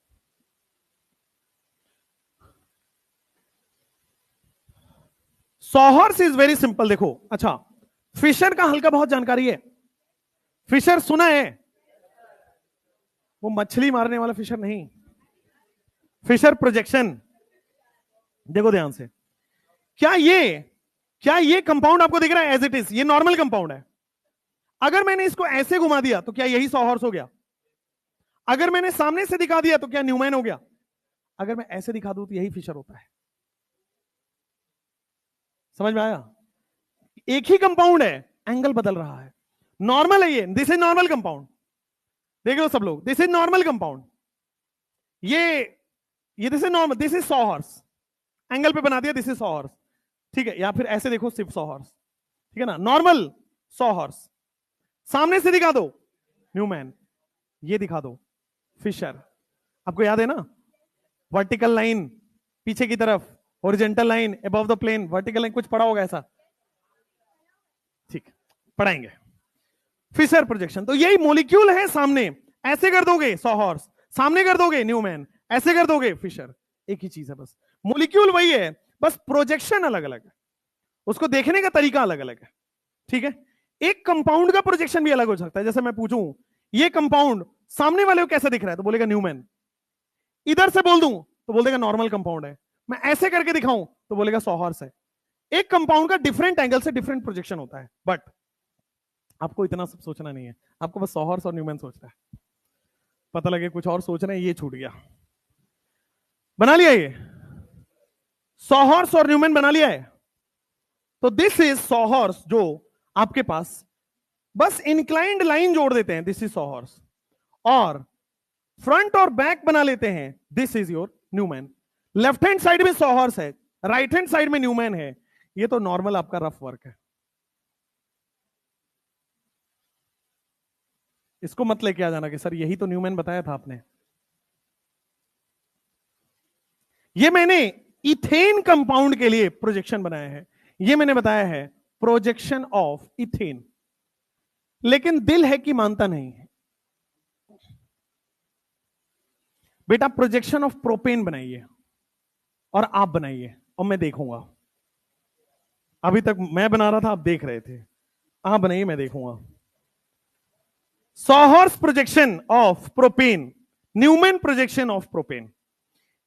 सॉहर्स इज वेरी सिंपल, देखो। अच्छा, फिशर का हल्का बहुत जानकारी है? फिशर सुना है? वो मछली मारने वाला फिशर नहीं, फिशर प्रोजेक्शन। देखो ध्यान से, क्या ये कंपाउंड आपको दिख रहा है एज इट इज? ये नॉर्मल कंपाउंड है। अगर मैंने इसको ऐसे घुमा दिया तो क्या यही सॉहर्स हो गया? अगर मैंने सामने से दिखा दिया तो क्या न्यूमैन हो गया? अगर मैं ऐसे दिखा दूं तो यही फिशर होता है। समझ में आया? एक ही कंपाउंड है, एंगल बदल रहा है। नॉर्मल है ये, दिस इज नॉर्मल कंपाउंड, देख लो सब लोग, दिस इज नॉर्मल कंपाउंड, ये this is normal, this is सॉहर्स, angle पे बना दिया, दिस इज सॉहर्स, ठीक है। या फिर ऐसे देखो, सिर्फ सॉहर्स, ठीक है ना, नॉर्मल सॉहर्स। सामने से दिखा दो न्यूमैन, ये दिखा दो फिशर। आपको याद है ना, वर्टिकल लाइन पीछे की तरफ, horizontal line above the plane, vertical line, कुछ पढ़ा होगा ऐसा, ठीक, पढ़ाएंगे। फिशर प्रोजेक्शन, तो यही मॉलिक्यूल है सामने, ऐसे कर दोगे सॉहर्स, सामने कर दोगे न्यूमैन, ऐसे कर दोगे फिशर, एक ही चीज है बस, मॉलिक्यूल वही है, बस प्रोजेक्शन अलग अलग है, उसको देखने का तरीका अलग अलग है, ठीक है। एक कंपाउंड का प्रोजेक्शन भी अलग हो सकता है। जैसे मैं पूछूं ये कंपाउंड सामने वाले को कैसा दिख रहा है, तो बोलेगा न्यूमैन। इधर से बोल दूं तो बोल देगा नॉर्मल कंपाउंड है। मैं ऐसे करके दिखाऊं तो बोलेगा सॉहर्स है। एक कंपाउंड का डिफरेंट एंगल से डिफरेंट प्रोजेक्शन होता है, बट आपको इतना सब सोचना नहीं है, आपको बस सॉहर्स और न्यूमैन सोचना है। पता लगे कुछ और सोच रहे हैं, ये छूट गया। बना लिया ये सॉहर्स और न्यूमैन, बना लिया है। तो दिस इज सॉहर्स, जो आपके पास बस इंक्लाइंड लाइन जोड़ देते हैं, दिस इज सॉहर्स, और फ्रंट और बैक बना लेते हैं, this is your Newman. Left hand side में सॉहर्स है, राइट हैंड साइड में न्यूमैन है, ये तो नॉर्मल आपका रफ वर्क है। इसको मत लेके आ जाना कि सर यही तो न्यूमैन बताया था आपने। ये मैंने इथेन कंपाउंड के लिए प्रोजेक्शन बनाया है, ये मैंने बताया है प्रोजेक्शन ऑफ इथेन, लेकिन दिल है कि मानता नहीं है। बेटा प्रोजेक्शन ऑफ प्रोपेन बनाइए और आप बनाइए और मैं देखूंगा। अभी तक मैं बना रहा था, आप देख रहे थे, आप बनाइए मैं देखूंगा। Sawhorse projection of propane, Newman projection of propane.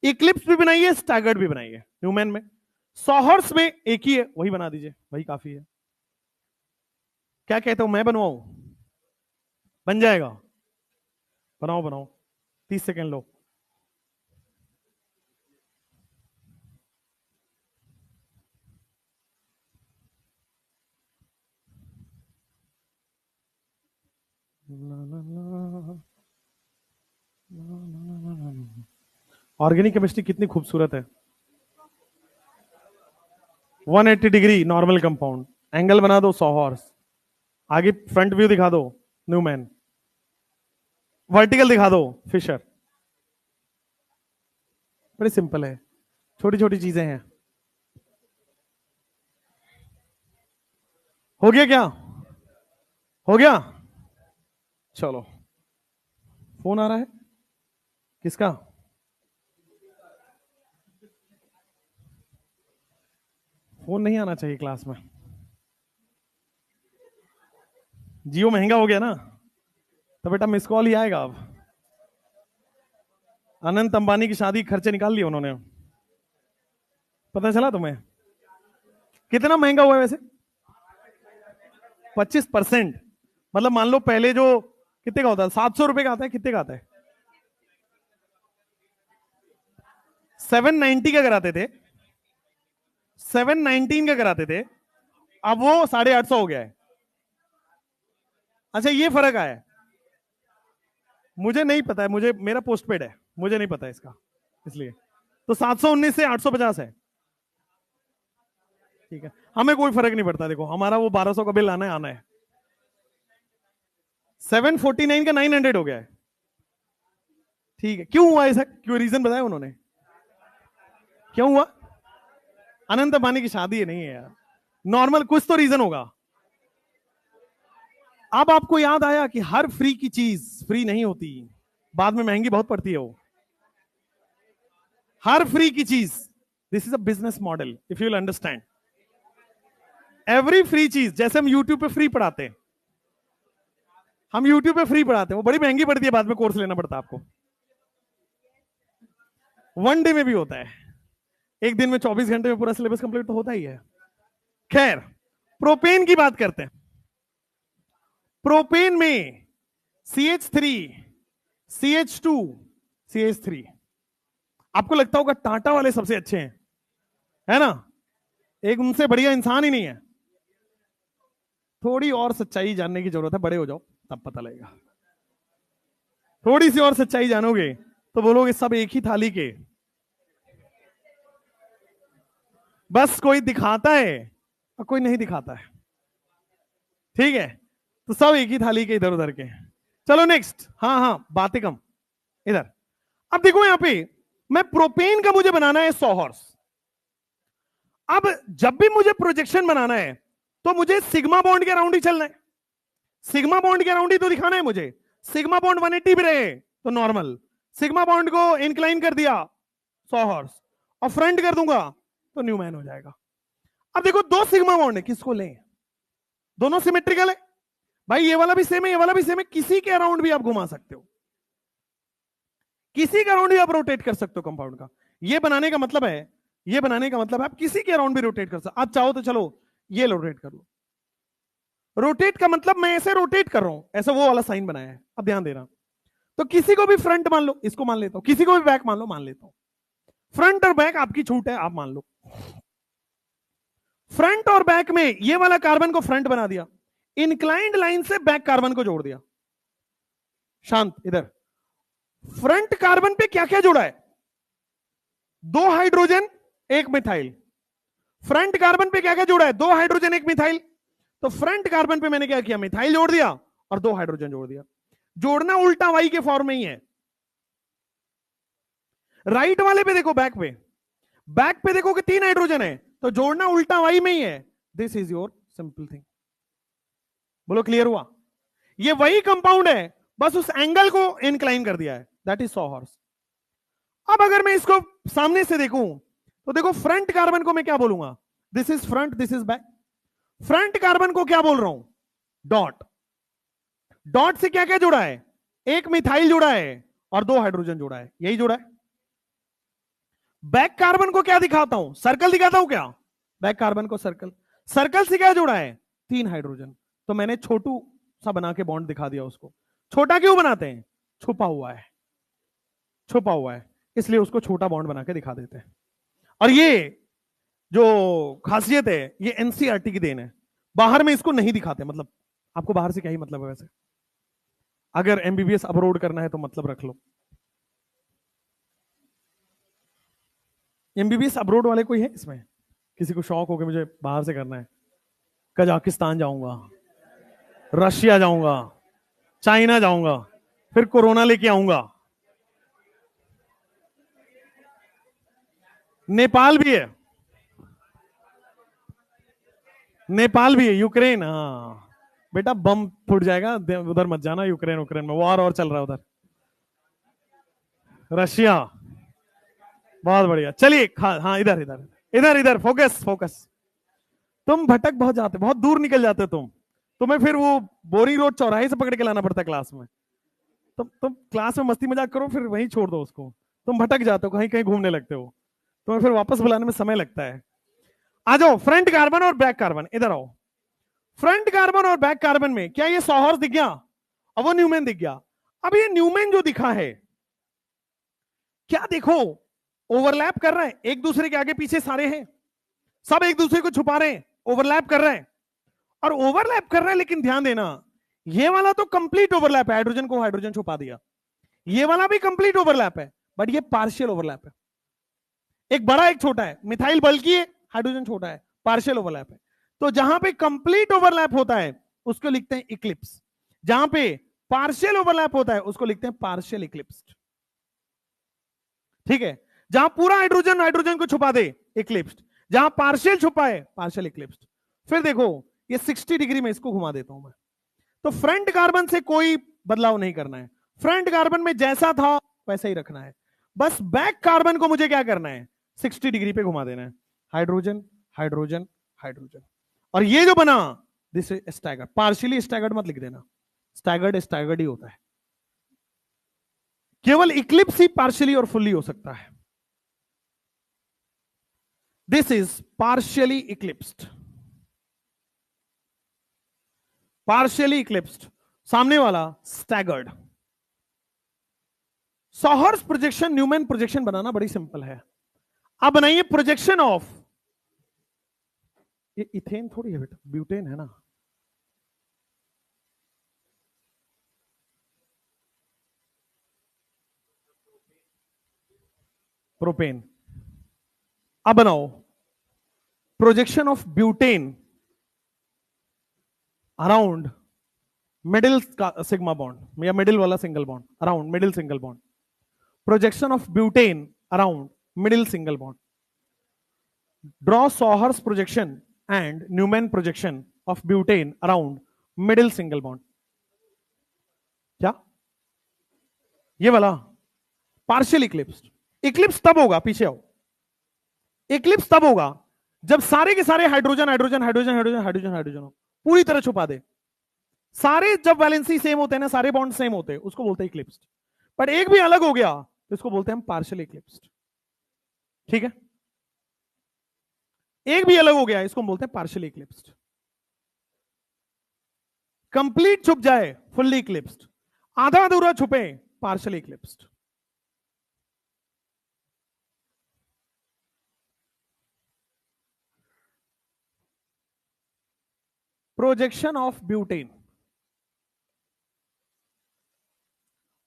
Eclipse भी बनाइए, स्टैगर्ड भी बनाइए। न्यूमैन में, सॉहर्स में एक ही है, वही बना दीजिए, वही काफी है। क्या कहते हो, मैं बनवाऊं? बन जाएगा, बनाओ बनाओ, 30 सेकेंड लो। ऑर्गेनिक केमिस्ट्री कितनी खूबसूरत है। 180 डिग्री नॉर्मल कंपाउंड, एंगल बना दो सॉहर्स, आगे फ्रंट व्यू दिखा दो न्यूमैन, वर्टिकल दिखा दो फिशर। बड़ी सिंपल है, छोटी छोटी चीजें हैं। हो गया क्या? हो गया? चलो, फोन आ रहा है किसका? फोन नहीं आना चाहिए क्लास में। जियो महंगा हो गया ना, तो बेटा मिस कॉल ही आएगा। अब अनंत अंबानी की शादी खर्चे निकाल लिए उन्होंने, पता चला तुम्हें? कितना महंगा हुआ है वैसे? 25%। मतलब मान लो पहले जो कितने का होता है, 700 रुपए का आता है, कितने का आता है? 790 का कराते थे, 719 का कराते थे, अब वो 850 हो गया है। अच्छा ये फर्क आया है, मुझे नहीं पता है, मुझे मेरा पोस्ट पेड है, मुझे नहीं पता इसका, इसलिए तो 719 से 850 है। ठीक है, हमें कोई फर्क नहीं पड़ता, देखो हमारा वो 1200 का बिल आना है, आना है। 749 का 900 हो गया है। ठीक है, क्यों हुआ ऐसा? क्यों, रीजन बताया उन्होंने? क्यों हुआ? अनंत अंबानी की शादी है, नहीं है यार, नॉर्मल कुछ तो रीजन होगा। अब आपको याद आया कि हर फ्री की चीज फ्री नहीं होती, बाद में महंगी बहुत पड़ती है वो। हर फ्री की चीज, this is a business model, if you will understand. Every free चीज, जैसे हम यूट्यूब पे फ्री पढ़ाते हैं, हम यूट्यूब पे फ्री पढ़ाते हैं, वो बड़ी महंगी पड़ती है, बाद में कोर्स लेना पड़ता है आपको। वन डे में भी होता है, एक दिन में 24 घंटे में पूरा सिलेबस कंप्लीट तो होता ही है। खैर, प्रोपेन की बात करते हैं। प्रोपेन में CH3, CH2, CH3। आपको लगता होगा टाटा वाले सबसे अच्छे हैं, है ना? एक उनसे बढ़िया इंसान ही नहीं है। थोड़ी और सच्चाई जानने की जरूरत है, बड़े हो जाओ तब पता लगेगा। थोड़ी सी और सच्चाई जानोगे तो बोलोगे सब एक ही थाली के, बस कोई दिखाता है और कोई नहीं दिखाता है। ठीक है, तो सब एक ही थाली के, इधर उधर के। चलो नेक्स्ट, हाँ हाँ बातें कम इधर। अब देखो यहां पे, मैं प्रोपेन का मुझे बनाना है सॉहर्स। अब जब भी मुझे प्रोजेक्शन बनाना है तो मुझे सिग्मा बॉन्ड के अराउंड ही चलना है, सिग्मा बॉन्ड के अराउंड ही तो दिखाना है मुझे। सिग्मा बॉन्ड 180 पे रहे तो नॉर्मल, सिग्मा बॉन्ड को इंक्लाइन कर दिया सॉहर्स, और फ्रंट कर दूंगा तो न्यूमैन हो जाएगा। अब देखो दो सिग्मा बॉन्ड है, किसको लें? दोनों सिमेट्रिकल है भाई, ये वाला भी सेम है, ये वाला भी सेम है, किसी के अराउंड भी आप घुमा सकते हो, किसी के अराउंड भी आप रोटेट कर सकते हो कंपाउंड का। ये बनाने का मतलब है, ये बनाने का मतलब है आप किसी के अराउंड भी रोटेट कर सकते हो। आप चाहो तो चलो ये रोटेट कर लो। रोटेट का मतलब मैं ऐसे रोटेट कर रहा हूं, ऐसा वो वाला साइन बनाया है, अब ध्यान देना। तो किसी को भी फ्रंट मान लो, इसको मान लेता हूं, किसी को भी बैक मान लो, मान लेता हूं। फ्रंट और बैक आपकी छूट है, आप मान लो। फ्रंट और बैक में ये वाला कार्बन को फ्रंट बना दिया, इंक्लाइंड लाइन से बैक कार्बन को जोड़ दिया। शांत, इधर फ्रंट कार्बन पे क्या क्या जोड़ा है? 2 हाइड्रोजन 1 मिथाइल। फ्रंट कार्बन पे क्या क्या जोड़ा है? 2 हाइड्रोजन 1 मिथाइल। तो फ्रंट कार्बन पे मैंने क्या किया? मिथाइल जोड़ दिया और 2 हाइड्रोजन जोड़ दिया। जोड़ना उल्टा वाई के फॉर्म में ही है। राइट वाले पे देखो, बैक पे देखो कि 3 हाइड्रोजन है, तो जोड़ना उल्टा वाई में ही है। This is your simple thing. बोलो क्लियर हुआ? ये वही कंपाउंड है, बस उस एंगल को इंक्लाइन कर दिया है। That is सॉहर्स। अब अगर मैं इसको सामने से देखूं तो देखो, फ्रंट कार्बन को मैं क्या बोलूंगा? This is front, this is back. Front carbon को क्या बोल रहा हूं? डॉट। डॉट से क्या क्या जुड़ा है? 1 मिथाइल जुड़ा है और 2 हाइड्रोजन जुड़ा है, यही जुड़ा है। बैक कार्बन को क्या दिखाता हूं? सर्कल दिखाता हूं क्या? बैक कार्बन को सर्कल। सर्कल से क्या जुड़ा है? 3 हाइड्रोजन। तो मैंने छोटू सा बना के बॉन्ड दिखा दिया उसको। छोटा क्यों बनाते हैं? छुपा हुआ है, छुपा हुआ है, इसलिए उसको छोटा बॉन्ड बना के दिखा देते हैं। और ये जो खासियत है, ये एनसीईआरटी की देन है। बाहर में इसको नहीं दिखाते। मतलब आपको बाहर से क्या ही मतलब है वैसे? अगर एमबीबीएस अब्रोड करना है तो मतलब रख लो। एमबीबीएस अब्रोड वाले कोई है इसमें? किसी को शौक हो कि मुझे बाहर से करना है? कजाकिस्तान जाऊंगा, रशिया जाऊंगा, चाइना जाऊंगा, फिर कोरोना लेके आऊंगा। नेपाल भी है, नेपाल भी है, यूक्रेन। हाँ बेटा, बम फूट जाएगा, उधर मत जाना। यूक्रेन, यूक्रेन में वॉर और चल रहा है उधर। रशिया, बहुत बढ़िया। चलिए, हाँ इधर इधर इधर इधर, फोकस फोकस। तुम भटक बहुत जाते, बहुत दूर निकल जाते हो तुम। तुम्हें फिर वो बोरी रोड चौराहे से पकड़ के लाना पड़ता है क्लास में। तुम क्लास में मस्ती मजाक करो, फिर वहीं छोड़ दो उसको। तुम भटक जाते हो, कहीं कहीं घूमने लगते हो, तुम्हें फिर वापस बुलाने में समय लगता है। आ जाओ, फ्रंट कार्बन और बैक कार्बन, इधर आओ। फ्रंट कार्बन और बैक कार्बन में क्या ये सॉहर्स दिख गया? अब वो न्यूमेन दिख गया। अब ये न्यूमेन जो दिखा है, क्या देखो, ओवरलैप कर रहा है एक दूसरे के आगे पीछे, सारे हैं, सब एक दूसरे को छुपा रहे हैं, ओवरलैप कर रहे हैं। और ओवरलैप कर रहा है, लेकिन ध्यान देना, ये वाला तो कंप्लीट ओवरलैप है, हाइड्रोजन को हाइड्रोजन छुपा दिया। ये वाला भी कंप्लीट ओवरलैप है, बट ये पार्शियल ओवरलैप है। एक बड़ा एक छोटा है, मिथाइल बल्कि है, हाइड्रोजन छोटा है, पार्शियल ओवरलैप है। तो जहां पे कंप्लीट ओवरलैप होता है उसको लिखते हैं इक्लिप्स। जहां पे पार्शियल ओवरलैप होता है उसको लिखते हैं पार्शियल इक्लिप्स्ड। ठीक है? जहां पूरा हाइड्रोजन हाइड्रोजन को छुपा दे, इक्लिप्स्ड। जहां पार्शियल छुपा है, पार्शियल इक्लिप्स्ड। फिर देखो, ये 60 डिग्री में इसको घुमा देता हूं मैं। तो फ्रंट कार्बन से कोई बदलाव नहीं करना है, फ्रंट कार्बन में जैसा था वैसा ही रखना है। बस बैक कार्बन को मुझे क्या करना है? 60 डिग्री पे घुमा देना है। Hydrogen hydrogen hydrogen. और ये जो बना, this is staggered. Partially staggered मत लिख देना, स्टैगर्ड स्टैगर्ड ही होता है। केवल इक्लिप्स ही पार्शियली और फुल्ली हो सकता है। This is partially eclipsed, partially eclipsed. सामने वाला staggered. Sawhorse projection, Newman projection बनाना बड़ी सिंपल है। अब बनाइए प्रोजेक्शन ऑफ, ये इथेन थोड़ी है बेटा, ब्यूटेन है ना। प्रोपेन। अब बनाओ projection of butane around middle sigma bond, या मिडिल वाला single bond, around middle single bond. Projection of butane around middle single bond. Draw sawhorse projection and Newman projection of butane around middle single bond. क्या ये वाला? Partial Eclipse. Eclipse तब होगा, पीछे आओ, Eclipse तब होगा जब सारे के सारे hydrogen hydrogen hydrogen hydrogen hydrogen hydrogen हो, पूरी तरह छुपा दे। सारे जब वैलेंसी सेम होते हैं ना, सारे बॉन्ड सेम होते हैं, उसको बोलते हैं इक्लिप्स्ड। पर एक भी अलग हो गया तो इसको बोलते हैं हम पार्शियल इक्लिप्स्ड। ठीक है? एक भी अलग हो गया इसको हम बोलते हैं पार्शियल इक्लिप्स्ड। कंप्लीट छुप जाए, फुल्ली इक्लिप्स्ड। आधा अधूरा छुपे, partial eclipsed. Projection of butane,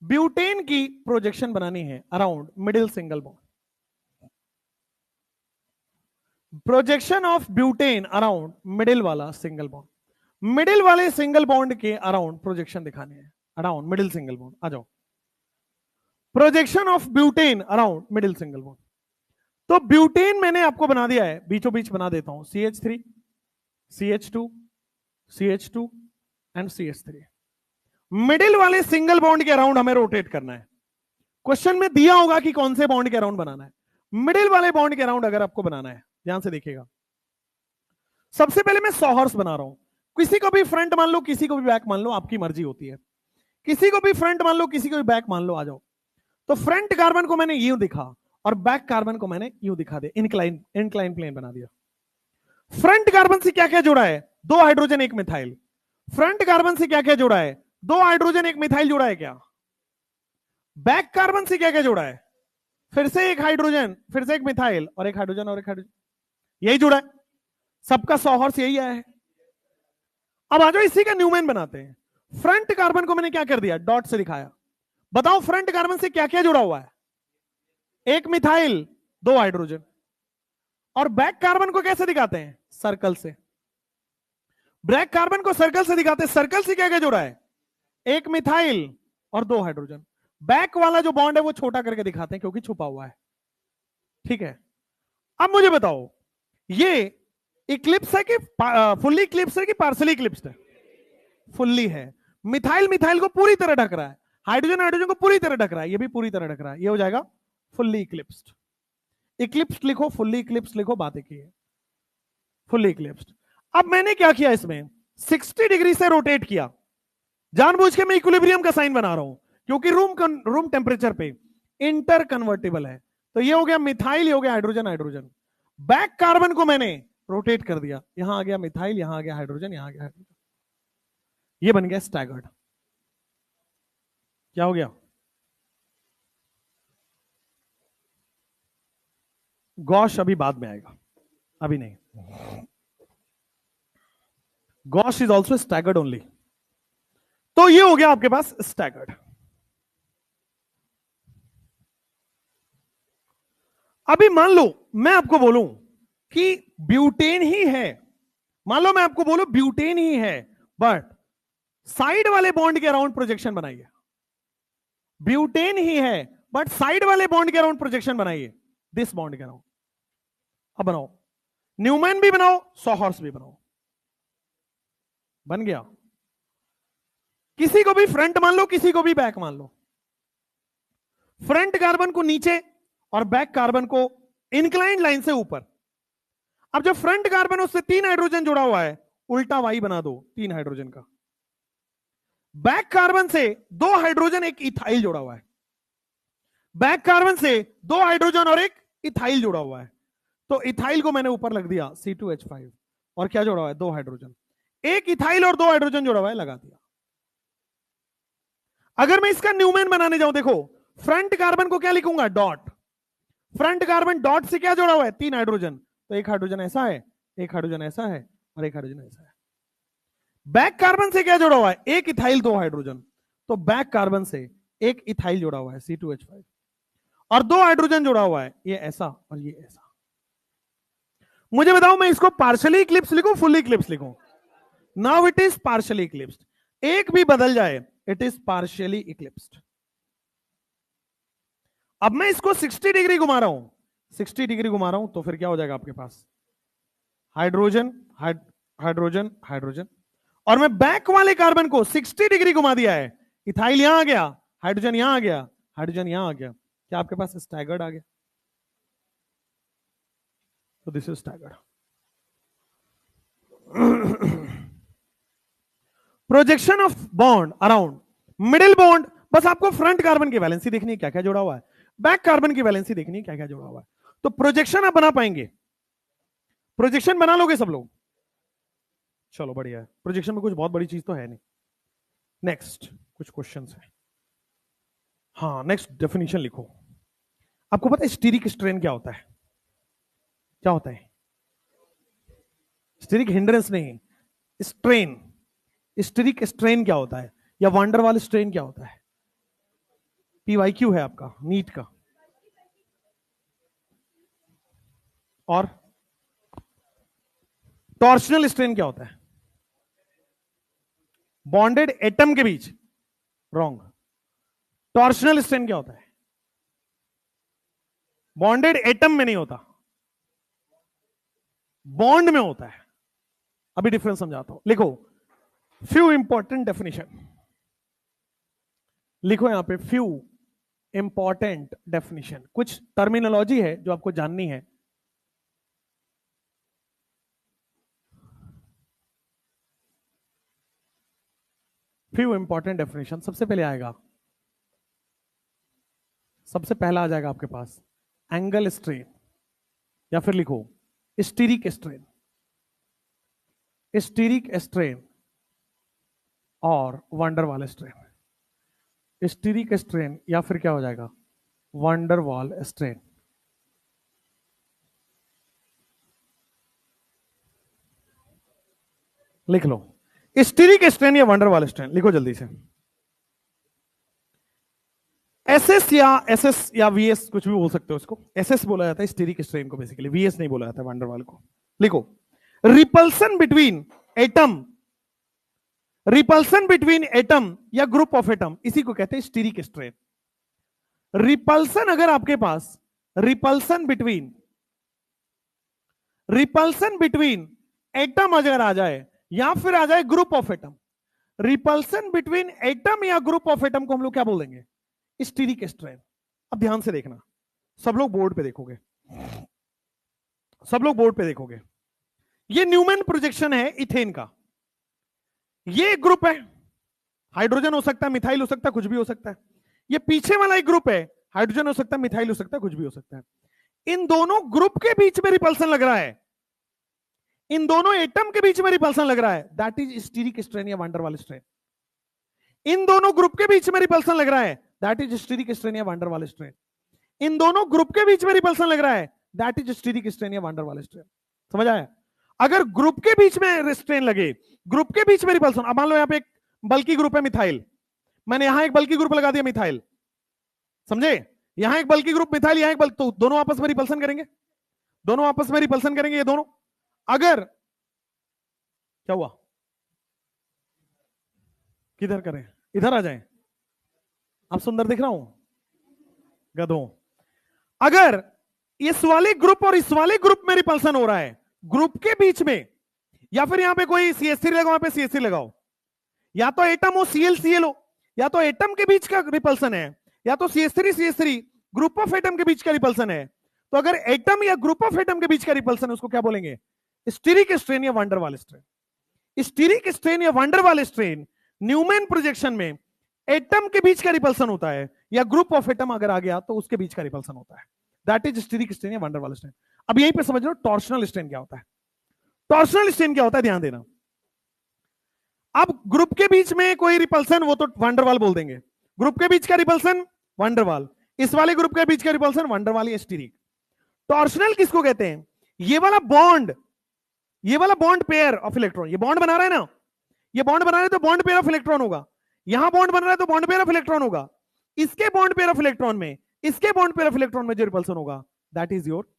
butane की प्रोजेक्शन बनानी है around middle single bond, projection of butane around middle वाला सिंगल बॉन्ड, मिडिल वाले सिंगल बॉन्ड के अराउंड प्रोजेक्शन दिखाने हैं, अराउंड मिडिल सिंगल बॉन्ड। आ जाओ, projection of butane around middle single bond. तो ब्यूटेन मैंने आपको बना दिया है, बीचों बीच बना देता हूं, CH3 CH2 CH2 and CH3। Middle वाले सिंगल बॉन्ड के अराउंड हमें रोटेट करना है। क्वेश्चन में दिया होगा कि कौन से बॉन्ड के अराउंड बनाना है। मिडिल वाले बॉन्ड के अराउंड अगर आपको बनाना है, ध्यान से देखिएगा, सबसे पहले मैं सॉहर्स बना रहा हूं। किसी को भी फ्रंट मान लो, किसी को भी बैक मान लो, आपकी मर्जी होती है। किसी को भी फ्रंट मान लो, किसी को भी बैक मान लो। आ जाओ, तो फ्रंट कार्बन को मैंने यूं दिखा और बैक कार्बन को मैंने यूं दिखा दिया, इंक्लाइन प्लेन बना दिया। फ्रंट कार्बन से क्या क्या जुड़ा है? 2 हाइड्रोजन 1 मिथाइल। फ्रंट कार्बन से क्या क्या जुड़ा है? 2 हाइड्रोजन 1 मिथाइल जुड़ा है क्या? बैक कार्बन से क्या क्या जुड़ा है? फिर से 1 हाइड्रोजन, फिर से 1 मिथाइल और 1 हाइड्रोजन और 1 हाइड्रोजन, यही जुड़ा है। सबका सॉहर्स यही आया है। अब आ जाओ, इसी का न्यूमेन बनाते हैं। फ्रंट कार्बन को मैंने क्या कर दिया? डॉट से दिखाया। बताओ फ्रंट कार्बन से क्या क्या जुड़ा हुआ है? 1 मिथाइल 2 हाइड्रोजन। और बैक कार्बन को कैसे दिखाते हैं? सर्कल से। बैक कार्बन को सर्कल से दिखाते हैं। सर्कल से क्या क्या जुड़ा है? 1 मिथाइल और 2 हाइड्रोजन। बैक वाला जो बॉन्ड है वो छोटा करके दिखाते हैं क्योंकि छुपा हुआ है। ठीक है, अब मुझे बताओ, ये इक्लिप्स है कि फुल्ली इक्लिप्स है कि पार्सली इक्लिप्स है? फुल्ली है। मिथाइल मिथाइल को पूरी तरह ढक रहा है, हाइड्रोजन हाइड्रोजन को पूरी तरह ढक रहा है, ये भी पूरी तरह ढक रहा है। ये हो जाएगा फुल्ली इक्लिप्स्ड। इक्लिप्स्ड लिखो, फुल्ली इक्लिप्स्ड लिखो, बातें की है। Fully eclipsed. अब मैंने क्या किया, इसमें 60 डिग्री से रोटेट किया। जानबूझ के मैं इक्विलिब्रियम का साइन बना रहा हूं क्योंकि रूम टेम्परेचर पे इंटर कन्वर्टेबल है। तो ये हो गया मिथाइल, ये हो गया हाइड्रोजन हाइड्रोजन। बैक कार्बन को मैंने रोटेट कर दिया, यहां आ गया मिथाइल, यहां आ गया हाइड्रोजन, यहां आ गया हाइड्रोजन। ये बन गया स्टैगर्ड। क्या हो गया? गॉश अभी बाद में आएगा, अभी नहीं। Gosh is also staggered only. तो ये हो गया आपके पास स्टैगर्ड। अभी मान लो मैं आपको बोलूं कि ब्यूटेन ही है, मान लो मैं आपको बोलूं ब्यूटेन ही है, बट साइड वाले बॉन्ड के अराउंड प्रोजेक्शन बनाइए। ब्यूटेन ही है बट साइड वाले बॉन्ड के अराउंड प्रोजेक्शन बनाइए, दिस बॉन्ड के अराउंड। अब बनाओ, न्यूमैन भी बनाओ, सॉहर्स भी बनाओ। बन गया। किसी को भी फ्रंट मान लो, किसी को भी बैक मान लो। फ्रंट कार्बन को नीचे और बैक कार्बन को इंक्लाइंड लाइन से ऊपर। अब जो फ्रंट कार्बन उससे 3 हाइड्रोजन जुड़ा हुआ है, उल्टा वाई बना दो 3 हाइड्रोजन का। बैक कार्बन से 2 हाइड्रोजन 1 इथाइल जुड़ा हुआ है। बैक कार्बन से 2 हाइड्रोजन और 1 इथाइल जुड़ा हुआ है। तो इथाइल को मैंने ऊपर लग दिया C2H5 और क्या जुड़ा हुआ है? 2 हाइड्रोजन। 1 इथाइल और 2 हाइड्रोजन जुड़ा हुआ है, लगा दिया। अगर मैं इसका न्यूमेन बनाने जाऊं, देखो फ्रंट कार्बन को क्या लिखूंगा? डॉट। फ्रंट कार्बन डॉट से क्या जुड़ा हुआ है? 3 हाइड्रोजन। तो 1 हाइड्रोजन ऐसा है, 1 हाइड्रोजन ऐसा है और 1 हाइड्रोजन ऐसा है। बैक कार्बन से क्या जुड़ा हुआ है? 1 इथाइल 2 हाइड्रोजन। तो बैक कार्बन से 1 इथाइल जुड़ा हुआ है C2H5 और 2 हाइड्रोजन जुड़ा हुआ है, ये ऐसा और ये ऐसा। मुझे बताओ मैं इसको पार्शियली इक्लिप्स लिखूं, फुल्ली इक्लिप्स लिखूं? Now it is partially eclipsed. एक भी बदल जाए, इट इज पार्शियली इक्लिप्स्ड। अब मैं इसको 60 डिग्री घुमा रहा हूं, 60 डिग्री घुमा रहा हूं, तो फिर क्या हो जाएगा आपके पास? Hydrogen hydrogen hydrogen. और मैं बैक वाले कार्बन को 60 डिग्री घुमा दिया है, इथाइल यहां आ गया, हाइड्रोजन यहां आ गया, हाइड्रोजन यहां आ गया। क्या आपके पास स्टैगर्ड आ गया? तो this is staggered. Projection of bond around middle bond. बस आपको फ्रंट कार्बन की वैलेंसी देखनी है, क्या क्या जुड़ा हुआ है, बैक कार्बन की वैलेंसी देखनी है, क्या क्या जुड़ा हुआ है। तो प्रोजेक्शन आप बना पाएंगे? प्रोजेक्शन बना लोगे सब लोग? चलो बढ़िया है, प्रोजेक्शन में कुछ बहुत बड़ी चीज तो है नहीं। नेक्स्ट कुछ क्वेश्चंस है। हाँ, नेक्स्ट डेफिनेशन लिखो। आपको पता है स्टीरिक स्ट्रेन क्या होता है? क्या होता है? स्टीरिक हिंड्रेंस नहीं, स्ट्रेन, स्टेरिक स्ट्रेन क्या होता है, या वांडरवाल स्ट्रेन क्या होता है? पीवाईक्यू है आपका नीट का। और टॉर्शनल स्ट्रेन क्या होता है? बॉन्डेड एटम के बीच, रॉन्ग। टॉर्शनल स्ट्रेन क्या होता है? बॉन्डेड एटम में नहीं होता, बॉन्ड में होता है। अभी डिफरेंस समझाता हूं, लिखो फ्यू इंपॉर्टेंट डेफिनेशन, लिखो यहां पे फ्यू इंपॉर्टेंट डेफिनेशन, कुछ टर्मिनोलॉजी है जो आपको जाननी है। फ्यू इंपॉर्टेंट डेफिनेशन, सबसे पहले आएगा, सबसे पहला आ जाएगा आपके पास एंगल स्ट्रेन, या फिर लिखो स्टीरिक स्ट्रेन, स्टीरिक स्ट्रेन और वंडरवाल स्ट्रेन। स्टीरिक स्ट्रेन या फिर क्या हो जाएगा, वंडरवाल स्ट्रेन। लिख लो स्टीरिक स्ट्रेन या वंडरवाल स्ट्रेन, लिखो जल्दी से। एसएस या वीएस कुछ भी बोल सकते हो इसको, एसएस बोला जाता है स्टीरिक स्ट्रेन को बेसिकली, वीएस नहीं बोला जाता है वंडरवाल को। लिखो repulsion between atom, repulsion between atom या ग्रुप ऑफ एटम, इसी को कहते हैं स्टीरिक स्ट्रेन। रिपल्सन अगर आपके पास रिपल्सन बिटवीन एटम अगर आ जाए या फिर आ जाए group of atom, repulsion between atom या ग्रुप ऑफ एटम को हम लोग क्या बोल देंगे, स्टीरिक स्ट्रेन। अब ध्यान से देखना, सब लोग बोर्ड पे देखोगे, सब लोग बोर्ड पे देखोगे, ये न्यूमैन प्रोजेक्शन है इथेन का, ये एक ग्रुप है, हाइड्रोजन हो सकता है, मिथाइल हो सकता है, कुछ भी हो सकता है। ये पीछे वाला एक ग्रुप है, हाइड्रोजन हो सकता है, मिथाइल हो सकता है, कुछ भी हो सकता है। इन दोनों ग्रुप के बीच में रिपल्सन लग रहा है, इन दोनों एटम के बीच में रिपल्सन लग रहा है, दैट इज स्टीरिक स्ट्रेन या वंडरवाल स्ट्रेन। इन दोनों ग्रुप के बीच में रिपल्सन लग रहा है, दैट इज स्टीरिक स्ट्रेन या वंडरवाल स्ट्रेन। इन दोनों ग्रुप के बीच में रिपल्सन लग रहा है, दैट इज स्टीरिक स्ट्रेन या वंडरवाल स्ट्रेन। समझ आया? अगर ग्रुप के बीच में स्ट्रेन लगे, ग्रुप के बीच में रिपल्सन, अब मान लो यहां पे एक बल्कि ग्रुप है मिथाइल, मैंने यहां एक बल्कि ग्रुप लगा दिया मिथाइल, समझे? यहां एक बल्कि ग्रुप मिथाइल, यहां एक बल्कि, तो दोनों आपस में रिपल्सन करेंगे, दोनों आपस में रिपल्सन करेंगे ये दोनों। अगर क्या हुआ, किधर करें, इधर आ जाएं, आप सुंदर दिख रहा हूं गधों। अगर इस वाले ग्रुप और इस वाले ग्रुप में रिपल्सन हो रहा है, ग्रुप के बीच में, या फिर यहां पे कोई CH3 लगाओ, यहां पे CH3 लगाओ, या तो एटम हो CL हो, या तो एटम के बीच का रिपल्सन है, या तो CH3 ग्रुप ऑफ एटम के बीच का रिपल्सन है। तो अगर एटम या ग्रुप ऑफ एटम के बीच का रिपल्सन है, उसको क्या बोलेंगे, स्टीरिक स्ट्रेन या वंडरवाल स्ट्रेन। स्टीरिक स्ट्रेन या वंडरवाल स्ट्रेन न्यूमैन प्रोजेक्शन में एटम के बीच का रिपल्सन होता है, या ग्रुप ऑफ एटम अगर आ गया तो उसके बीच का रिपल्सन होता है, दैट इज स्टीरिक स्ट्रेन या वंडरवाल स्ट्रेन। अब यहीं पे समझ लो टॉर्शनल स्ट्रेन क्या होता है। टॉर्शनल स्ट्रेन क्या होता है, ध्यान देना। अब ग्रुप के बीच में कोई रिपल्सन, वो तो वंडरवाल बोल देंगे, ग्रुप के बीच का रिपल्सन वंडरवाल, इस वाले ग्रुप के बीच का रिपल्सन वंडरवाल या स्टीरिक। टॉर्शनल किसको कहते हैं, ये वाला बॉन्ड, ये वाला बॉन्ड पेयर ऑफ इलेक्ट्रॉन, ये बॉन्ड बना रहा है ना, ये बॉन्ड बना रहा है तो बॉन्ड पेयर ऑफ इलेक्ट्रॉन होगा, यहां बॉन्ड बन रहा है तो बॉन्ड पेयर ऑफ इलेक्ट्रॉन होगा, इसके बॉन्ड पेयर ऑफ इलेक्ट्रॉन में, इसके बॉन्ड पेयर ऑफ इलेक्ट्रॉन में जो रिपल्सन होगा, that is your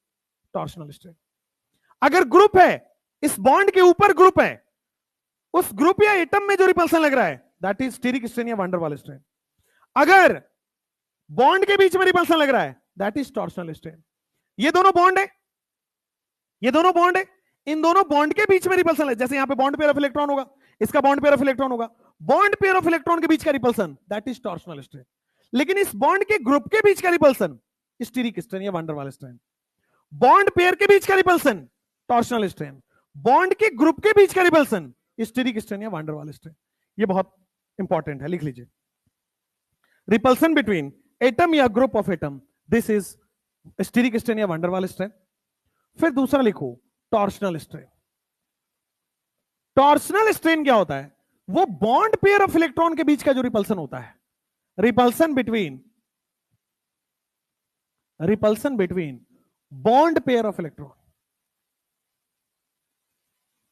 torsional strain. अगर ग्रुप है, इस बॉन्ड के ऊपर ग्रुप है, उस ग्रुप या एटम में जो रिपल्सन लग रहा है, दैट इज स्टीरिक स्ट्रेन या वंडरवाल स्ट्रेन। अगर बॉन्ड के बीच में रिपल्सन लग रहा है, दैट इज टॉर्शनल स्ट्रेन। ये दोनों बॉन्ड है, ये दोनों बॉन्ड है, इन दोनों बॉन्ड के बीच में रिपल्सन है, जैसे यहां पे बॉन्ड पेयर ऑफ इलेक्ट्रॉन होगा, इसका बॉन्ड पेयर ऑफ इलेक्ट्रॉन होगा, बॉन्ड पेयर ऑफ इलेक्ट्रॉन के बीच का repulsion, that is torsional strain. लेकिन इस बॉन्ड के ग्रुप के बीच का रिपल्सन स्टीरिक स्ट्रेन या वंडरवाल स्ट्रेन। बॉन्ड पेयर के बीच का रिपल्सन टॉर्शनल स्ट्रेन, बॉन्ड के ग्रुप के बीच का रिपल्सन स्टीरिक स्ट्रेन या वंडरवाल स्ट्रेन। ये बहुत इंपॉर्टेंट है, लिख लीजिए। रिपल्सन बिटवीन एटम या group of atom, this is stearic strain या वंडरवाल स्ट्रेन। फिर दूसरा लिखो टॉर्शनल स्ट्रेन। टॉर्शनल स्ट्रेन क्या होता है, वो बॉन्ड पेयर ऑफ इलेक्ट्रॉन के बीच का जो रिपल्सन होता है, repulsion between bond pair of electron,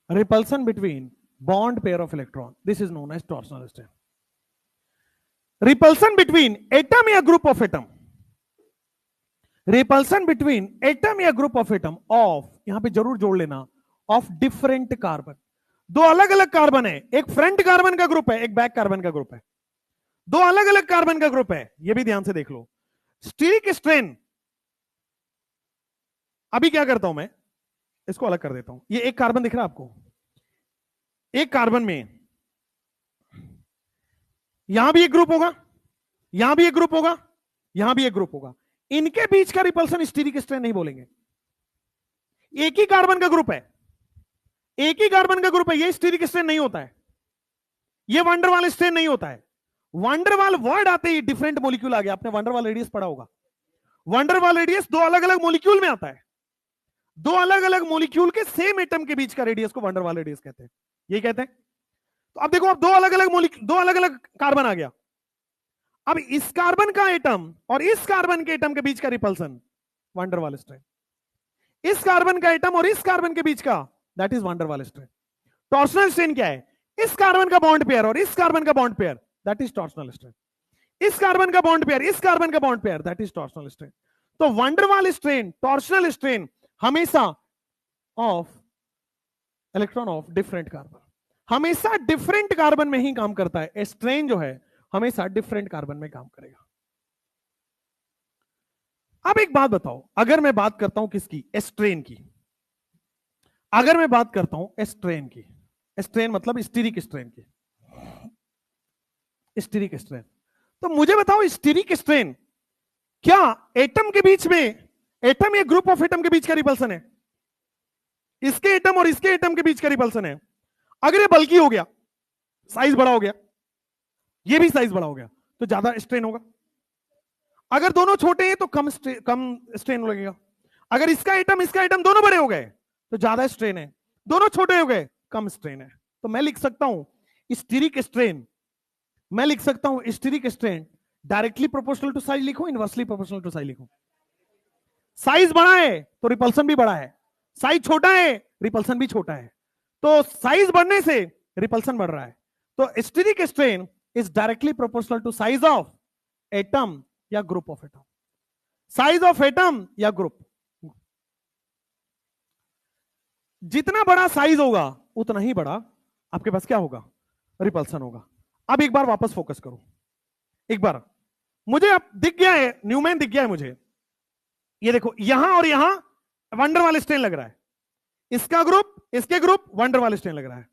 repulsion between bond pair of electron. This is known as torsional strain. Repulsion between atom या group of atom, repulsion between atom या group of atom of, यहां पे जरूर जोड़ लेना, of different carbon. दो अलग अलग कार्बन है, एक फ्रंट कार्बन का ग्रुप है, एक बैक कार्बन का ग्रुप है, दो अलग अलग कार्बन का ग्रुप है, ये भी ध्यान से देख लो. स्टीरिक स्ट्रेन, अभी क्या करता हूं मैं, इसको अलग कर देता हूं. ये एक कार्बन दिख रहा है आपको, एक कार्बन में यहां भी एक ग्रुप होगा, यहां भी एक ग्रुप होगा, यहां भी एक ग्रुप होगा. इनके बीच का रिपल्सन स्टीरिक स्ट्रेन नहीं बोलेंगे. एक ही कार्बन का ग्रुप है, एक ही कार्बन का ग्रुप है, ये स्टीरिक स्ट्रेन नहीं होता है, ये वंडरवाल स्ट्रेन नहीं होता है. वंडरवाल वर्ड आते ही डिफरेंट मॉलिक्यूल आ गया. आपने वंडरवाल रेडियस पढ़ा होगा. वंडरवाल रेडियस दो अलग अलग मॉलिक्यूल में आता है, दो अलग अलग मॉलिक्यूल के सेम एटम के बीच का रेडियस को वंडरवाल रेडियस कहते हैं. ये कहते हैं. तो अब देखो, अब दो अलग अलग मॉलिक्यूल, दो अलग अलग कार्बन आ गया. अब इस कार्बन का एटम और इस कार्बन के एटम के बीच का रिपल्सन वंडरवाल स्ट्रेन. इस कार्बन का एटम और इस कार्बन के बीच का, that is van der Waals strain. Torsional strain क्या है? इस कार्बन का बॉन्ड पेयर और इस कार्बन का bond pair, that is torsional strain. इस कार्बन का बॉन्ड पेयर, इस कार्बन का bond pair, that is torsional strain. तो वंडरवाल स्ट्रेन, टॉर्शनल स्ट्रेन हमेशा of electron of different carbon, हमेशा डिफरेंट कार्बन में ही काम करता है. स्ट्रेन जो है हमेशा डिफरेंट कार्बन में काम करेगा. अब एक बात बताओ, अगर मैं बात करता हूं किसकी? स्ट्रेन की. अगर मैं बात करता हूं स्ट्रेन की, स्ट्रेन मतलब स्टीरिक स्ट्रेन की, स्टीरिक स्ट्रेन, तो मुझे बताओ स्टीरिक स्ट्रेन क्या एटम के बीच में, एटम या ग्रुप ऑफ एटम के बीच का रिपल्सन है? इसके एटम और इसके एटम के बीच का रिपल्सन है. अगर ये बल्कि हो गया, साइज बड़ा हो गया, ये भी साइज बड़ा हो गया, तो ज्यादा स्ट्रेन होगा. अगर दोनों छोटे हैं तो कम स्ट्रेन लगेगा. अगर इसका एटम दोनों बड़े हो गए तो ज्यादा स्ट्रेन है, दोनों छोटे हो गए कम स्ट्रेन है. तो मैं लिख सकता हूं स्टीरिक स्ट्रेन, मैं लिख सकता हूं steric strain directly proportional to size लिखो, इनवर्सली प्रोपोर्शनल टू साइज लिखो. साइज बड़ा है तो रिपल्सन भी बड़ा है, साइज छोटा है रिपल्सन भी छोटा है. तो साइज बढ़ने से रिपल्सन बढ़ रहा है. तो steric strain is directly proportional to size of atom या group of atom. Size of atom या ग्रुप, जितना बड़ा साइज होगा उतना ही बड़ा आपके पास क्या होगा? रिपल्सन होगा. अब एक बार वापस फोकस करो, एक बार मुझे अब दिख गया है, न्यूमैन दिख गया है मुझे. ये देखो, यहां और यहां वंडरवाल स्ट्रेन लग रहा है, इसका ग्रुप इसके ग्रुप वंडरवाल स्ट्रेन लग रहा है.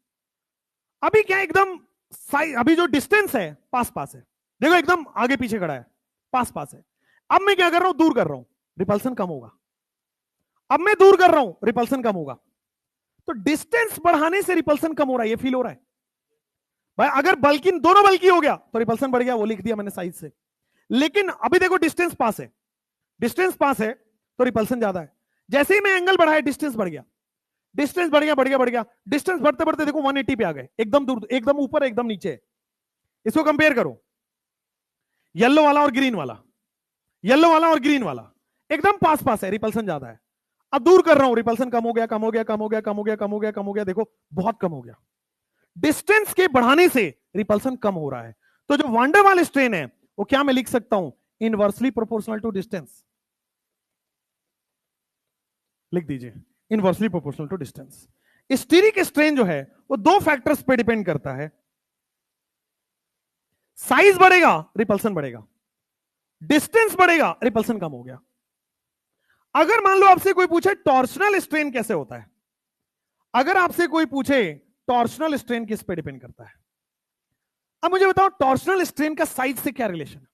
अभी क्या एकदम साइज, अभी जो डिस्टेंस है पास पास है, देखो एकदम आगे पीछे खड़ा है, पास पास है. अब मैं क्या कर रहा हूं? दूर कर रहा हूं, रिपल्सन कम होगा. अब मैं दूर कर रहा हूं, रिपल्सन कम होगा. तो डिस्टेंस बढ़ाने से रिपल्सन कम हो रहा है, ये फील हो रहा है भाई. अगर बल्कि दोनों बल्कि हो गया तो रिपल्सन बढ़ गया, वो लिख दिया मैंने साइज से. लेकिन अभी देखो डिस्टेंस पास है, डिस्टेंस पास है तो रिपल्सन ज्यादा है. जैसे ही मैं एंगल बढ़ाया डिस्टेंस बढ़ गया, डिस्टेंस बढ़ गया, बढ़ गया, बढ़ गया. डिस्टेंस बढ़ते बढ़ते देखो 180 पे आ गए, एकदम दूर, एकदम ऊपर, एकदम नीचे. इसको कंपेयर करो, येलो वाला और ग्रीन वाला, येलो वाला और ग्रीन वाला एकदम पास पास है, रिपल्सन ज्यादा है. अब दूर कर रहा हूं, रिपल्सन कम हो गया, कम हो गया, कम हो गया, कम हो गया, कम हो गया, कम हो गया. देखो बहुत कम हो गया. डिस्टेंस के बढ़ाने से रिपल्सन कम हो रहा है. तो जो वंडरवाल स्ट्रेन है वो क्या मैं लिख सकता हूं? Inversely proportional to distance. लिख दीजिए, inversely proportional to distance. Steric strain जो है वो दो फैक्टर्स पे डिपेंड करता है. साइज बढ़ेगा रिपल्सन बढ़ेगा, डिस्टेंस बढ़ेगा रिपल्सन कम हो गया. अगर मान लो आपसे कोई पूछे टॉर्शनल स्ट्रेन कैसे होता है, अगर आपसे कोई पूछे टॉर्शनल स्ट्रेन किस पे डिपेंड करता है, अब मुझे बताओ टॉर्शनल स्ट्रेन का साइज से क्या रिलेशन है?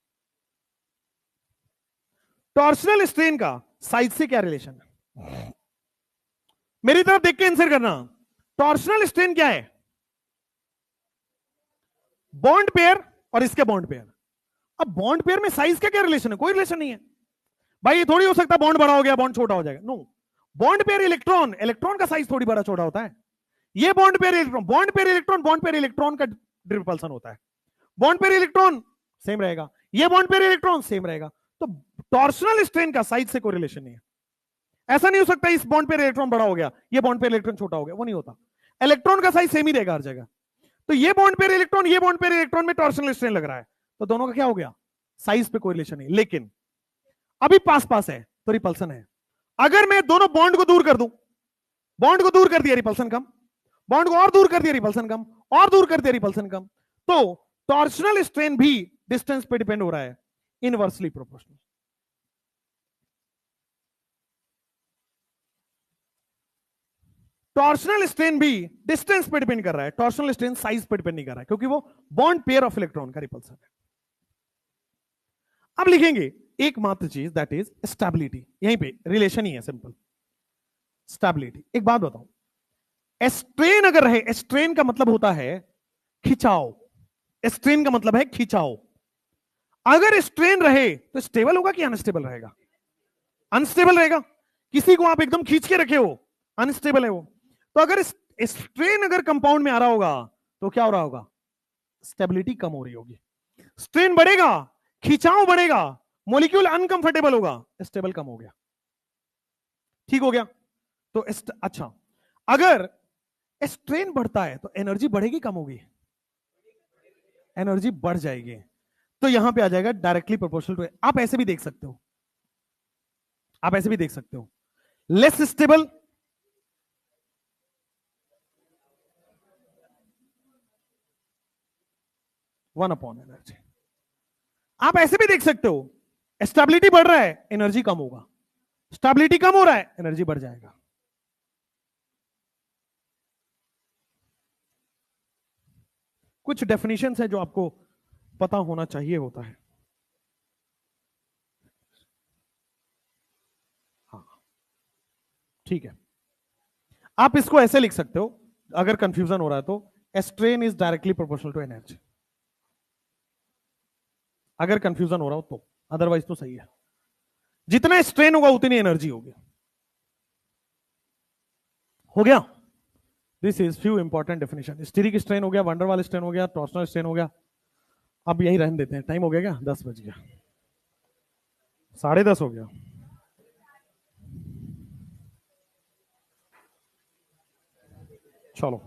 टॉर्शनल स्ट्रेन का साइज से क्या रिलेशन है? मेरी तरफ देख के आंसर करना. टॉर्शनल स्ट्रेन क्या है? बॉन्ड पेयर और इसके बॉन्ड पेयर. अब बॉन्ड पेयर में साइज का क्या रिलेशन है? कोई रिलेशन नहीं है भाई. ये थोड़ी हो सकता है बॉन्ड बड़ा हो गया बॉन्ड छोटा हो जाएगा. No, bond pair electron, electron का साइज थोड़ी बड़ा छोटा होता है. ये bond pair electron, bond pair electron, bond pair electron का रिपल्सन होता है. बॉन्ड पेयर इलेक्ट्रॉन सेम रहेगा, ये बॉन्ड पेयर इलेक्ट्रॉन सेम रहेगा. तो टॉर्शनल स्ट्रेन का साइज से कोई रिलेशन नहीं है. ऐसा नहीं हो सकता इस बॉन्ड पेयर इलेक्ट्रॉन बड़ा हो गया, ये बॉन्ड पेयर इलेक्ट्रॉन छोटा हो गया, वो नहीं होता. इलेक्ट्रॉन का साइज सेम ही रहेगा हर जगह। तो ये बॉन्ड पेयर इलेक्ट्रॉन, ये बॉन्ड पेयर इलेक्ट्रॉन में टॉर्शनल स्ट्रेन लग रहा है, तो दोनों का क्या हो गया, साइज पे कोरिलेशन नहीं। लेकिन अभी पास पास है तो रिपल्सन है। अगर मैं दोनों बॉन्ड को दूर कर दूं, बॉन्ड को दूर कर दिया रिपल्सन कम, बॉन्ड को और दूर कर दिया रिपल्सन कम, और दूर कर दिया रिपल्सन कम, तो टॉर्शनल स्ट्रेन भी डिस्टेंस पे डिपेंड हो रहा है, इनवर्सली प्रोपोर्शनल। टॉर्शनल स्ट्रेन भी डिस्टेंस पे डिपेंड कर रहा है, टॉर्शनल स्ट्रेन साइज पे डिपेंड नहीं कर रहा है, क्योंकि वो बॉन्ड पेयर ऑफ इलेक्ट्रॉन का रिपल्सन है। अब लिखेंगे एकमात्र चीज, दैट इज स्टेबिलिटी। यहीं पे रिलेशन ही है, सिंपल स्टेबिलिटी। एक बात बताओ, स्ट्रेन अगर रहे, स्ट्रेन का मतलब होता है खिंचाव, स्ट्रेन का मतलब है खिंचाव। अगर स्ट्रेन रहे तो स्टेबल होगा कि अनस्टेबल रहेगा, अनस्टेबल रहेगा। किसी को आप एकदम खींच के रखे हो, अनस्टेबल है वो। तो अगर स्ट्रेन अगर कंपाउंड में आ रहा होगा तो क्या हो रहा होगा, स्टेबिलिटी कम हो रही होगी। स्ट्रेन बढ़ेगा, खिंचाव बढ़ेगा, मॉलिक्यूल अनकंफर्टेबल होगा, स्टेबल कम हो गया। ठीक हो गया। तो अच्छा, अगर स्ट्रेन बढ़ता है तो एनर्जी बढ़ेगी कम होगी, एनर्जी बढ़ जाएगी। तो यहां पे आ जाएगा डायरेक्टली प्रोपोर्शनल टू। आप ऐसे भी देख सकते हो, आप ऐसे भी देख सकते हो, less stable, one upon energy. आप ऐसे भी देख सकते हो, स्टेबिलिटी बढ़ रहा है, एनर्जी कम होगा, स्टेबिलिटी कम हो रहा है, एनर्जी बढ़ जाएगा। कुछ डेफिनेशंस है जो आपको पता होना चाहिए होता है। हाँ ठीक है, आप इसको ऐसे लिख सकते हो, अगर कंफ्यूजन हो रहा है तो, strain is directly proportional to energy, अगर कंफ्यूजन हो रहा हो तो, अदरवाइज तो सही है। जितना स्ट्रेन होगा उतनी एनर्जी होगी। हो गया। This is few important definition. Steric strain हो गया, वंडरवाल स्ट्रेन हो गया, टॉर्शनल स्ट्रेन हो गया। अब यही रहने देते हैं, टाइम हो गया क्या, 10 बज गया, 10:30 हो गया। चलो